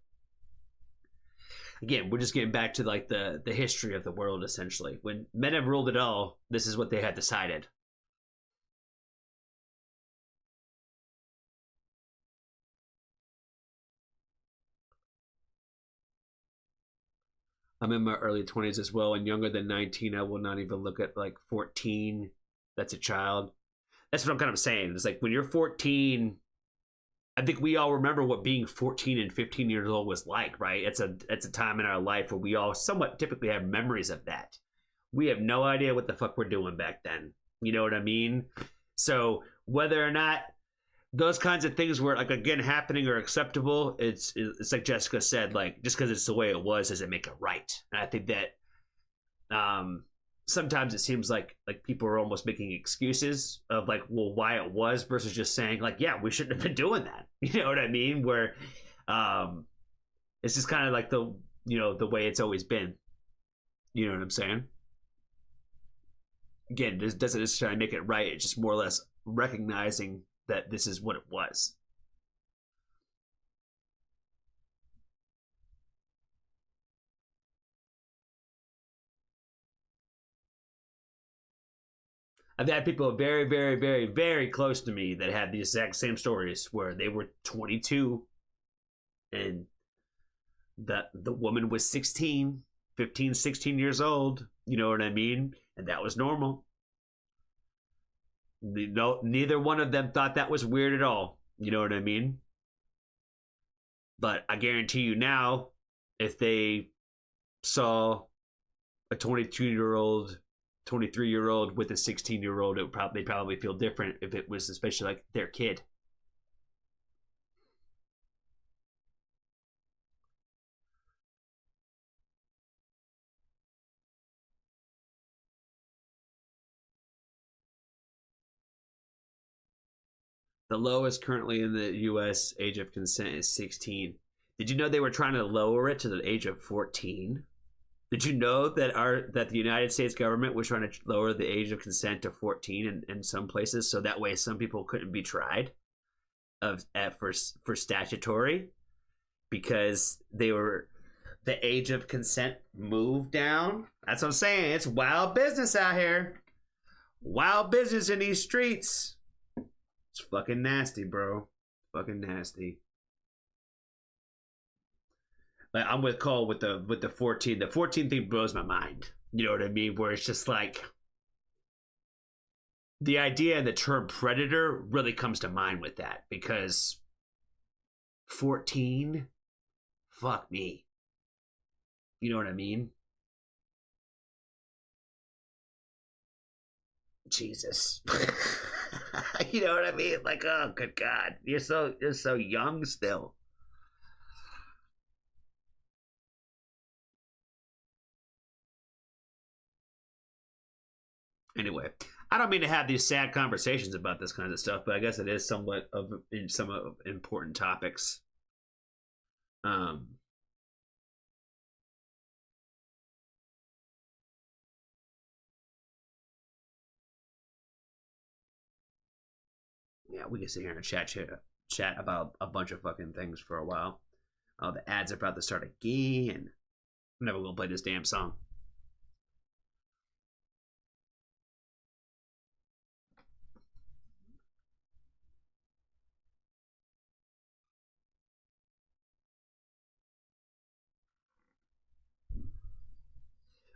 Again, we're just getting back to like the history of the world, essentially. When men have ruled it all, this is what they had decided. I'm in my early 20s as well, and younger than 19, I will not even look at like 14. That's a child. That's what I'm kind of saying. It's like when you're 14, I think we all remember what being 14 and 15 years old was like, right? It's a time in our life where we all somewhat typically have memories of that. We have no idea what the fuck we're doing back then. You know what I mean? So whether or not those kinds of things were like again happening or acceptable, it's like Jessica said, like just because it's the way it was doesn't make it right. And I think that sometimes it seems like people are almost making excuses of like, well, why it was versus just saying like, yeah, we shouldn't have been doing that. You know what I mean? Where it's just kind of like the, you know, the way it's always been. You know what I'm saying? Again, this doesn't necessarily make it right. It's just more or less recognizing that this is what it was. I've had people very, very, very, very close to me that had the exact same stories where they were 22 and the woman was 16, 15, 16 years old. You know what I mean? And that was normal. No, neither one of them thought that was weird at all. You know what I mean? But I guarantee you now, if they saw a 22-year-old, 23-year-old with a 16-year-old, they'd probably feel different if it was especially like their kid. The lowest currently in the U.S. age of consent is 16. Did you know they were trying to lower it to the age of 14? Did you know that the United States government was trying to lower the age of consent to 14 in some places, so that way some people couldn't be tried for statutory, because the age of consent moved down? That's what I'm saying. It's wild business out here. Wild business in these streets. It's fucking nasty, bro. Fucking nasty. Like I'm with Cole with the 14. The 14 thing blows my mind. You know what I mean? Where it's just like the idea and the term predator really comes to mind with that, because 14, fuck me. You know what I mean? Jesus. You know what I mean? Like, oh good God. You're so young still. Anyway, I don't mean to have these sad conversations about this kind of stuff, but I guess it is somewhat of in some of important topics. Yeah, we can sit here and chat about a bunch of fucking things for a while. Oh, the ads are about to start again. I'm never gonna play this damn song.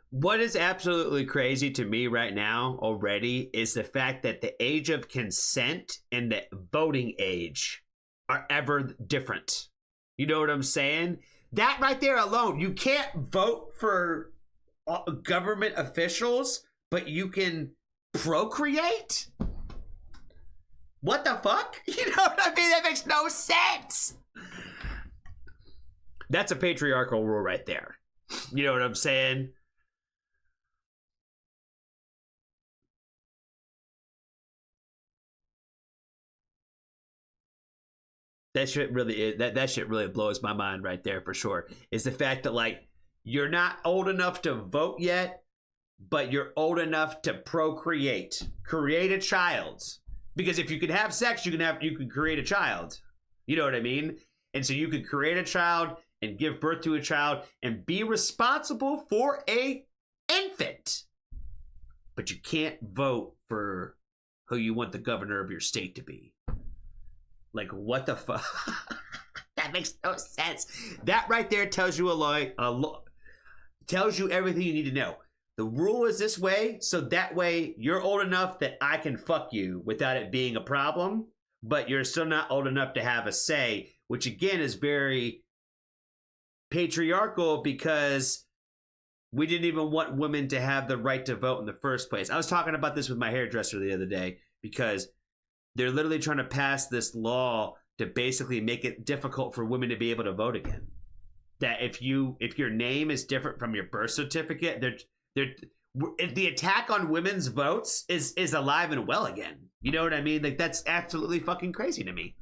What is absolutely crazy to me right now already is the fact that the age of consent and the voting age are ever different. You know what I'm saying? That right there alone, you can't vote for government officials, but you can procreate? What the fuck? You know what I mean? That makes no sense. That's a patriarchal rule right there. You know what I'm saying? That shit really that shit really blows my mind right there for sure. Is the fact that like you're not old enough to vote yet, but you're old enough to procreate, create a child. Because if you can have sex, you can create a child. You know what I mean? And so you could create a child and give birth to a child and be responsible for a infant. But you can't vote for who you want the governor of your state to be. Like, what the fuck? That makes no sense. That right there tells you tells you everything you need to know. The rule is this way, so that way you're old enough that I can fuck you without it being a problem, but you're still not old enough to have a say, which again is very patriarchal because we didn't even want women to have the right to vote in the first place. I was talking about this with my hairdresser the other day because they're literally trying to pass this law to basically make it difficult for women to be able to vote again. That if your name is different from your birth certificate, the attack on women's votes is alive and well again. You know what I mean? Like, that's absolutely fucking crazy to me.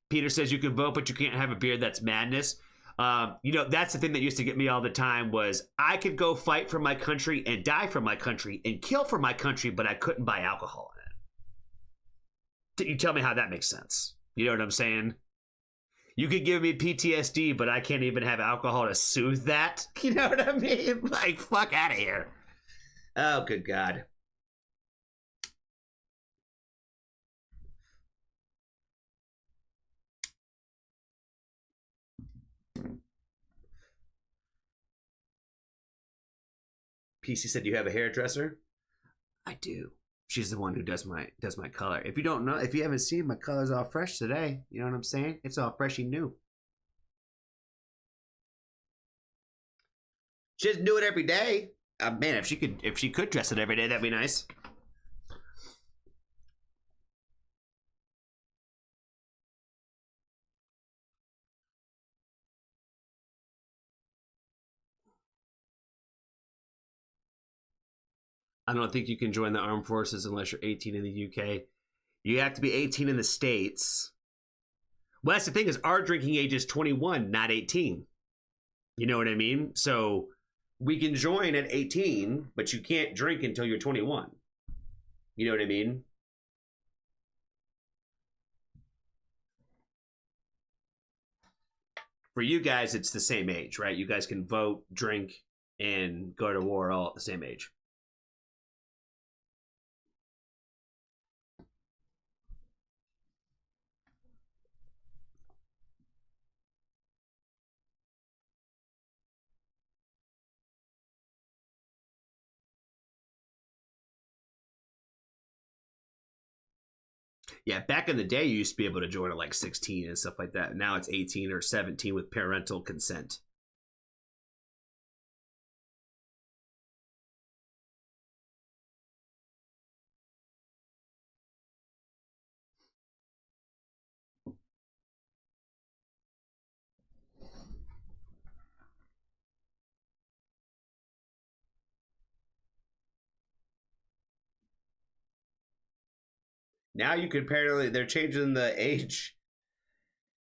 Peter says you can vote, but you can't have a beard. That's madness. That's the thing that used to get me all the time was I could go fight for my country and die for my country and kill for my country, but I couldn't buy alcohol in it. You tell me how that makes sense. You know what I'm saying? You could give me PTSD, but I can't even have alcohol to soothe that. You know what I mean? Like, fuck out of here. Oh, good God. PC said, "Do you have a hairdresser?" I do. She's the one who does my color. If you haven't seen, my color's all fresh today. You know what I'm saying? It's all freshy new. She doesn't do it every day. Man, if she could dress it every day, that'd be nice. I don't think you can join the armed forces unless you're 18 in the UK. You have to be 18 in the States. Well, that's the thing is our drinking age is 21, not 18. You know what I mean? So we can join at 18, but you can't drink until you're 21. You know what I mean? For you guys, it's the same age, right? You guys can vote, drink, and go to war all at the same age. Yeah, back in the day, you used to be able to join at like 16 and stuff like that. Now it's 18 or 17 with parental consent. Now you can apparently they're changing the age.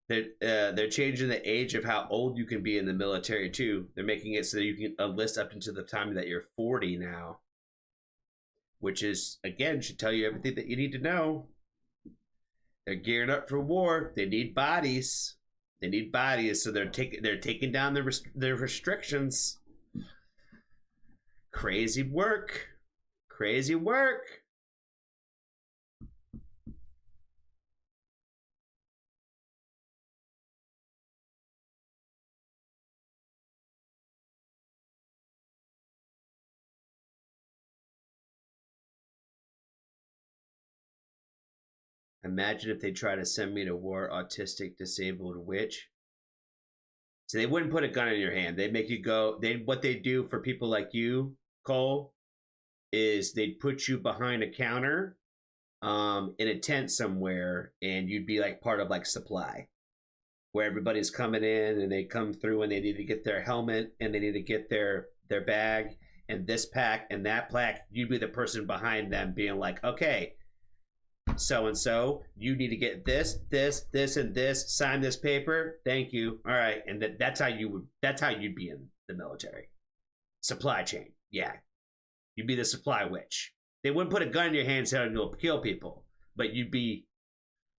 They're changing the age of how old you can be in the military too. They're making it so that you can enlist up until the time that you're 40 now. which is, again, should tell you everything that you need to know. They're gearing up for war. They need bodies. They need bodies, so they're taking down their restrictions. Crazy work. Crazy work. Imagine if they try to send me to war, autistic, disabled witch. So they wouldn't put a gun in your hand. They'd make you go. What they do for people like you, Cole, is they'd put you behind a counter in a tent somewhere, and you'd be like part of like supply, where everybody's coming in and they come through and they need to get their helmet and they need to get their bag and this pack and that plaque. You'd be the person behind them being like, okay, so and so, you need to get this, and this. Sign this paper. Thank you. All right, and that's how you'd be in the military. Supply chain. Yeah, you'd be the supply witch. They wouldn't put a gun in your hand telling you to kill people, but you'd be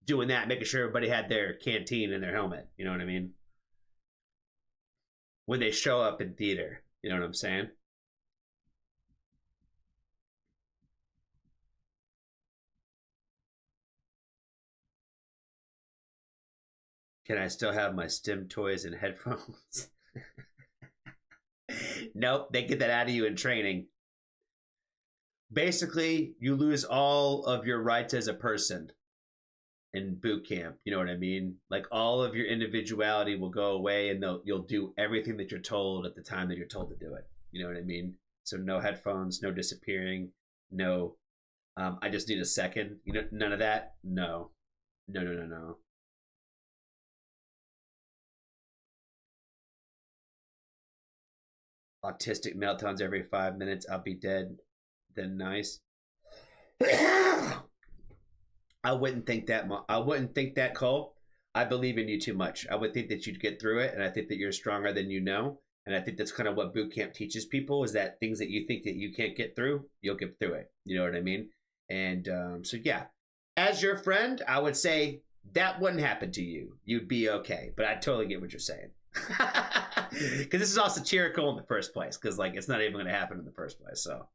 doing that, making sure everybody had their canteen and their helmet. You know what I mean? When they show up in theater, you know what I'm saying? Can I still have my STEM toys and headphones? Nope, they get that out of you in training. Basically, you lose all of your rights as a person in boot camp. You know what I mean? Like, all of your individuality will go away, and you'll do everything that you're told at the time that you're told to do it. You know what I mean? So no headphones, no disappearing, no, I just need a second. You know, none of that. No. Autistic meltdowns every 5 minutes. I'll be dead. Then nice. I wouldn't think that. I wouldn't think that, Cole. I believe in you too much. I would think that you'd get through it, and I think that you're stronger than you know. And I think that's kind of what boot camp teaches people, is that things that you think that you can't get through, you'll get through it. You know what I mean? And so yeah, as your friend, I would say that wouldn't happen to you. You'd be okay. But I totally get what you're saying. Because this is all satirical in the first place, because like it's not even going to happen in the first place. So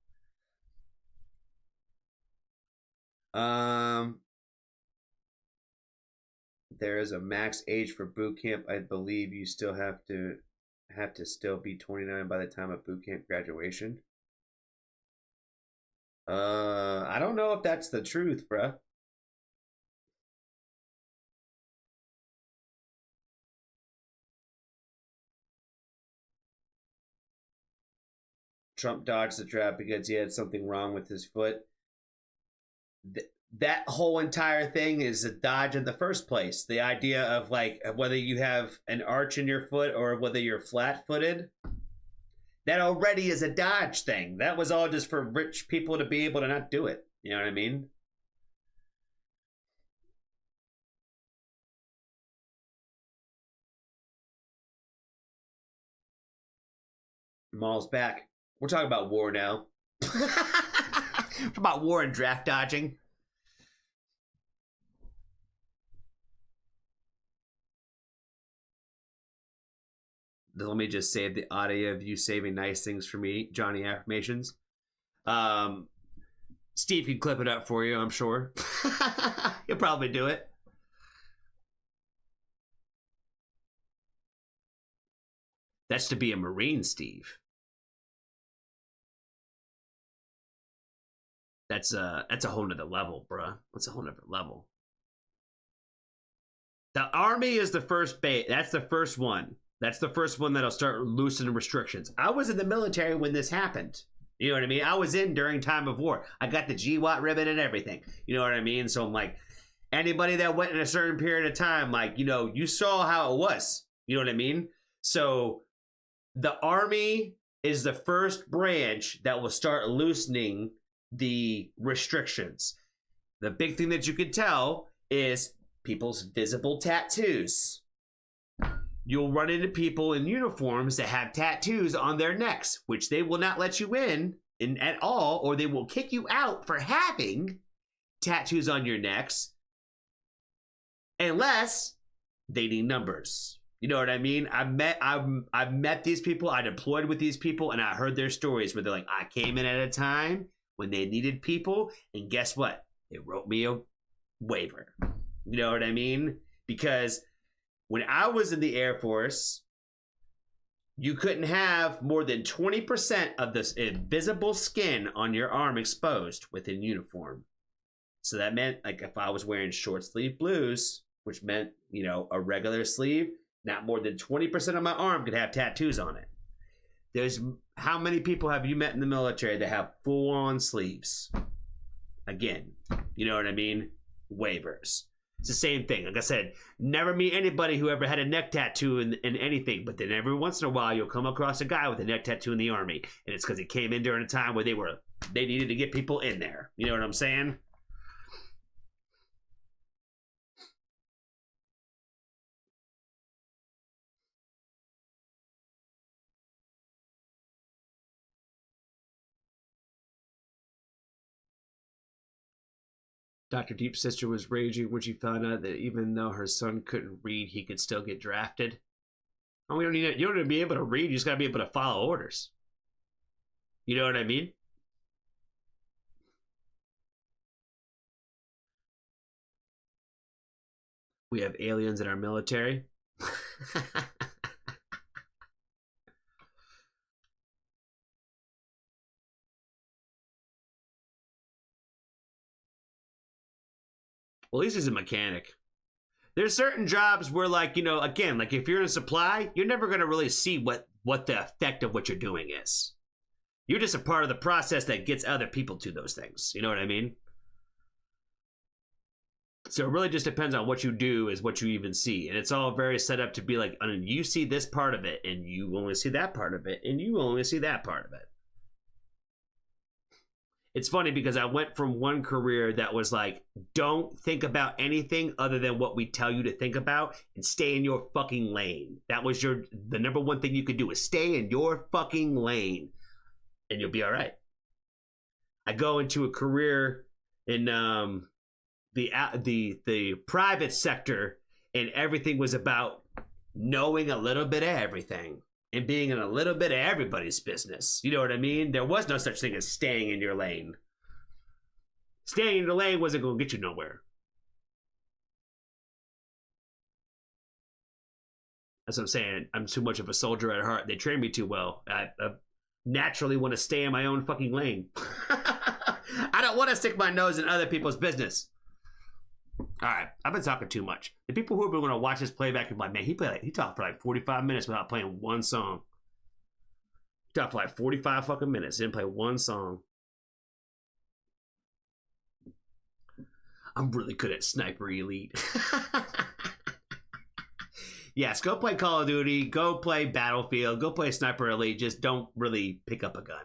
there is a max age for boot camp. I believe you still have to still be 29 by the time of boot camp graduation. I don't know if that's the truth, bruh. Trump dodged the trap because he had something wrong with his foot. That whole entire thing is a dodge in the first place. The idea of like whether you have an arch in your foot or whether you're flat-footed, that already is a dodge thing. That was all just for rich people to be able to not do it. You know what I mean? Maul's back. We're talking about war now. We're talking about war and draft dodging. Let me just save the audio of you saving nice things for me, Johnny Affirmations. Steve can clip it up for you, I'm sure. He'll probably do it. That's to be a Marine, Steve. That's a whole nother level, bruh. That's a whole nother level. The Army is the first bait. That's the first one. That's the first one that'll start loosening restrictions. I was in the military when this happened. You know what I mean? I was in during time of war. I got the GWAT ribbon and everything. You know what I mean? So I'm like, anybody that went in a certain period of time, like, you know, you saw how it was. You know what I mean? So the Army is the first branch that will start loosening the restrictions. The big thing that you could tell is people's visible tattoos. You'll run into people in uniforms that have tattoos on their necks, which they will not let you in at all, or they will kick you out for having tattoos on your necks, unless they need numbers. You know what I mean? I've met these people, I deployed with these people, and I heard their stories where they're like, I came in at a time when they needed people, and guess what? They wrote me a waiver. You know what I mean? Because when I was in the Air Force, you couldn't have more than 20% of this invisible skin on your arm exposed within uniform. So that meant, like, if I was wearing short sleeve blues, which meant, you know, a regular sleeve, not more than 20% of my arm could have tattoos on it. There's, how many people have you met in the military that have full-on sleeves? Again, you know what I mean? Waivers. It's the same thing. Like I said, never meet anybody who ever had a neck tattoo in anything, but then every once in a while you'll come across a guy with a neck tattoo in the Army, and it's because he came in during a time where they needed to get people in there. You know what I'm saying? Dr. Deep's sister was raging when she found out that even though her son couldn't read, he could still get drafted. Oh, we don't need it. You don't need to be able to read. You just got to be able to follow orders. You know what I mean? We have aliens in our military. Well, at least he's a mechanic. There's certain jobs where, like, you know, again, like if you're in supply, you're never going to really see what the effect of what you're doing is. You're just a part of the process that gets other people to those things. You know what I mean? So it really just depends on what you do is what you even see. And it's all very set up to be like, you see this part of it, and you only see that part of it, and you only see that part of it. It's funny because I went from one career that was like, don't think about anything other than what we tell you to think about and stay in your fucking lane. That was the number one thing you could do is stay in your fucking lane and you'll be all right. I go into a career in the private sector, and everything was about knowing a little bit of everything and being in a little bit of everybody's business. You know what I mean? There was no such thing as staying in your lane. Staying in your lane wasn't going to get you nowhere. That's what I'm saying. I'm too much of a soldier at heart. They train me too well. I naturally want to stay in my own fucking lane. I don't want to stick my nose in other people's business. All right, I've been talking too much. The people who are going to watch this playback and be like, man, he talked for like 45 minutes without playing one song. He talked for like 45 fucking minutes, didn't play one song. I'm really good at Sniper Elite. Yes, go play Call of Duty, go play Battlefield, go play Sniper Elite. Just don't really pick up a gun.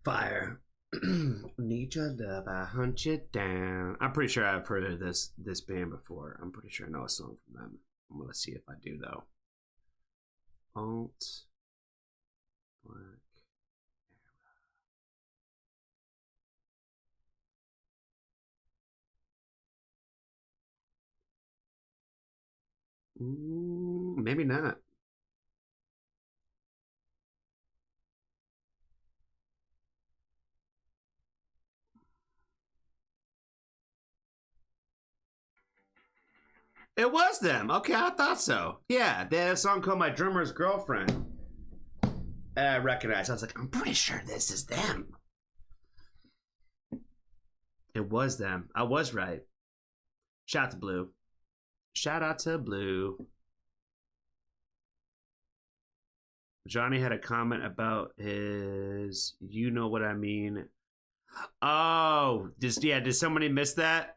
Fire. Need your love, I hunt you down. I'm pretty sure I've heard of this band before. I'm pretty sure I know a song from them. I'm gonna see if I do though. Alt Black Era. Maybe not. It was them. Okay, I thought so. Yeah, they had a song called My Drummer's Girlfriend. I recognized. I was like, I'm pretty sure this is them. It was them. I was right. Shout out to Blue. Shout out to Blue. Johnny had a comment about his You Know What I Mean. Oh, did somebody miss that?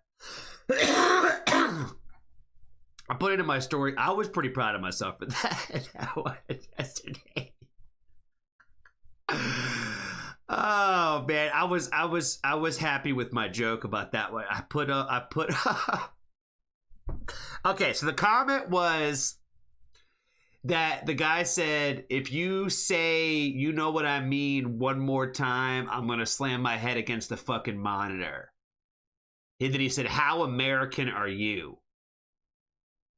I put it in my story. I was pretty proud of myself for that yesterday. Oh man, I was happy with my joke about that one. I put Okay, so the comment was that the guy said, if you say You Know What I Mean one more time, I'm gonna slam my head against the fucking monitor. And then he said, how American are you?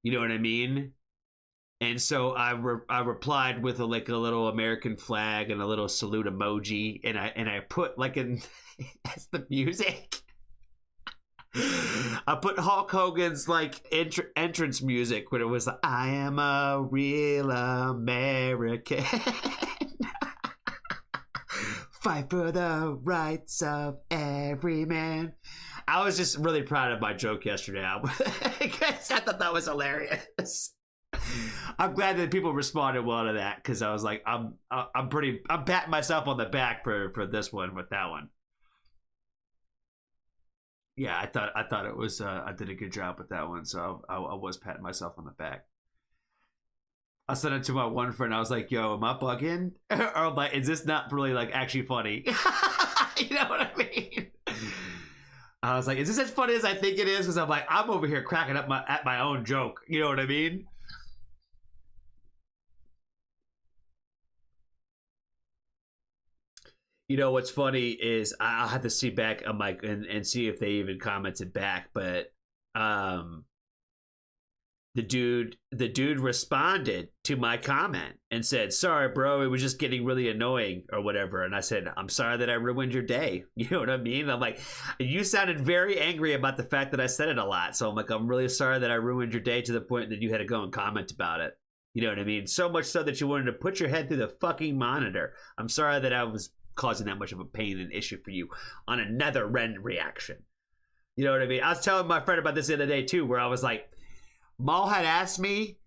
You know what I mean? And so I replied with a little American flag and a little salute emoji, and I put like in as the music. I put Hulk Hogan's like entrance music when it was like, I am a real American. Fight for the rights of every man. I was just really proud of my joke yesterday. I thought that was hilarious. I'm glad that people responded well to that, because I was like, I'm patting myself on the back for this one with that one. Yeah, I thought it was I did a good job with that one, so I was patting myself on the back. I sent it to my one friend. I was like, yo, am I bugging? Or like, is this not really like actually funny? You know what I mean? I was like, is this as funny as I think it is? Because I'm like, I'm over here cracking up at my own joke. You know what I mean? You know what's funny is I'll have to see back on my and see if they even commented back, but the dude responded to my comment and said, sorry bro, it was just getting really annoying or whatever. And I said, I'm sorry that I ruined your day. You know what I mean? I'm like, you sounded very angry about the fact that I said it a lot. So I'm like, I'm really sorry that I ruined your day to the point that you had to go and comment about it. You know what I mean? So much so that you wanted to put your head through the fucking monitor. I'm sorry that I was causing that much of a pain and issue for you on another Ren reaction. You know what I mean? I was telling my friend about this the other day too, where I was like, Maul had asked me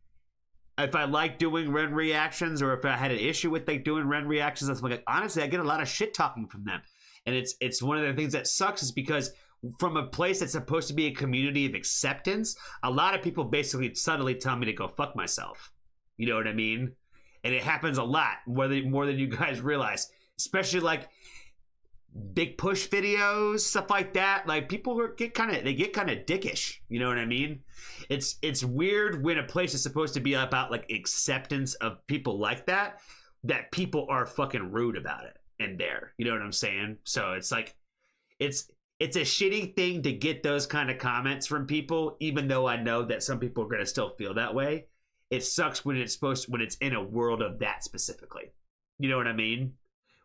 if I like doing Ren reactions or if I had an issue with like doing Ren reactions. I was like, honestly, I get a lot of shit talking from them. And it's one of the things that sucks is because from a place that's supposed to be a community of acceptance, a lot of people basically suddenly tell me to go fuck myself. You know what I mean? And it happens a lot, more than you guys realize. Especially like big push videos, stuff like that. Like people get kind of dickish. You know what I mean? It's weird when a place is supposed to be about like acceptance of people like that people are fucking rude about it and there. You know what I'm saying? So it's like it's a shitty thing to get those kind of comments from people, even though I know that some people are gonna still feel that way. It sucks when it's in a world of that specifically. You know what I mean?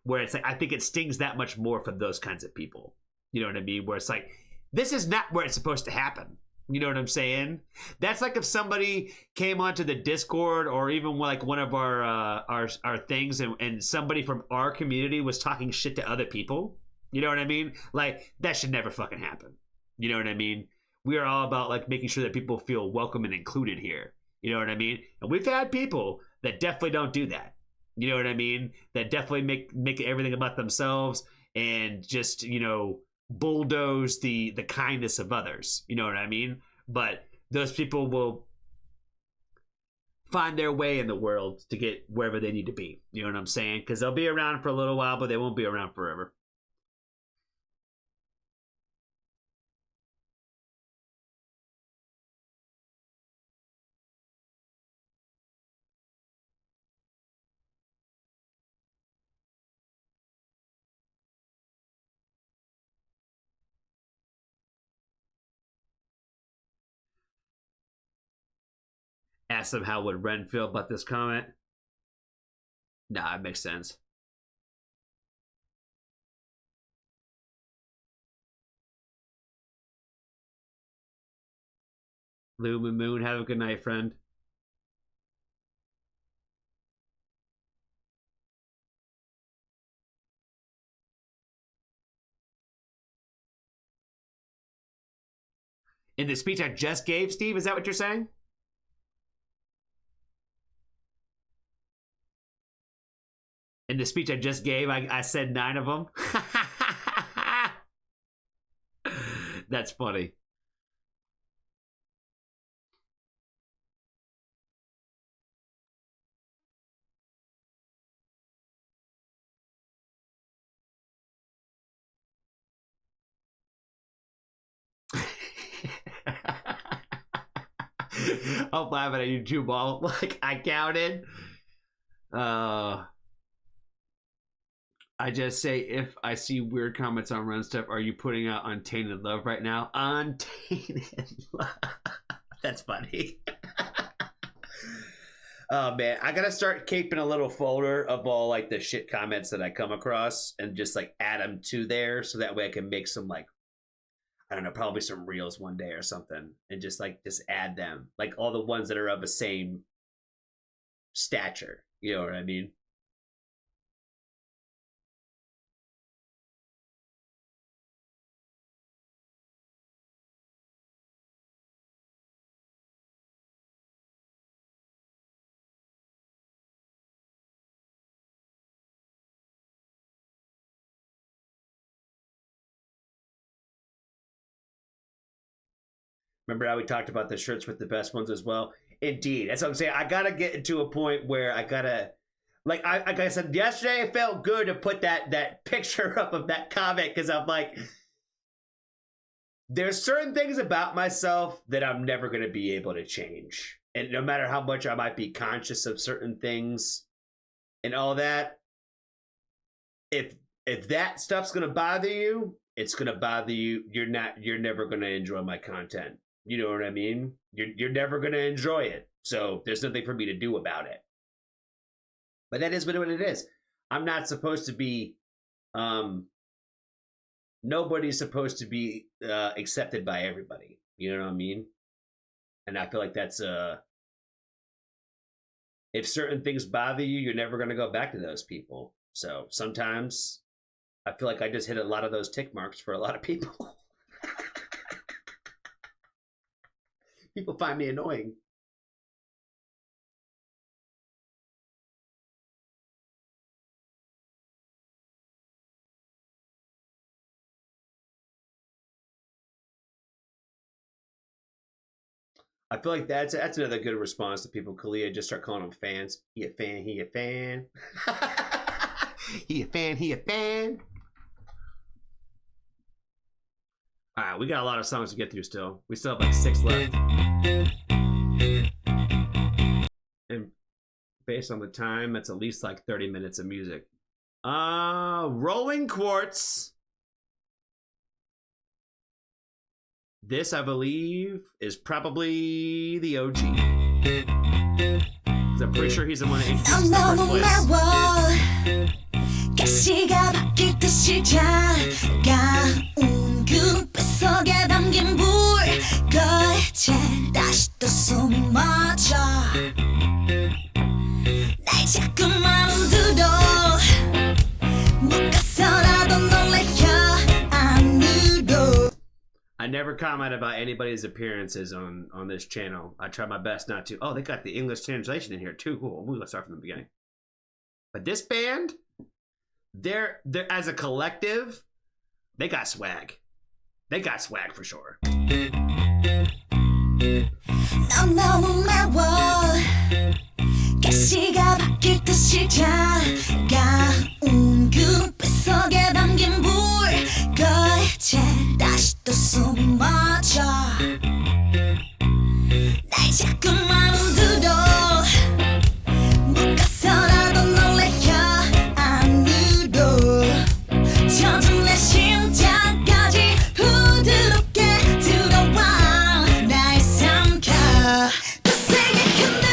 Where it's like, I think it stings that much more for those kinds of people. You know what I mean? Where it's like, this is not where it's supposed to happen. You know what I'm saying? That's like if somebody came onto the Discord or even like one of our things and somebody from our community was talking shit to other people. You know what I mean? Like, that should never fucking happen. You know what I mean? We are all about like making sure that people feel welcome and included here. You know what I mean? And we've had people that definitely don't do that. You know what I mean? That definitely make everything about themselves and just, you know, bulldoze the kindness of others. You know what I mean? But those people will find their way in the world to get wherever they need to be. You know what I'm saying? Because they'll be around for a little while, but they won't be around forever. Ask them how would Ren feel about this comment. Nah, it makes sense. Loom and Moon, have a good night, friend. In the speech I just gave, Steve, is that what you're saying? In the speech I just gave, I said 9 of them. That's funny. I'm laughing at you too, ball. Like, I counted. I just say, if I see weird comments on Run Stuff, are you putting out Untainted Love right now? Untainted Love. That's funny. Oh, man. I gotta start keeping a little folder of all, like, the shit comments that I come across and just, like, add them to there so that way I can make some, like, I don't know, probably some reels one day or something, and just add them, like all the ones that are of the same stature. You know what I mean? Remember how we talked about the shirts with the best ones as well? Indeed. That's what I'm saying. I got to get into a point where I got to, like I said yesterday, it felt good to put that picture up of that comment because I'm like, there's certain things about myself that I'm never going to be able to change. And no matter how much I might be conscious of certain things and all that, if that stuff's going to bother you, it's going to bother you. You're never going to enjoy my content. You know what I mean? You're never going to enjoy it. So there's nothing for me to do about it. But that is what it is. I'm not supposed to be, nobody's supposed to be accepted by everybody. You know what I mean? And I feel like that's, if certain things bother you, you're never going to go back to those people. So sometimes I feel like I just hit a lot of those tick marks for a lot of people. People find me annoying. I feel like that's another good response to people. Kalia, just start calling them fans. He a fan, he a fan. He a fan, he a fan. All right, we got a lot of songs to get through still. We still have like 6 left. And based on the time, that's at least like 30 minutes of music. Rolling Quartz. This, I believe, is probably the OG. I'm pretty sure he's the one that introduced the first place. 가시가 바뀔 듯이 차가운 그빛 속에 담긴 불꽃에 다시 또 숨이 멎어 날 자꾸만 흔들어 못 가서라도 놀래켜 안으로. I never comment about anybody's appearances on this channel. I try my best not to. Oh, they got the English translation in here too. Cool. Let's start from the beginning. But this band, they're as a collective, they got swag. They got swag for sure. 넌 너무 매워 가시가 바뀔 듯이 차가운 그빛 속에 담긴 불꽃에 다시 또 숨이 멎어 날 자꾸만 흔들어 못 가서라도 놀래켜 안으로 젖은 내 심장까지 부드럽게 들어와 날 삼켜 더 세게 흔들어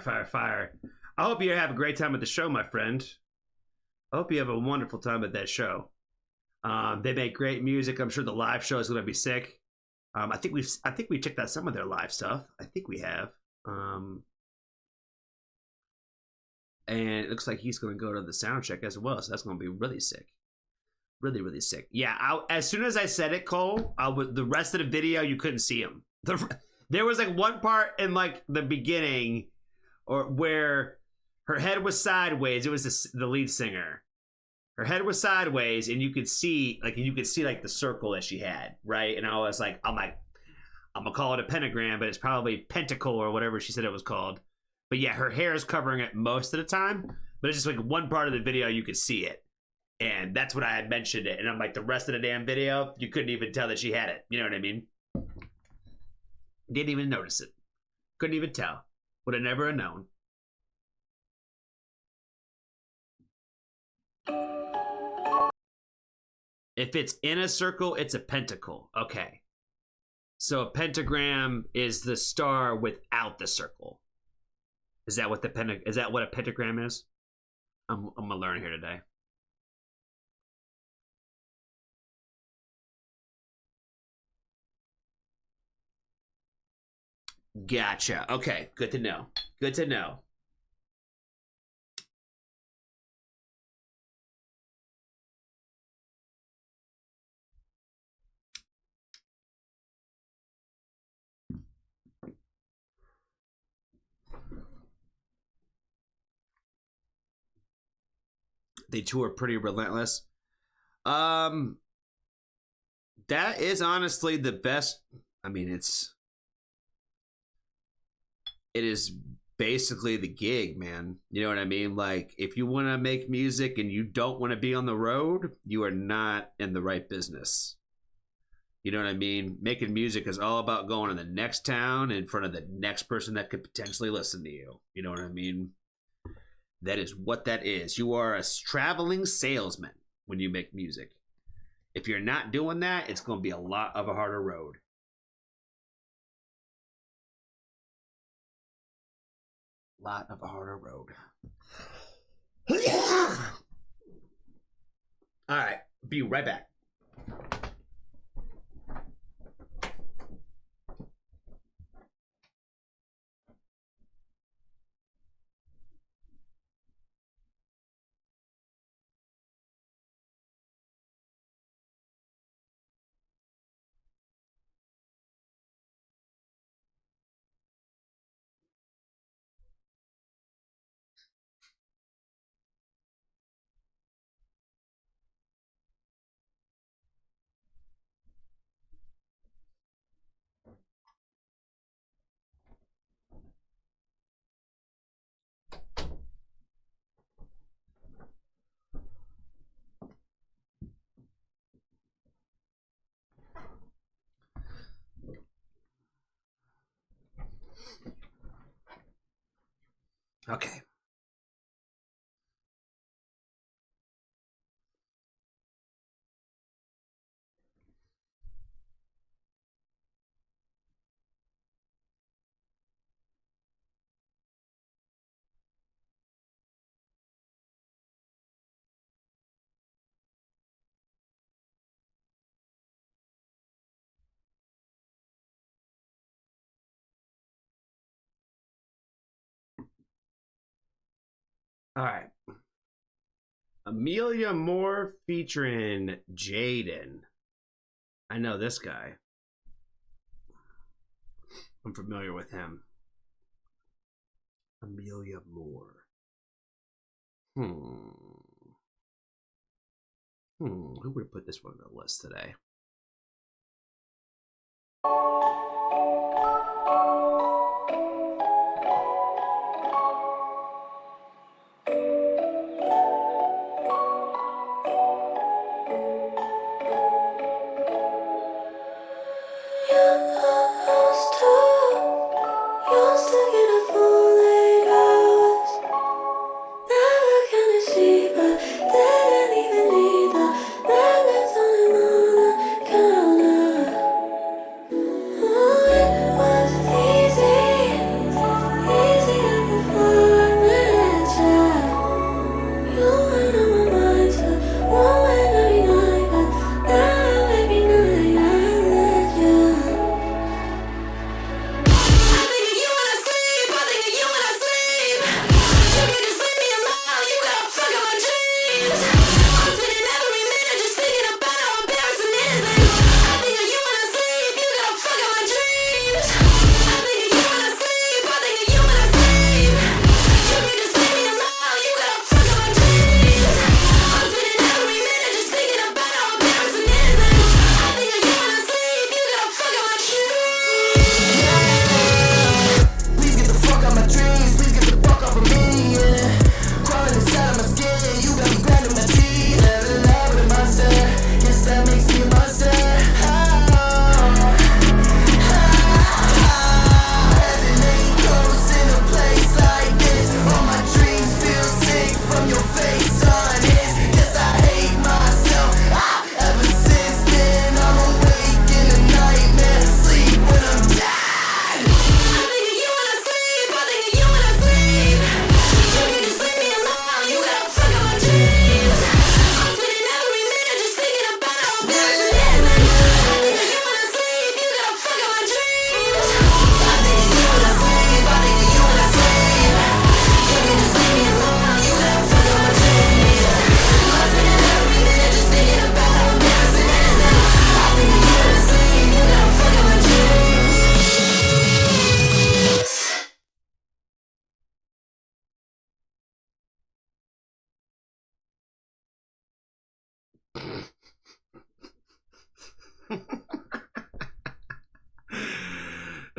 fire. I hope you have a great time at the show, my friend. I hope you have a wonderful time at that show. They make great music. I'm sure the live show is going to be sick. I think we checked out some of their live stuff. I think we have. And it looks like he's going to go to the sound check as well. So that's going to be really sick. Really, really sick. Yeah, as soon as I said it, Cole, the rest of the video, you couldn't see him. There was like one part in like the beginning or where her head was sideways. It was the lead singer. Her head was sideways, and you could see like the circle that she had, right? And I was like, I'm gonna call it a pentagram, but it's probably pentacle or whatever she said it was called. But yeah, her hair is covering it most of the time, but it's just like one part of the video you could see it, and that's what I had mentioned it. And I'm like, the rest of the damn video, you couldn't even tell that she had it. You know what I mean? Didn't even notice it. Couldn't even tell. Would have never have known. If it's in a circle, it's a pentacle. Okay. So a pentagram is the star without the circle. Is that what a pentagram is? I'm gonna learn here today. Gotcha. Okay, good to know. Good to know. They tour pretty relentless. That is honestly the best. I mean, it is basically the gig, man. You know what I mean? Like, if you want to make music and you don't want to be on the road, you are not in the right business. You know what I mean? Making music is all about going to the next town in front of the next person that could potentially listen to you. You know what I mean? That is what that is. You are a traveling salesman when you make music. If you're not doing that, it's going to be a lot of a harder road. Lot of a harder road. All right, be right back. Okay. All right. Amelia Moore featuring Jaden. I know this guy. I'm familiar with him. Amelia Moore. Who would put this one on the list today?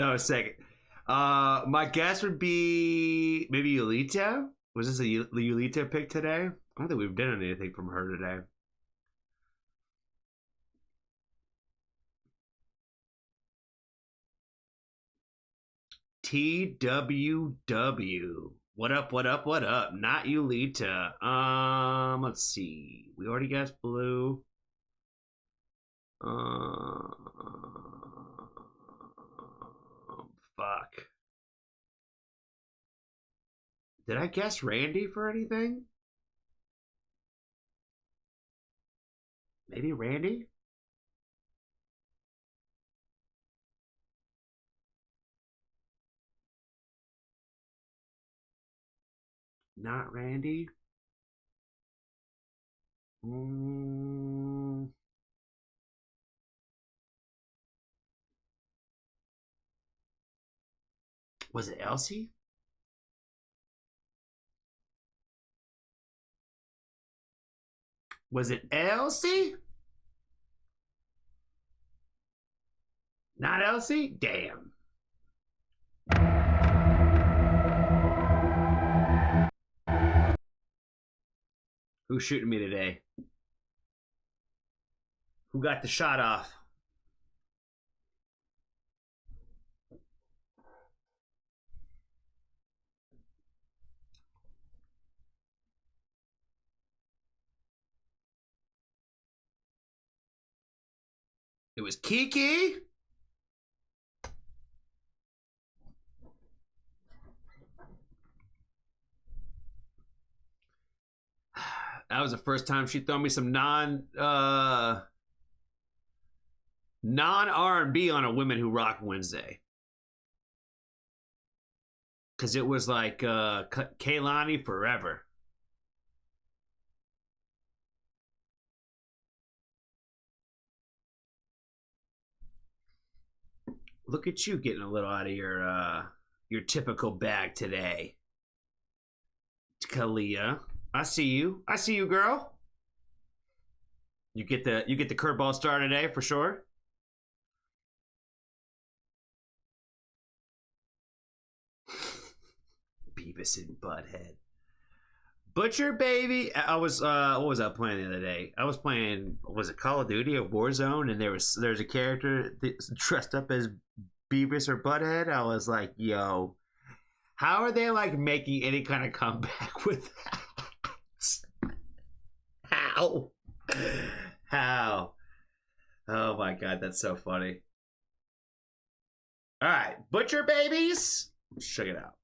That was second. My guess would be maybe Yulita. Was this a Yulita pick today? I don't think we've done anything from her today. TWW. What up, what up, what up? Not Yulita. Let's see. We already guessed blue. Fuck. Did I guess Randy for anything? Maybe Randy? Not Randy? Was it Elsie? Was it Elsie? Not Elsie? Damn. Who's shooting me today? Who got the shot off? It was Kiki. That was the first time she threw me some non R&B on a Women Who Rock Wednesday. Because it was like Kaylani Forever. Look at you getting a little out of your typical bag today. Kalia. I see you. I see you, girl. You get the curveball star today for sure. Beavis and Butthead. Butcher Baby. I was what was I playing the other day? I was playing, was it Call of Duty or Warzone, and there's a character dressed up as Beavis or Butthead. I was like, yo, how are they like making any kind of comeback with that? How? Oh my god, that's so funny. All right, Butcher Babies. Let's check it out.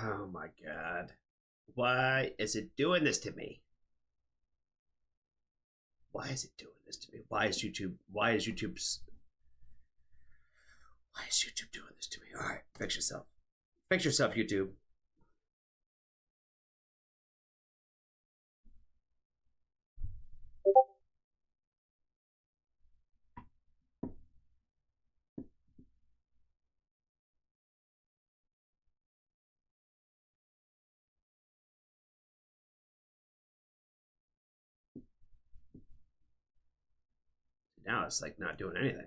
Oh my god. Why is it doing this to me? Why is it doing this to me? Why is YouTube doing this to me? Alright, fix yourself. Fix yourself, YouTube. Now it's like not doing anything.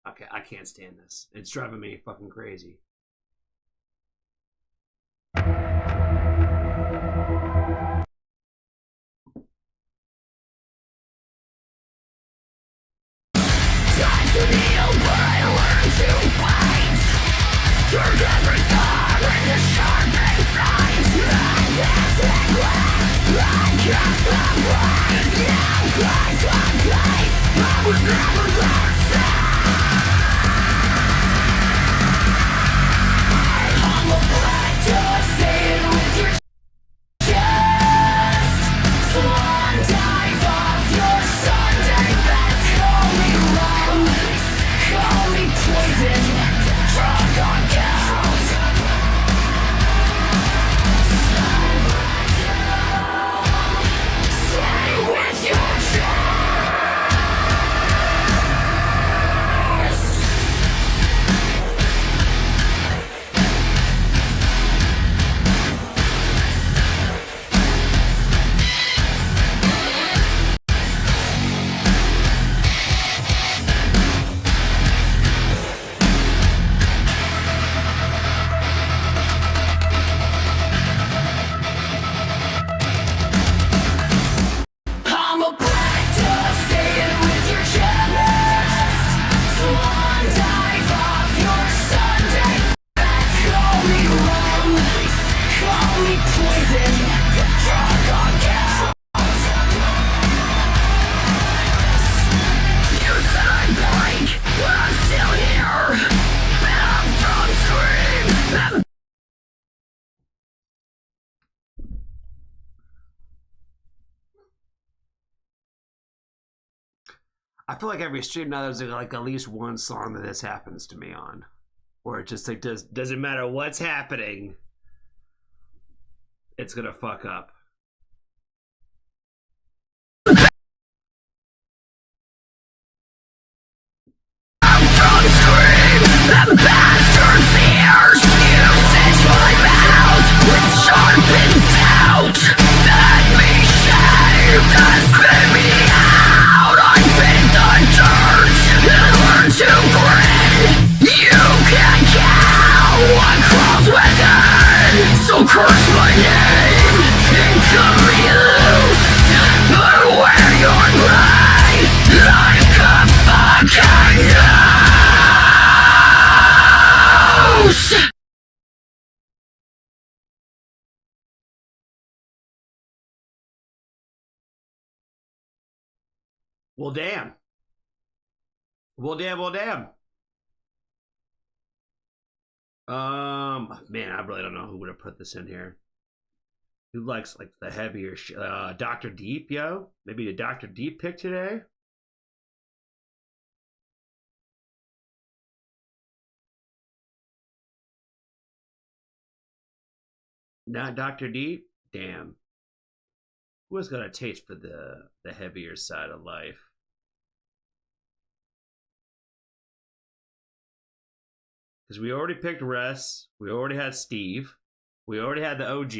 Okay, I can't stand this. It's driving me fucking crazy. I feel like every stream now there's like at least one song that this happens to me on, where it just like doesn't matter what's happening, it's gonna fuck up. Curse my name and cut me loose, but wear your blade like a fucking nose. Well, damn. Well, damn. Well, damn. Man, I really don't know who would have put this in here. Who likes like the heavier shit? Dr. Deep, yo. Maybe a Dr. Deep pick today. Not Dr. Deep. Damn. Who has got a taste for the heavier side of life? Because we already picked Russ. We already had Steve. We already had the OG.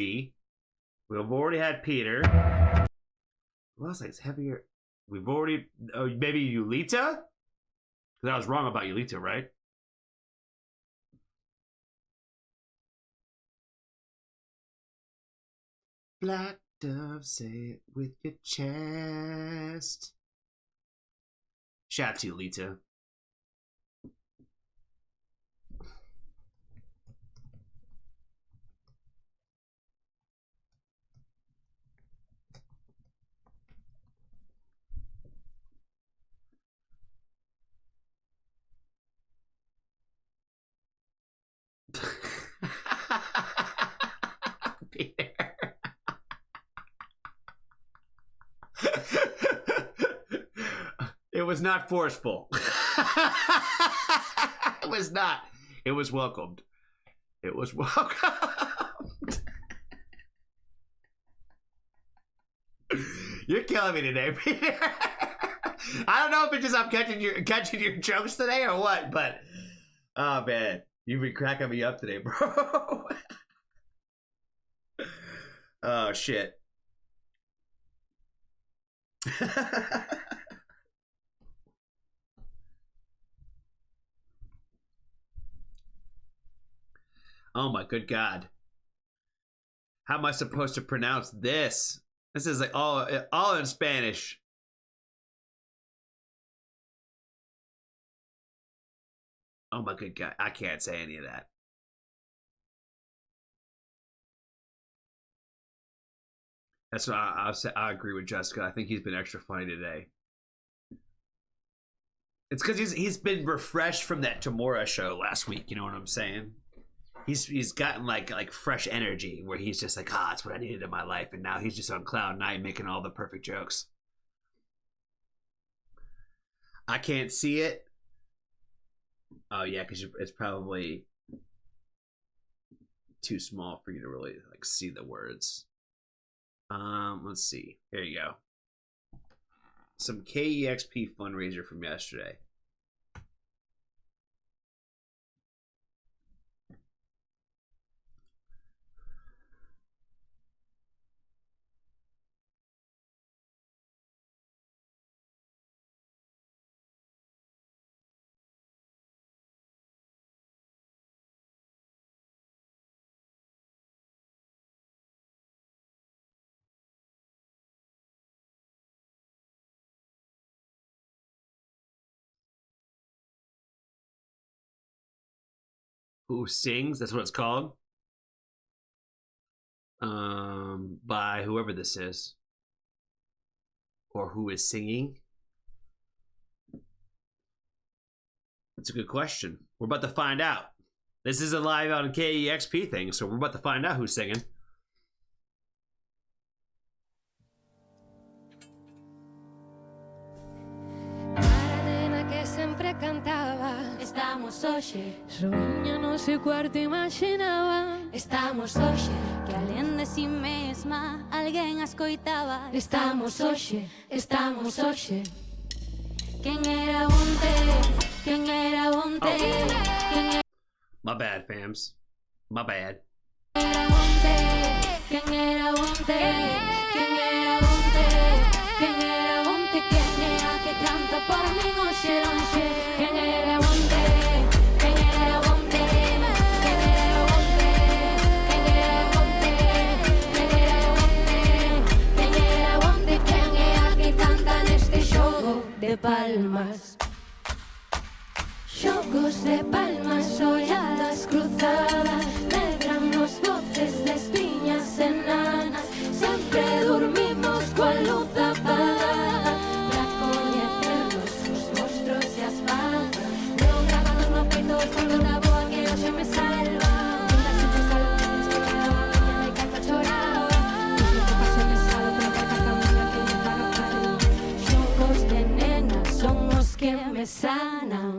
We've already had Peter. Who else likes heavier? We've already... Oh, maybe Yulita? Because I was wrong about Yulita, right? Black Dove, say it with your chest. Shout out to Yulita. was not forceful. It was not. It was welcomed. It was welcomed. You're killing me today, Peter. I don't know if it's just I'm catching your jokes today or what, but oh man, you've been cracking me up today, bro. Oh shit. Oh my good God. How am I supposed to pronounce this? This is like all in Spanish. Oh my good God. I can't say any of that. That's what I agree with Jessica. I think he's been extra funny today. It's because he's been refreshed from that Tamura show last week. You know what I'm saying? He's gotten like fresh energy where he's just like, that's what I needed in my life, and now he's just on cloud nine making all the perfect jokes. I can't see it. Oh yeah, because it's probably too small for you to really like see the words. Let's see. Here you go. Some KEXP fundraiser from yesterday. Who sings? That's what it's called. By whoever this is, or who is singing. That's a good question. We're about to find out. This is a live on KEXP thing, so we're about to find out who's singing. Siempre cantaba. Estamos hoje. Sonhando seu quarto imaginava. Estamos hoje. Que além de si mesma alguém a escoitava. Estamos hoje. Estamos hoje. Quem era ontem? Quem era ontem? Quem era... My bad, fams. My bad. Era ontem? Quem era ontem? Quem era ontem? Quem era ontem? Quem era que canta por mim hoje longe? Quem era ontem? Quem era ontem? Quem era ontem? Quem era ontem? Quem era ontem? Quem era ontem? Quem é que canta neste jogo de palmas? Jogos de palmas, olhadas cruzadas, medramos voces de espinhas enanas. Sempre dormimos coa luz apagada para coñecernos os monstros e as fadas. León gravados no peitos con luz da boa que hoxe me salva. Nunca sempre salvo, que quedaba mañana e canta choraba. Desde que paso me salo, outra carta camina que me faga falo. Jogos de nena son os que me sanan.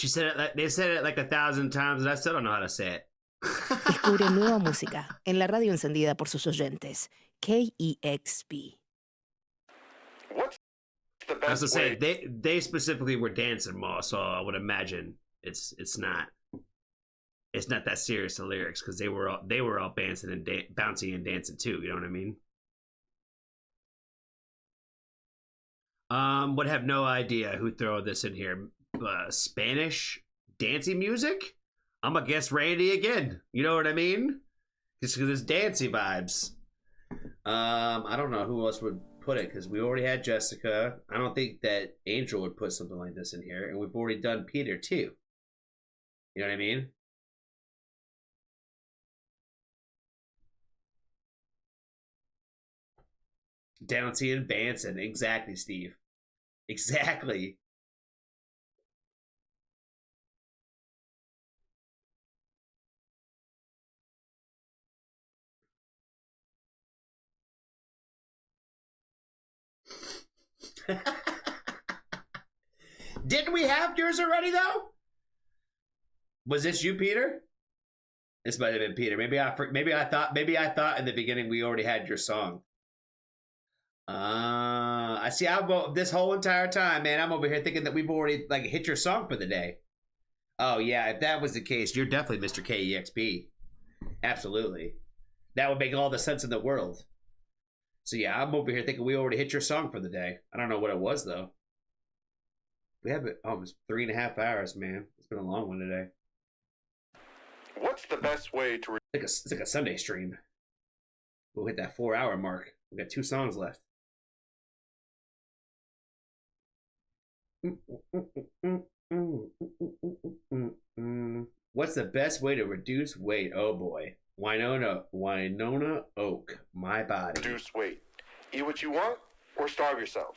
She said it like they said it like 1,000 times, and I still don't know how to say it. Descubre nueva música en la radio encendida por sus oyentes. KEXP. What's the I was best to say way? they specifically were dancing more, so I would imagine it's not that serious to lyrics because they were all dancing and bouncing and dancing too. You know what I mean? Would have no idea who throw this in here. Spanish dancey music. I'm gonna guess Randy again. You know what I mean? Just because it's dancey vibes. I don't know who else would put it because we already had Jessica. I don't think that Angel would put something like this in here, and we've already done Peter too. You know what I mean? Downsy and Banson, exactly, Steve. Exactly. Didn't we have yours already though? Was this you, Peter? This might have been Peter. Maybe I thought in the beginning we already had your song. I see. This whole entire time, man, I'm over here thinking that we've already like hit your song for the day. Oh yeah, if that was the case, you're definitely Mr. KEXP. Absolutely, that would make all the sense in the world. So yeah, I'm over here thinking we already hit your song for the day. I don't know what it was though. We have it almost 3.5 hours, man. It's been a long one today. What's the best way to? It's like a Sunday stream. We'll hit that 4-hour mark. We got 2 songs left. What's the best way to reduce weight? Oh boy. Winona Oak, my body. Reduce weight. Eat what you want or starve yourself.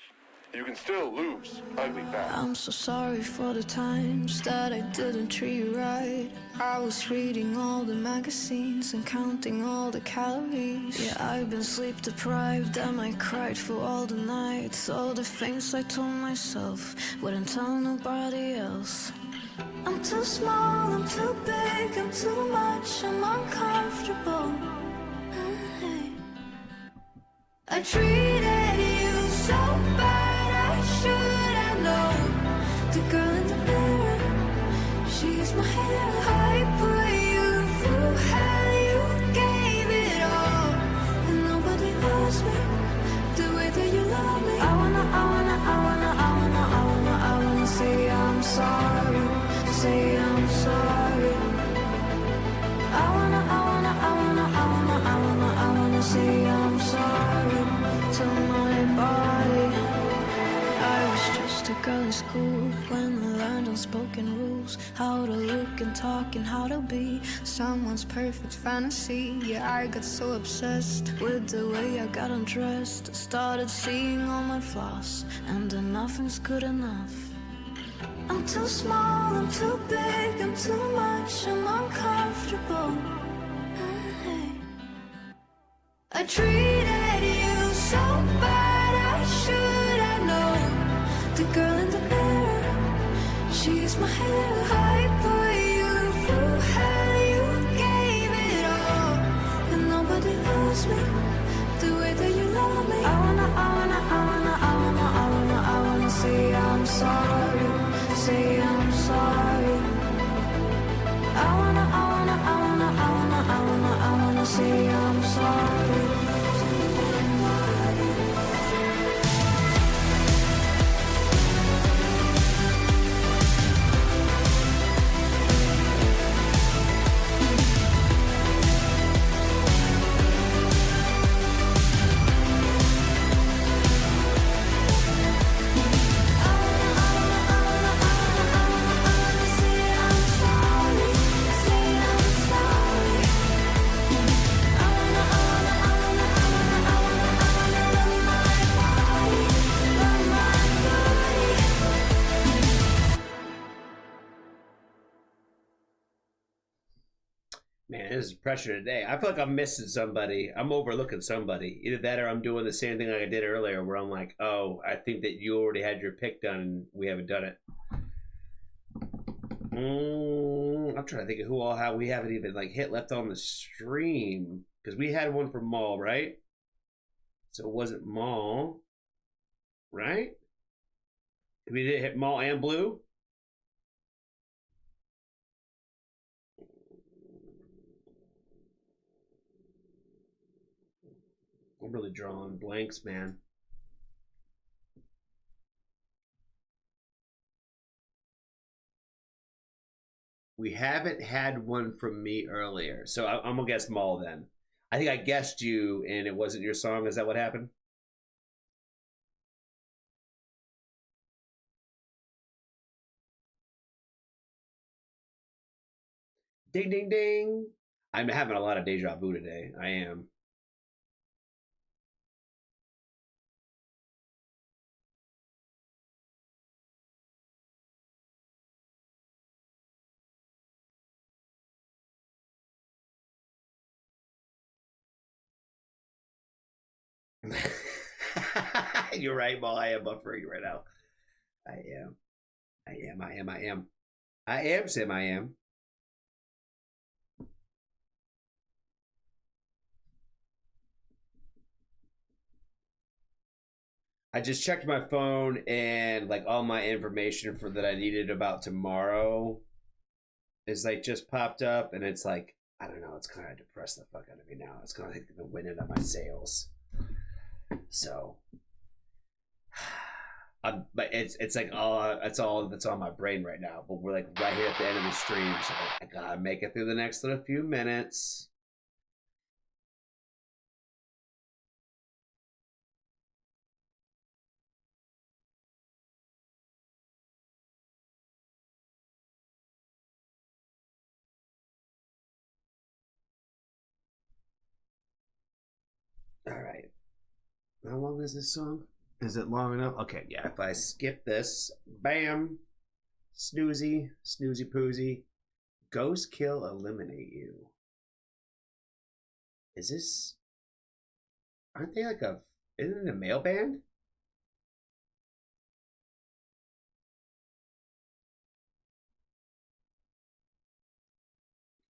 You can still lose ugly fat. I'm so sorry for the times that I didn't treat you right. I was reading all the magazines and counting all the calories. Yeah, I've been sleep deprived and I cried for all the nights. All the things I told myself wouldn't tell nobody else. I'm too small, I'm too big, I'm too much, I'm uncomfortable. I treated you so bad, I should have known. The girl in the mirror, she's my hero. I put you through hell, you gave it all, and nobody loves me the way that you love me. I wanna say I'm sorry, say I'm sorry. I wanna say I'm sorry to my body. I was just a girl in school when I learned unspoken rules, how to look and talk and how to be someone's perfect fantasy. Yeah, I got so obsessed with the way I got undressed. I started seeing all my flaws and then nothing's good enough. I'm too small, I'm too big, I'm too much, I'm uncomfortable. I treated you so bad, I should have known. The girl in the mirror, she's my hero. I put you through hell, you gave it all, and nobody loves me the way that you love me. I wanna say I'm sorry, say I'm sorry. I wanna say I'm sorry. Man, this is pressure today. I feel like I'm missing somebody. I'm overlooking somebody. Either that or I'm doing the same thing like I did earlier where I'm like, oh, I think that you already had your pick done and we haven't done it. I'm trying to think of who all we haven't even like hit left on the stream, because we had one from Maul, right? So it wasn't Maul, right? We did hit Maul and Blue. I'm really drawing blanks, man. We haven't had one from me earlier, so I'm gonna guess Maul then. I think I guessed you and it wasn't your song. Is that what happened? Ding, ding, ding. I'm having a lot of deja vu today. I am. You're right, Maul. I am buffering right now. I am, Sim, I am. I just checked my phone and like all my information for that I needed about tomorrow is like just popped up, and it's like, I don't know, it's kind of depressed the fuck out of me now. It's kind of like the wind of my sails. So, but it's like that's all that's on my brain right now. But we're like right here at the end of the stream, so I gotta make it through the next little few minutes. All right. How long is this song? Is it long enough? Okay, yeah. If I skip this, bam, snoozy poozy, ghost kill, eliminate you. Is this? Aren't they like isn't it a male band?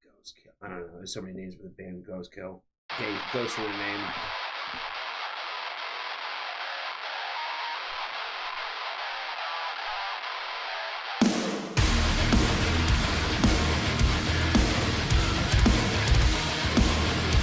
Ghost kill. I don't know. There's so many names for the band. Ghost kill. Okay, ghost in the name. Yeah.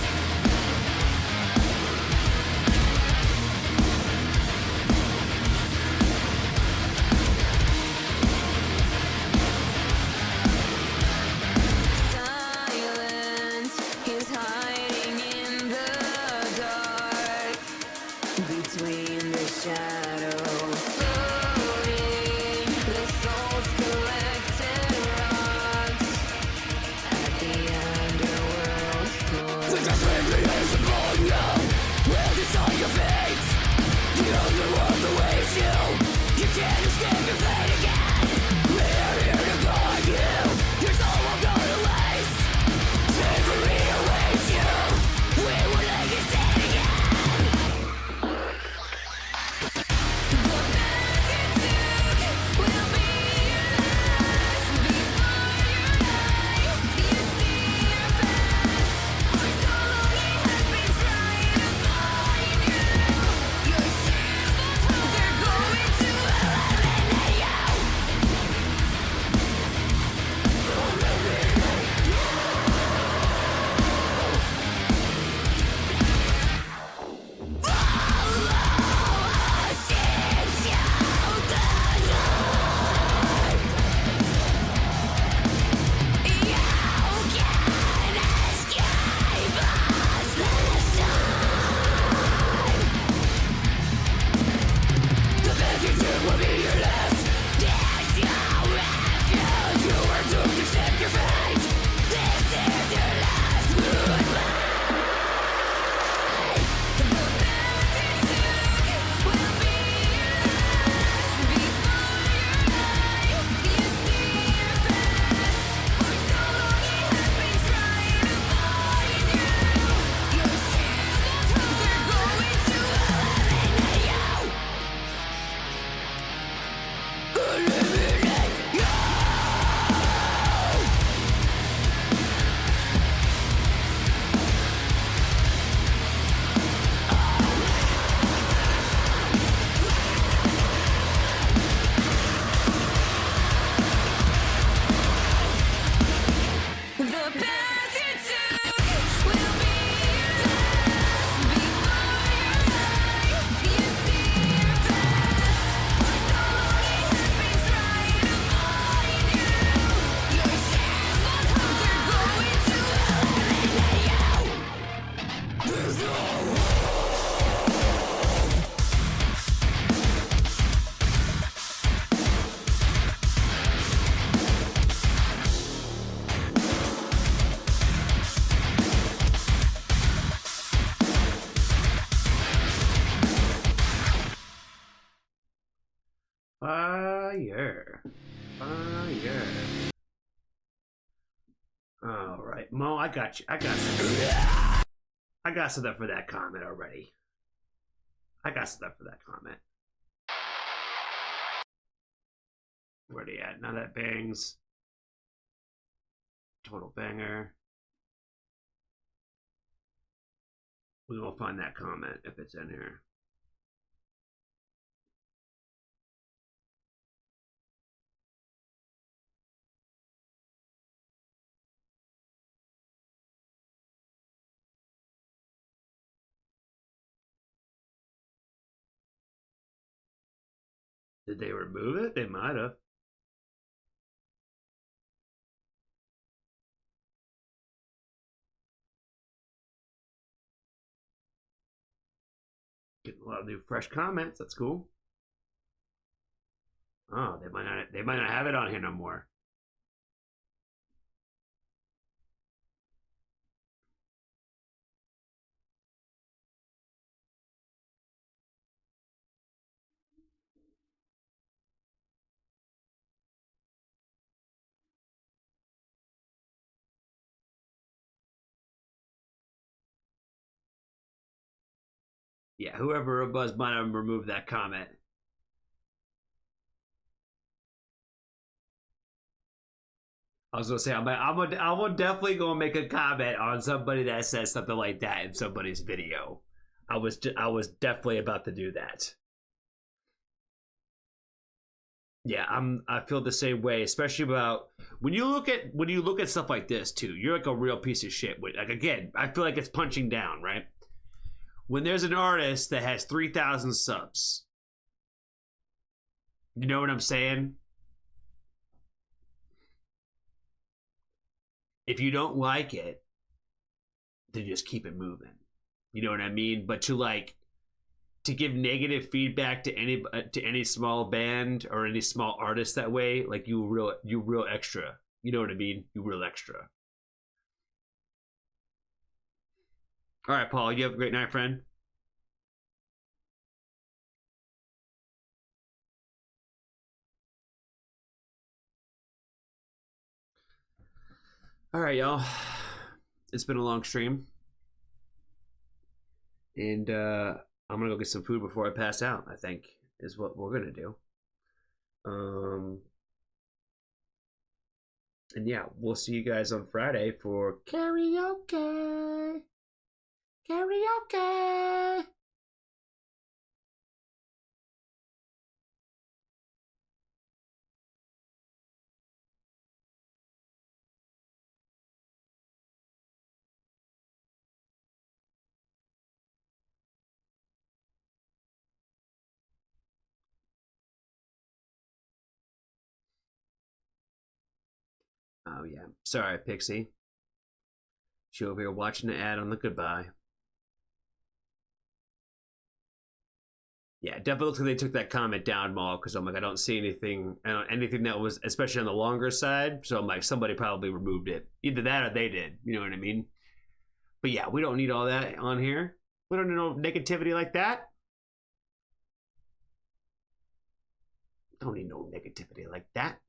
Fire. Fire. All right, Mo, I got you. I got something for that comment already. I got something for that comment. Where they at? Now that bangs. Total banger. We're gonna find that comment if it's in here. Did they remove it? They might have. Getting a lot of new fresh comments. That's cool. Oh, they might not have it on here no more. Yeah, whoever it was might have removed that comment. I was gonna say I would definitely go and make a comment on somebody that says something like that in somebody's video. I was definitely about to do that. Yeah, I feel the same way, especially about when you look at stuff like this too. You're like a real piece of shit. Like again, I feel like it's punching down, right? When there's an artist that has 3,000 subs, you know what I'm saying? If you don't like it, then just keep it moving. You know what I mean? But to give negative feedback to any small band or any small artist that way, like you real extra. You know what I mean? You real extra. All right, Paul, you have a great night, friend. All right, y'all. It's been a long stream. And I'm going to go get some food before I pass out, I think, is what we're going to do. And yeah, we'll see you guys on Friday for karaoke. Karaoke. Oh yeah, sorry, Pixie. She over here watching the ad on the goodbye. Yeah, it definitely looks like they took that comment down, Maul, because I'm like, I don't see anything that was, especially on the longer side. So I'm like, somebody probably removed it. Either that or they did. You know what I mean? But yeah, we don't need all that on here. We don't need no negativity like that. Don't need no negativity like that.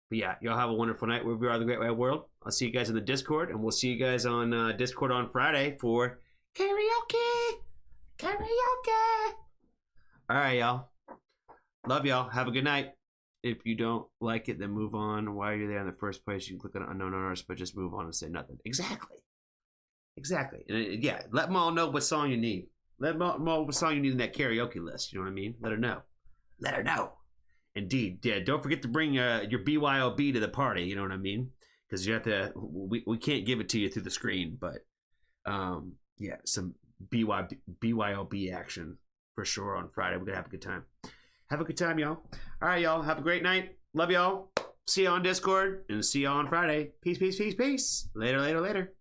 But yeah, y'all have a wonderful night wherever you are in the great wide world. I'll see you guys in the Discord, and we'll see you guys on Discord on Friday for karaoke. Karaoke. All right, y'all. Love y'all. Have a good night. If you don't like it, then move on. While you're there in the first place, you can click on unknown artist, but just move on and say nothing. Exactly. And yeah, let them all know what song you need. Let them all know what song you need in that karaoke list. You know what I mean? Let her know. Let her know. Indeed. Yeah, don't forget to bring your BYOB to the party. You know what I mean? Because you have to. We can't give it to you through the screen, but yeah, some BYOB action for sure on Friday. We're gonna have a good time. Have a good time, y'all. All right, y'all. Have a great night. Love y'all. See you on Discord and see y'all on Friday. Peace, peace, peace, peace. Later, later, later.